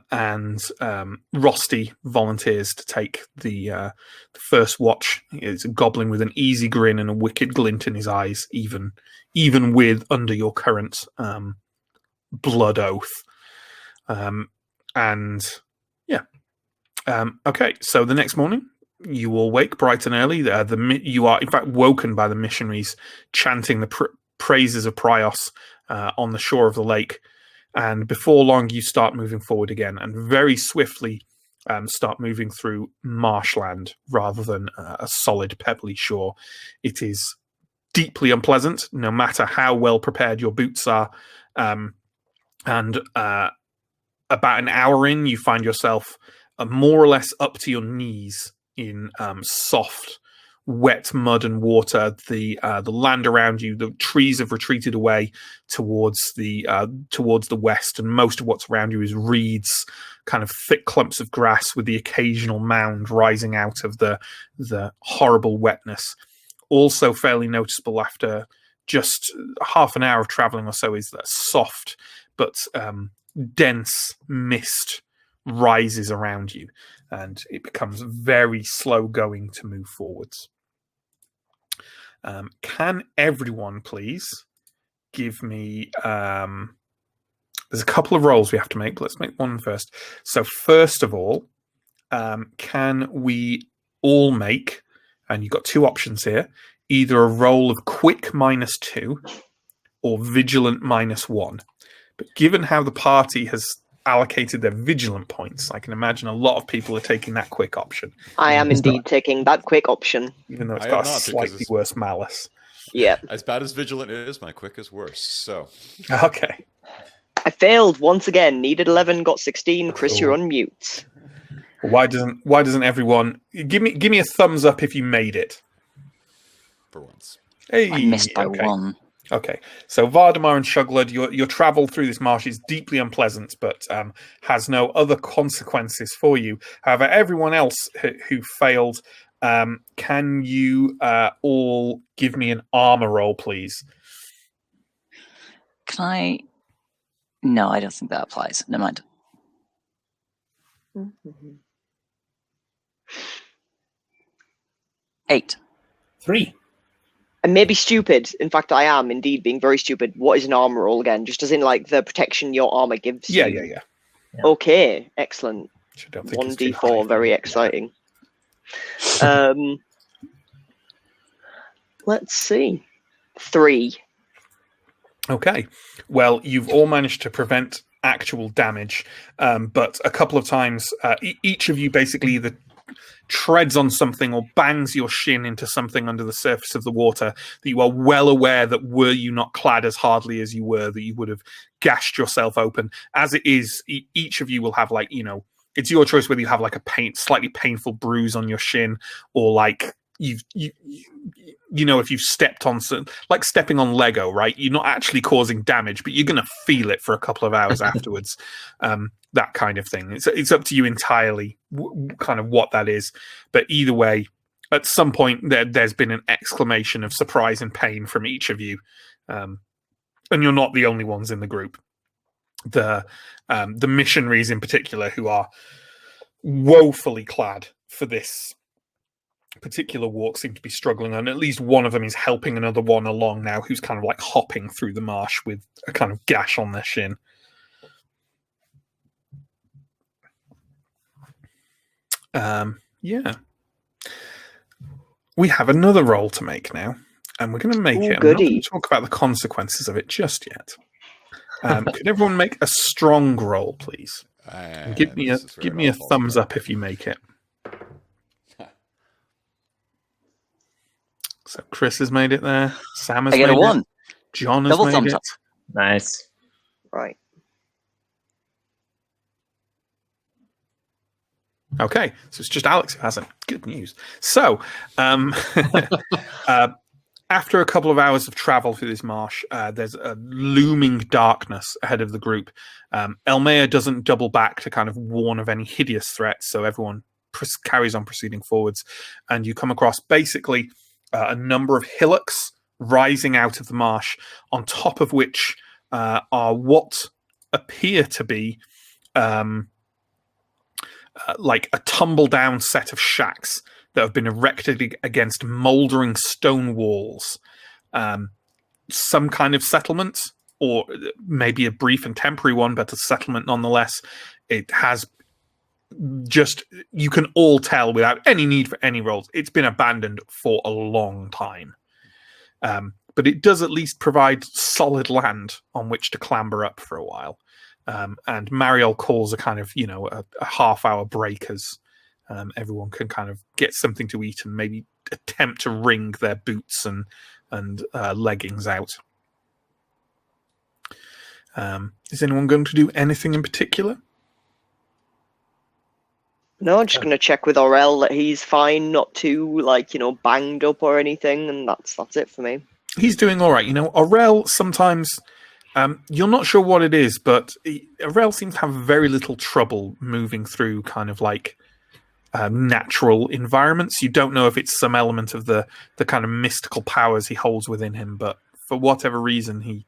Rosty volunteers to take the first watch. It's a goblin with an easy grin and a wicked glint in his eyes, even with under your current blood oath. Okay, so the next morning, you all wake bright and early. You are, in fact, woken by the missionaries chanting the praises of Prios on the shore of the lake. And before long, you start moving forward again, and very swiftly start moving through marshland rather than a solid pebbly shore. It is deeply unpleasant, no matter how well prepared your boots are. And about an hour in, you find yourself more or less up to your knees in soft, wet mud and water. The land around you, the trees have retreated away towards the west, and most of what's around you is reeds, kind of thick clumps of grass with the occasional mound rising out of the horrible wetness. Also fairly noticeable after just half an hour of traveling or so is that soft but dense mist rises around you, and it becomes very slow going to move forwards. Can everyone please give me... there's a couple of rolls we have to make, but let's make one first. So first of all, can we all make, and you've got two options here, either a roll of quick -2 or vigilant -1. But given how the party has allocated their vigilant points, I can imagine a lot of people are taking that quick option. I am indeed taking that quick option. Even though it's got a slightly worse malice. Yeah. As bad as vigilant is, my quick is worse. So. Okay. I failed once again. Needed 11, got 16. Chris, you're on mute. Why doesn't everyone give me a thumbs up if you made it? For once. Hey, I missed by one. Okay, so Vardamar and Shuglud, your travel through this marsh is deeply unpleasant, but has no other consequences for you. However, everyone else who failed, can you all give me an armor roll, please? Can I? No, I don't think that applies. Never mind. 8. 3. I may be stupid. In fact, I am indeed being very stupid. What is an armor roll again? Just as in like the protection your armor gives you? Yeah. Okay, excellent. 1d4, very exciting. Let's see. 3. Okay. Well, you've all managed to prevent actual damage, but a couple of times, each of you basically either treads on something or bangs your shin into something under the surface of the water that you are well aware that were you not clad as hardly as you were, that you would have gashed yourself open. As it is, each of you will have it's your choice whether you have like a slightly painful bruise on your shin, or like if you've stepped on like stepping on Lego, right? You're not actually causing damage, but you're going to feel it for a couple of hours afterwards. That kind of thing. It's up to you entirely, kind of what that is. But either way, at some point there's been an exclamation of surprise and pain from each of you, and you're not the only ones in the group. The missionaries in particular, who are woefully clad for this particular walk, seem to be struggling, and at least one of them is helping another one along now, who's kind of like hopping through the marsh with a kind of gash on their shin. Yeah. We have another roll to make now, and we're going to make it. I'm not going to talk about the consequences of it just yet. Could everyone make a strong roll, please? Give me a thumbs up if you make it. So Chris has made it there. Sam has made a 1. It. John has Double made thumbs it. up. Nice. Right. Okay, so it's just Alex who hasn't. Good news. So, After a couple of hours of travel through this marsh, there's a looming darkness ahead of the group. Elmea doesn't double back to kind of warn of any hideous threats, so everyone carries on proceeding forwards. And you come across basically a number of hillocks rising out of the marsh, on top of which are what appear to be like a tumble-down set of shacks that have been erected against mouldering stone walls. Some kind of settlement, or maybe a brief and temporary one, but a settlement nonetheless. It has just, you can all tell without any need for any rolls, it's been abandoned for a long time. But it does at least provide solid land on which to clamber up for a while. And Mariel calls a kind of, a half-hour break as everyone can kind of get something to eat and maybe attempt to wring their boots and leggings out. Is anyone going to do anything in particular? No, I'm just going to check with Aurel that he's fine, not too, banged up or anything, and that's it for me. He's doing all right. Aurel sometimes, you're not sure what it is, but Aurel seems to have very little trouble moving through kind of like natural environments. You don't know if it's some element of the kind of mystical powers he holds within him, but for whatever reason, he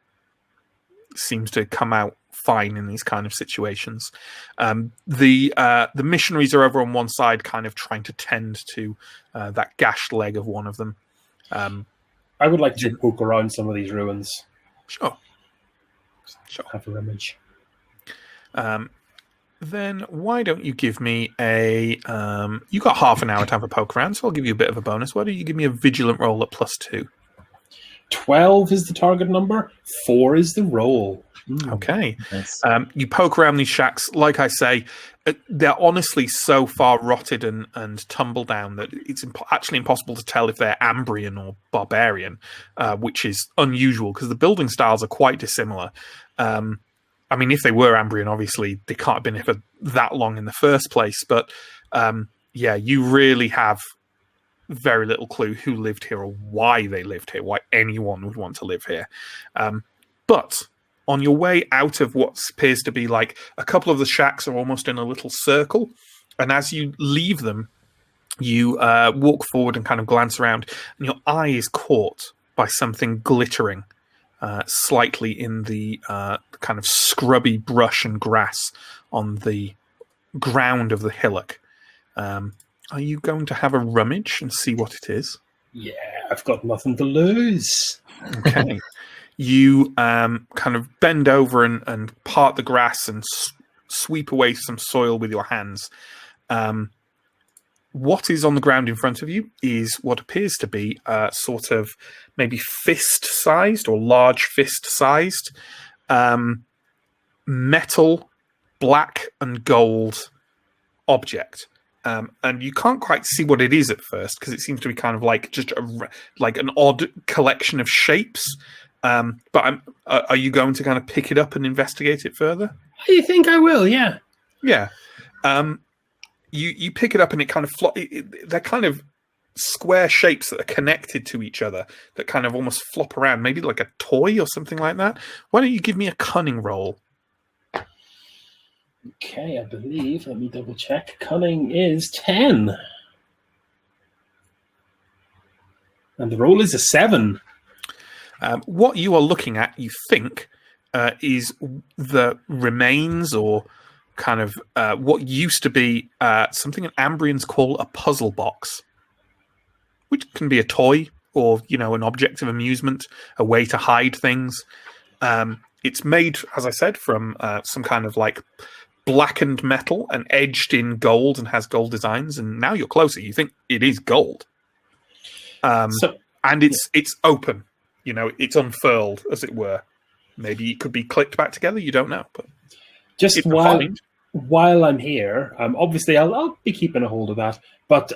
seems to come out fine in these kind of situations. The missionaries are over on one side, kind of trying to tend to that gashed leg of one of them. I would like to poke around some of these ruins. Sure. Have an image. Then why don't you give me a... you got half an hour to have a poke around, so I'll give you a bit of a bonus. Why don't you give me a vigilant roll at +2? 12 is the target number. 4 is the roll. Okay. Nice. You poke around these shacks. Like I say, they're honestly so far rotted and tumble down that it's actually impossible to tell if they're Ambrian or barbarian, which is unusual because the building styles are quite dissimilar. I mean, if they were Ambrian, obviously they can't have been here for that long in the first place. But you really have very little clue who lived here or why they lived here, why anyone would want to live here. But on your way out of what appears to be like a couple of the shacks are almost in a little circle. And as you leave them, you walk forward and kind of glance around, and your eye is caught by something glittering slightly in the kind of scrubby brush and grass on the ground of the hillock. Are you going to have a rummage and see what it is? Yeah, I've got nothing to lose. Okay. You kind of bend over and part the grass and sweep away some soil with your hands. What is on the ground in front of you is what appears to be sort of maybe fist-sized or large fist-sized metal, black and gold object. And you can't quite see what it is at first because it seems to be kind of like just like an odd collection of shapes. But are you going to kind of pick it up and investigate it further? I think I will, yeah. Yeah. You pick it up and it kind of they're kind of square shapes that are connected to each other that kind of almost flop around, maybe like a toy or something like that. Why don't you give me a cunning roll? Okay, I believe, let me double check. Cunning is 10. And the roll is a 7. What you are looking at, you think, is the remains or kind of what used to be something that Ambrians call a puzzle box, which can be a toy or, an object of amusement, a way to hide things. It's made, as I said, from some kind of like blackened metal and edged in gold and has gold designs. And now you're closer, you think it is gold. And it's open. It's unfurled, as it were. Maybe it could be clicked back together. You don't know. But just while I'm here, obviously I'll be keeping a hold of that. But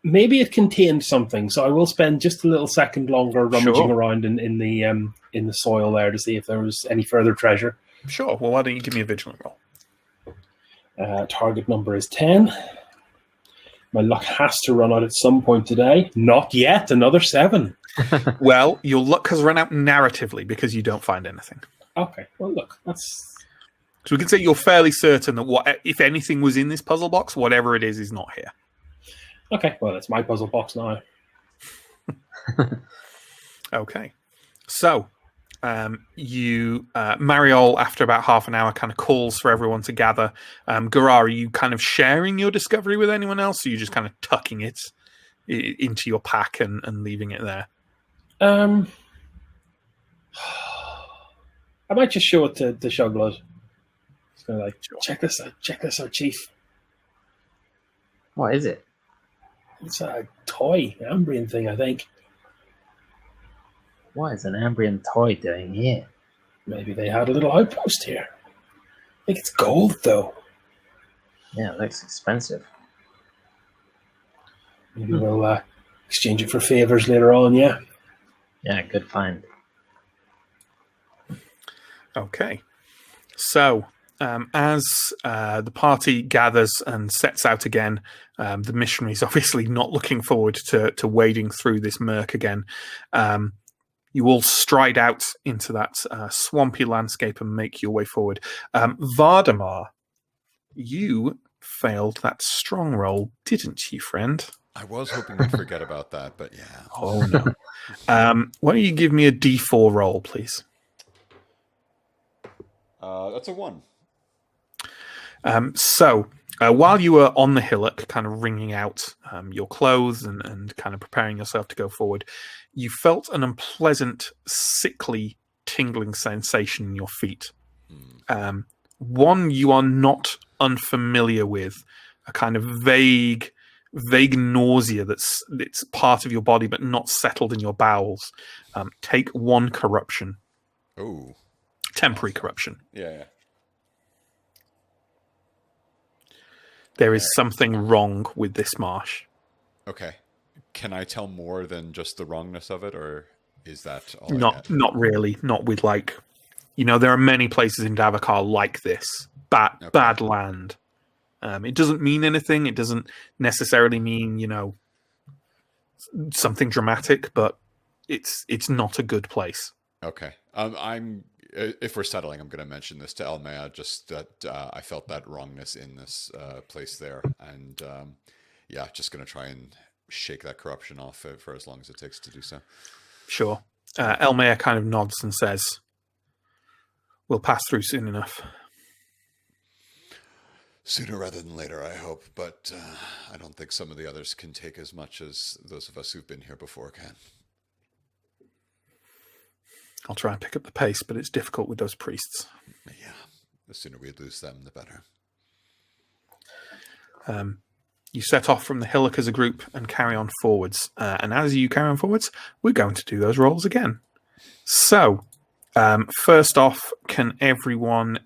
maybe it contained something, so I will spend just a little second longer rummaging around in the soil there to see if there was any further treasure. Sure. Well, why don't you give me a vigilant roll? Target number is 10. My luck has to run out at some point today. Not yet. Another 7. Well, your luck has run out narratively because you don't find anything. Okay. Well, look, that's So we can say you're fairly certain that what, if anything was in this puzzle box, whatever it is not here. okay. Well, it's my puzzle box now. Okay. So Mariol, after about half an hour, kind of calls for everyone to gather. Garar, are you kind of sharing your discovery with anyone else? Or are you just kind of tucking it into your pack and leaving it there? I might just show it to Shuglud. It's kind of like, check this out, Chief. What is it? It's a toy, Ambrian thing, I think. What is an Ambrian toy doing here? Maybe they had a little outpost here. I think it's gold, though. Yeah, it looks expensive. Maybe we'll exchange it for favors later on, yeah? Yeah, good find. Okay. So, as the party gathers and sets out again, the missionaries obviously not looking forward to wading through this murk again. You all stride out into that swampy landscape and make your way forward. Vardamar, you failed that strong roll, didn't you, friend? I was hoping we'd forget about that, but yeah. Oh, no. Why don't you give me a D4 roll, please? That's a 1. So, while you were on the hillock, kind of wringing out your clothes and kind of preparing yourself to go forward, you felt an unpleasant, sickly, tingling sensation in your feet. One you are not unfamiliar with, a kind of vague nausea that's part of your body but not settled in your bowels. Take 1 corruption. Oh. Temporary corruption. Yeah. There is something wrong with this marsh. Okay. Can I tell more than just the wrongness of it, or is that all? Not really. Not with there are many places in Davakar like this. Bad land. It doesn't mean anything. It doesn't necessarily mean, something dramatic, but it's not a good place. Okay. If we're settling, I'm going to mention this to Elle, just that I felt that wrongness in this place there, and just going to try and shake that corruption off for as long as it takes to do so. Sure. Elle kind of nods and says, "We'll pass through soon enough." Sooner rather than later, I hope, but I don't think some of the others can take as much as those of us who've been here before can. I'll try and pick up the pace, but it's difficult with those priests. Yeah, the sooner we lose them, the better. You set off from the hillock as a group and carry on forwards. And as you carry on forwards, we're going to do those rolls again. So, first off, can everyone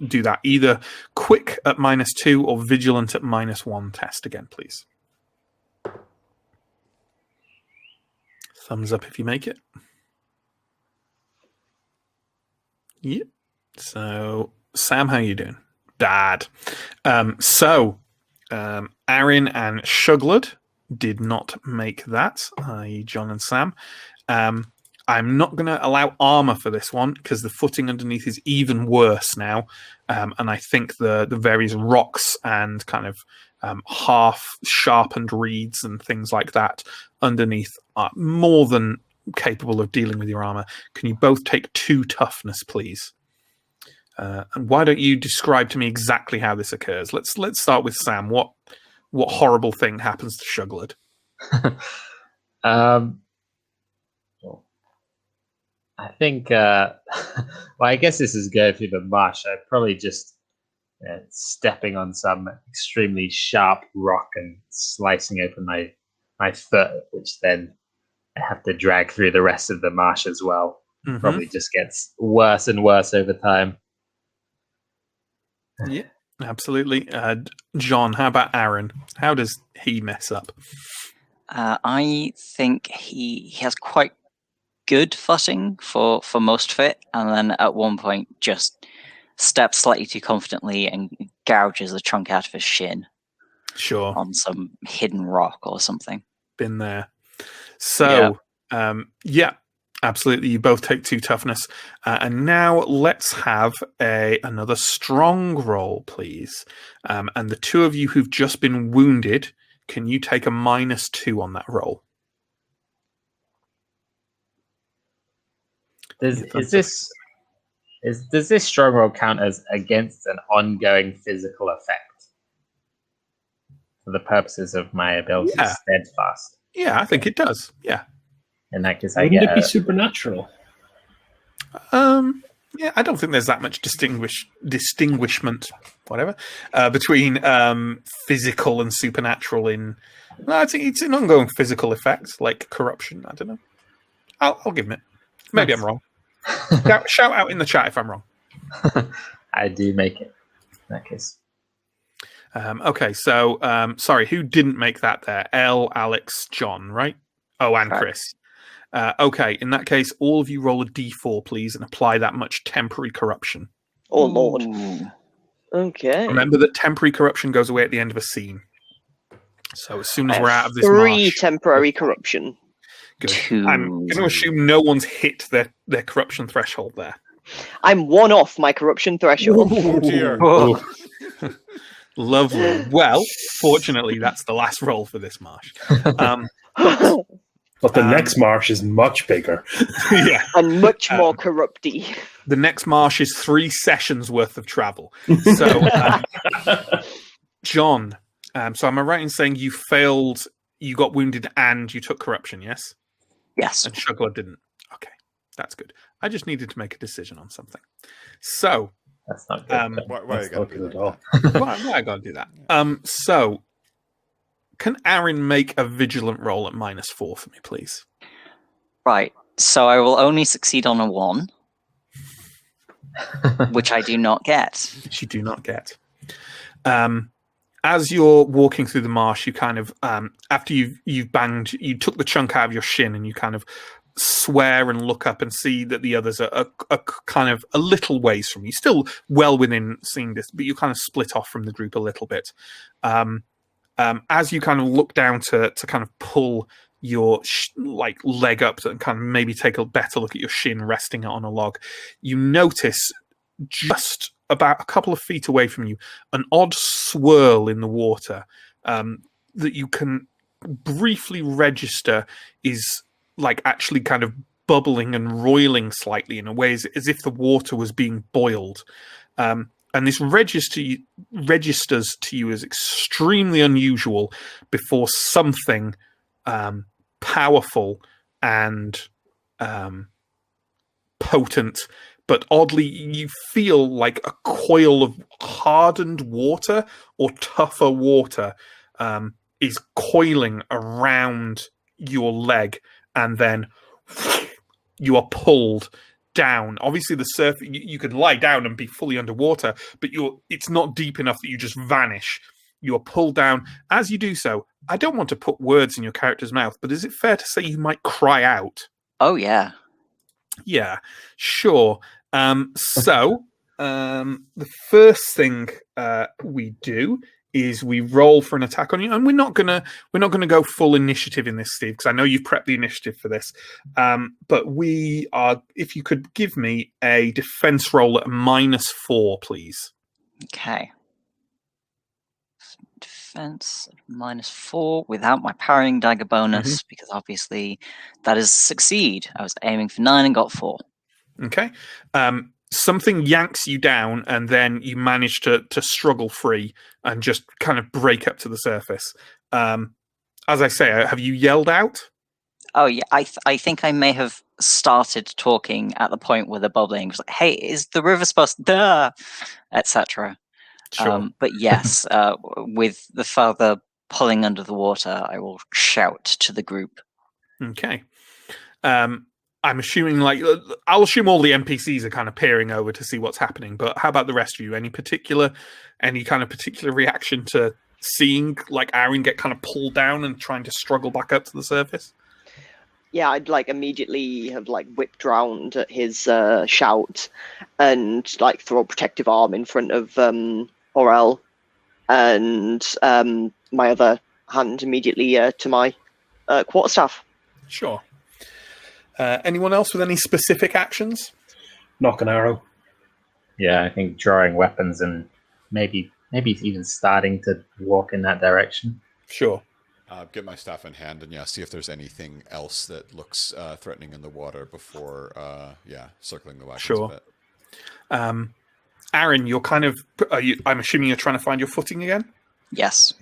do that either quick at -2 or vigilant at -1 test again, please? Thumbs up if you make it. Yep. So, Sam, how are you doing? Bad. Aaron and Shuglud did not make that, i.e. John and Sam. I'm not going to allow armor for this one because the footing underneath is even worse now. And I think the various rocks and kind of half sharpened reeds and things like that underneath are more than capable of dealing with your armor. Can you both take 2 toughness, please? And why don't you describe to me exactly how this occurs? Let's start with Sam. What horrible thing happens to Shuglud? I think, well, I guess this is going through the marsh. I'd probably just stepping on some extremely sharp rock and slicing open my foot, which then I have to drag through the rest of the marsh as well. Mm-hmm. Probably just gets worse and worse over time. Yeah, absolutely. John, how about Aaron? How does he mess up? I think he has quite good footing for most of it, and then at one point just steps slightly too confidently and gouges the trunk out of his shin. Sure. On some hidden rock or something. Been there. So, Yeah, absolutely. You both take 2 toughness. And now let's have another strong roll, please. And the 2 of you who've just been wounded, can you take a -2 on that roll? Does this strong roll count as against an ongoing physical effect for the purposes of my ability steadfast? Yeah, I think it does. Yeah. In that case, Wouldn't it be supernatural? Yeah, I don't think there's that much distinguishment, whatever, between physical and supernatural. No, it's an ongoing physical effect, like corruption. I don't know. I'll give him it. Maybe I'm wrong. Shout out in the chat if I'm wrong. I do make it in that case. Okay, so sorry, who didn't make that there? Elle, Alex, John, right? Oh, and Chris. Okay, in that case, all of you roll a d4, please, and apply that much temporary corruption. Oh, Lord. Okay. Remember that temporary corruption goes away at the end of a scene. So as soon as we're out of this 3 marsh, temporary corruption. good. 2. I'm going to assume no one's hit their corruption threshold there. I'm 1 off my corruption threshold. Oh dear. Oh. Lovely. Well, fortunately, that's the last roll for this marsh. But the next marsh is much bigger. Yeah. And much more corrupty. The next marsh is 3 sessions worth of travel. So, John, so am I right in saying you failed, you got wounded and you took corruption, yes? Yes. And Shugler didn't. Okay, that's good. I just needed to make a decision on something. So, That's not good. Why you gotta do at that? all. why I gotta do that? So, can Aaron make a vigilant roll at -4 for me, please? Right. So I will only succeed on a 1, which I do not get. Which you do not get. As you're walking through the marsh, you kind of, after you've banged, you took the chunk out of your shin and you kind of swear and look up and see that the others are kind of a little ways from you, still well within seeing this, but you kind of split off from the group a little bit. As you kind of look down to kind of pull your leg up and kind of maybe take a better look at your shin resting on a log, you notice just about a couple of feet away from you an odd swirl in the water that you can briefly register is like actually kind of bubbling and roiling slightly in a way as if the water was being boiled. And this registers to you as extremely unusual before something powerful and potent, but oddly you feel like a coil of hardened water or tougher water is coiling around your leg, and then you are pulled down. Obviously the surface, you could lie down and be fully underwater, but it's not deep enough that you just vanish. You are pulled down. As you do so, I don't want to put words in your character's mouth, but is it fair to say you might cry out? Oh, yeah. Yeah, sure. So the first thing we do is we roll for an attack on you, and we're not gonna go full initiative in this, Steve, because I know you've prepped the initiative for this. But we are. If you could give me a defense roll at -4, please. Okay. Defense at -4 without my parrying dagger bonus, because obviously that is succeed. I was aiming for 9 and got 4. Okay. Something yanks you down, and then you manage to struggle free and just kind of break up to the surface. As I say, have you yelled out? Oh yeah, I think I may have started talking at the point where the bubbling was like, "Hey, is the river supposed to?" etc. Sure. But yes, with the further pulling under the water, I will shout to the group. Okay. I'm assuming, I'll assume all the NPCs are kind of peering over to see what's happening, but how about the rest of you? Any kind of particular reaction to seeing, Aaron get kind of pulled down and trying to struggle back up to the surface? Yeah, I'd immediately have whipped round at his shout and throw a protective arm in front of Elle, and my other hand immediately to my quarterstaff. Sure. Anyone else with any specific actions? Knock an arrow. Yeah, I think drawing weapons and maybe even starting to walk in that direction. Sure. Get my staff in hand and see if there's anything else that looks threatening in the water before circling the wagons Sure. a bit. Aaron, you're kind of. I'm assuming you're trying to find your footing again. Yes.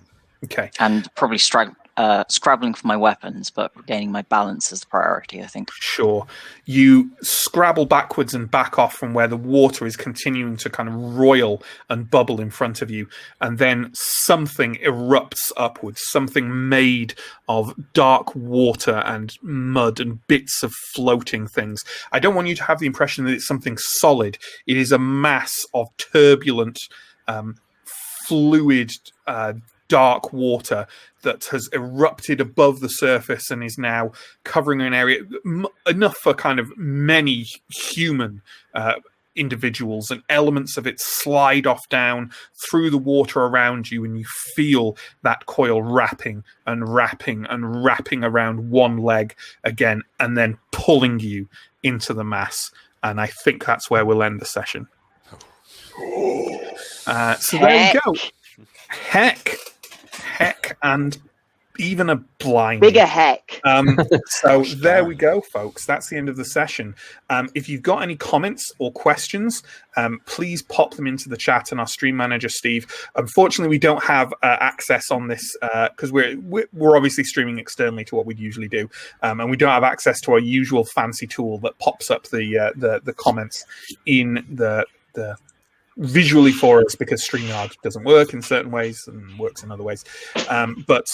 Okay. And probably scrabbling for my weapons, but regaining my balance is the priority, I think. Sure. You scrabble backwards and back off from where the water is continuing to kind of roil and bubble in front of you, and then something erupts upwards, something made of dark water and mud and bits of floating things. I don't want you to have the impression that it's something solid. It is a mass of turbulent, fluid, dark water that has erupted above the surface and is now covering an area enough for kind of many human individuals, and elements of it slide off down through the water around you, and you feel that coil wrapping and wrapping and wrapping around one leg again, and then pulling you into the mass. And I think that's where we'll end the session. So there you go. Heck, and even a blind. Bigger heck. So there we go, folks. That's the end of the session. If you've got any comments or questions, please pop them into the chat, and our stream manager, Steve. Unfortunately, we don't have access on this because we're obviously streaming externally to what we'd usually do, and we don't have access to our usual fancy tool that pops up the comments in the visually for us, because StreamYard doesn't work in certain ways and works in other ways. But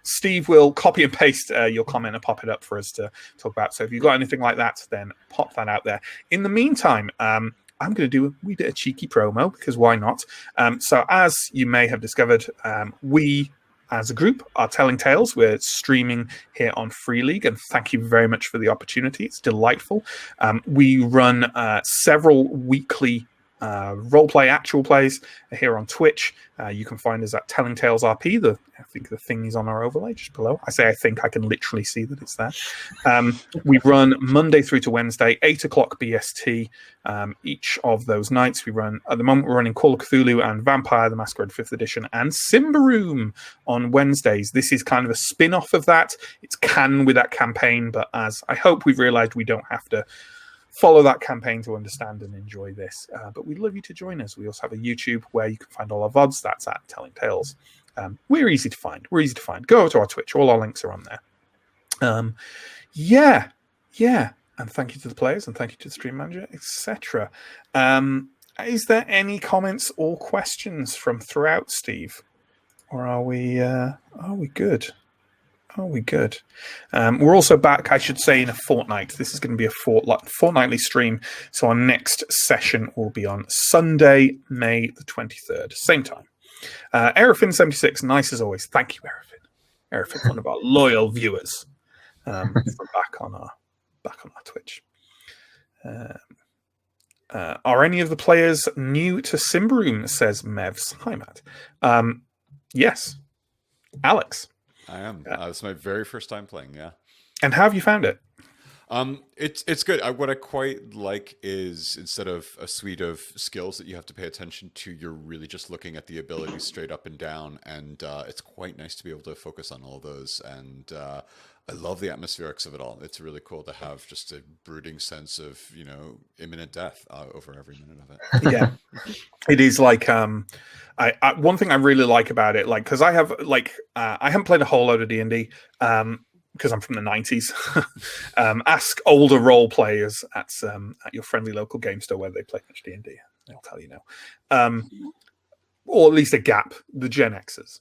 Steve will copy and paste your comment and pop it up for us to talk about. So if you've got anything like that, then pop that out there. In the meantime, I'm going to do a wee bit of cheeky promo, because why not? So as you may have discovered, we as a group are telling tales. We're streaming here on Free League, and thank you very much for the opportunity. It's delightful. We run several weekly roleplay actual plays here on Twitch. You can find us at Telling Tales RP. I think the thing is on our overlay just below. I think I can literally see that it's there. We run Monday through to Wednesday, 8 o'clock BST. Each of those nights we run. At the moment we're running Call of Cthulhu and Vampire the Masquerade 5th edition and Symbaroum on Wednesdays. This is kind of a spin-off of that. It's canon with that campaign, but as I hope we've realized, we don't have to follow that campaign to understand and enjoy this. But we'd love you to join us. We also have a YouTube where you can find all our VODs. That's at Telling Tales. We're easy to find. Go over to our Twitch. All our links are on there. Yeah. And thank you to the players, and thank you to the stream manager, etc. Is there any comments or questions from throughout, Steve? Or are we good? Are we good? We're also back, I should say, in a fortnight. This is going to be a fortnightly stream. So our next session will be on Sunday, May the 23rd. Same time. Erefin76, nice as always. Thank you, Erefin. Erefin, one of our loyal viewers. Back on our Twitch. Are any of the players new to Symbaroum, says Mevs. Hi, Matt. Yes. Alex. I am. This is my very first time playing, yeah. And how have you found it? It's good. What I quite like is, instead of a suite of skills that you have to pay attention to, you're really just looking at the abilities straight up and down, and it's quite nice to be able to focus on all those. And I love the atmospherics of it all. It's really cool to have just a brooding sense of, imminent death over every minute of it. Yeah, it is like I one thing I really like about it, like, because I haven't played a whole load of D&D because I'm from the 90s. Ask older role players at your friendly local game store whether they play much D&D. They'll tell you no, or at least a gap, the Gen Xers.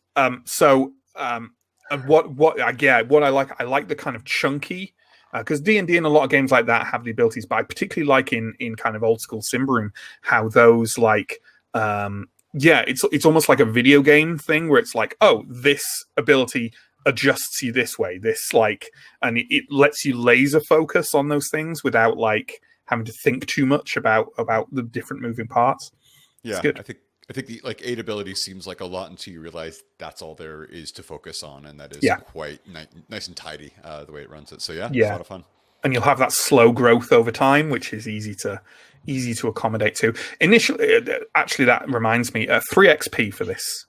And what I like the kind of chunky, because D&D and a lot of games like that have the abilities, but I particularly like in kind of old school Symbaroum how those it's almost like a video game thing where it's like, oh, this ability adjusts you this way, and it lets you laser focus on those things without having to think too much about the different moving parts. Yeah, it's good. I think the 8 abilities seems like a lot until you realize that's all there is to focus on, and that is quite nice and tidy the way it runs it. So it's a lot of fun. and you'll have that slow growth over time, which is easy to accommodate to. Initially, actually, that reminds me, 3 XP for this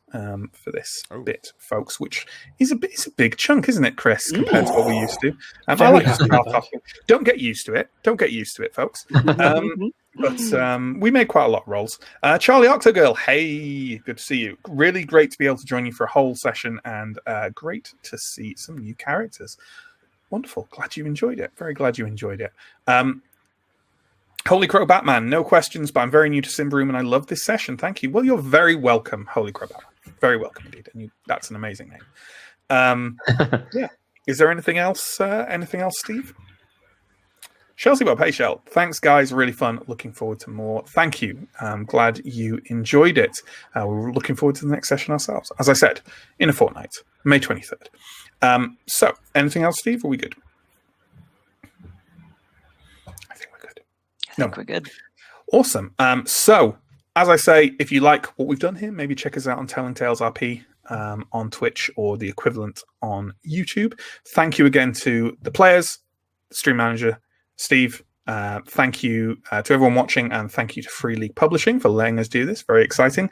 bit, folks, which is a big chunk, isn't it, Chris, compared to what we used to? I like to start off. Don't get used to it. Don't get used to it, folks. But we made quite a lot of rolls. Charlie Octogirl, hey, good to see you. Really great to be able to join you for a whole session, and great to see some new characters. Wonderful. Glad you enjoyed it. Very glad you enjoyed it. Holy Crow Batman, no questions, but I'm very new to Symbaroum and I love this session. Thank you. Well, you're very welcome, Holy Crow Batman. Very welcome indeed. And that's an amazing name. Yeah. Is there anything else? Steve? Chelsea Bob, hey Shell. Thanks, guys. Really fun. Looking forward to more. Thank you. I'm glad you enjoyed it. We're looking forward to the next session ourselves. As I said, in a fortnight, May 23rd. So, anything else, Steve? Are we good? I think we're good. Awesome. So, as I say, if you like what we've done here, maybe check us out on Telling Tales RP on Twitch or the equivalent on YouTube. Thank you again to the players, the stream manager, Steve. Thank you to everyone watching, and thank you to Free League Publishing for letting us do this. Very exciting.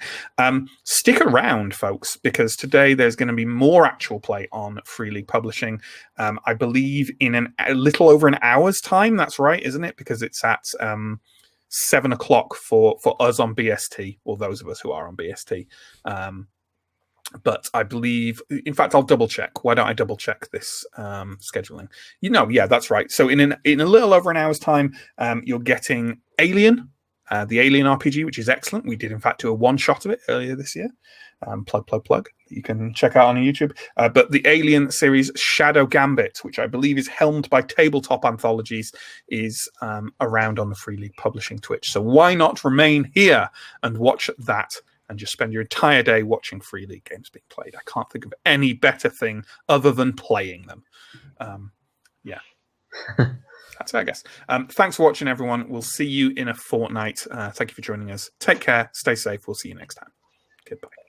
Stick around, folks, because today there's going to be more actual play on Free League Publishing. I believe in a little over an hour's time. That's right, isn't it? Because it's at 7 o'clock for us on BST, or those of us who are on BST. But I believe, in fact, I'll double check. Why don't I double check this scheduling? Yeah, that's right. So in a little over an hour's time, you're getting Alien, the Alien RPG, which is excellent. We did, in fact, do a one-shot of it earlier this year. Plug. You can check out on YouTube. But the Alien series Shadow Gambit, which I believe is helmed by Tabletop Anthologies, is around on the Free League Publishing Twitch. So why not remain here and watch that and just spend your entire day watching Free League games being played? I can't think of any better thing other than playing them. Yeah. That's it, I guess. Thanks for watching, everyone. We'll see you in a fortnight. Thank you for joining us. Take care. Stay safe. We'll see you next time. Goodbye.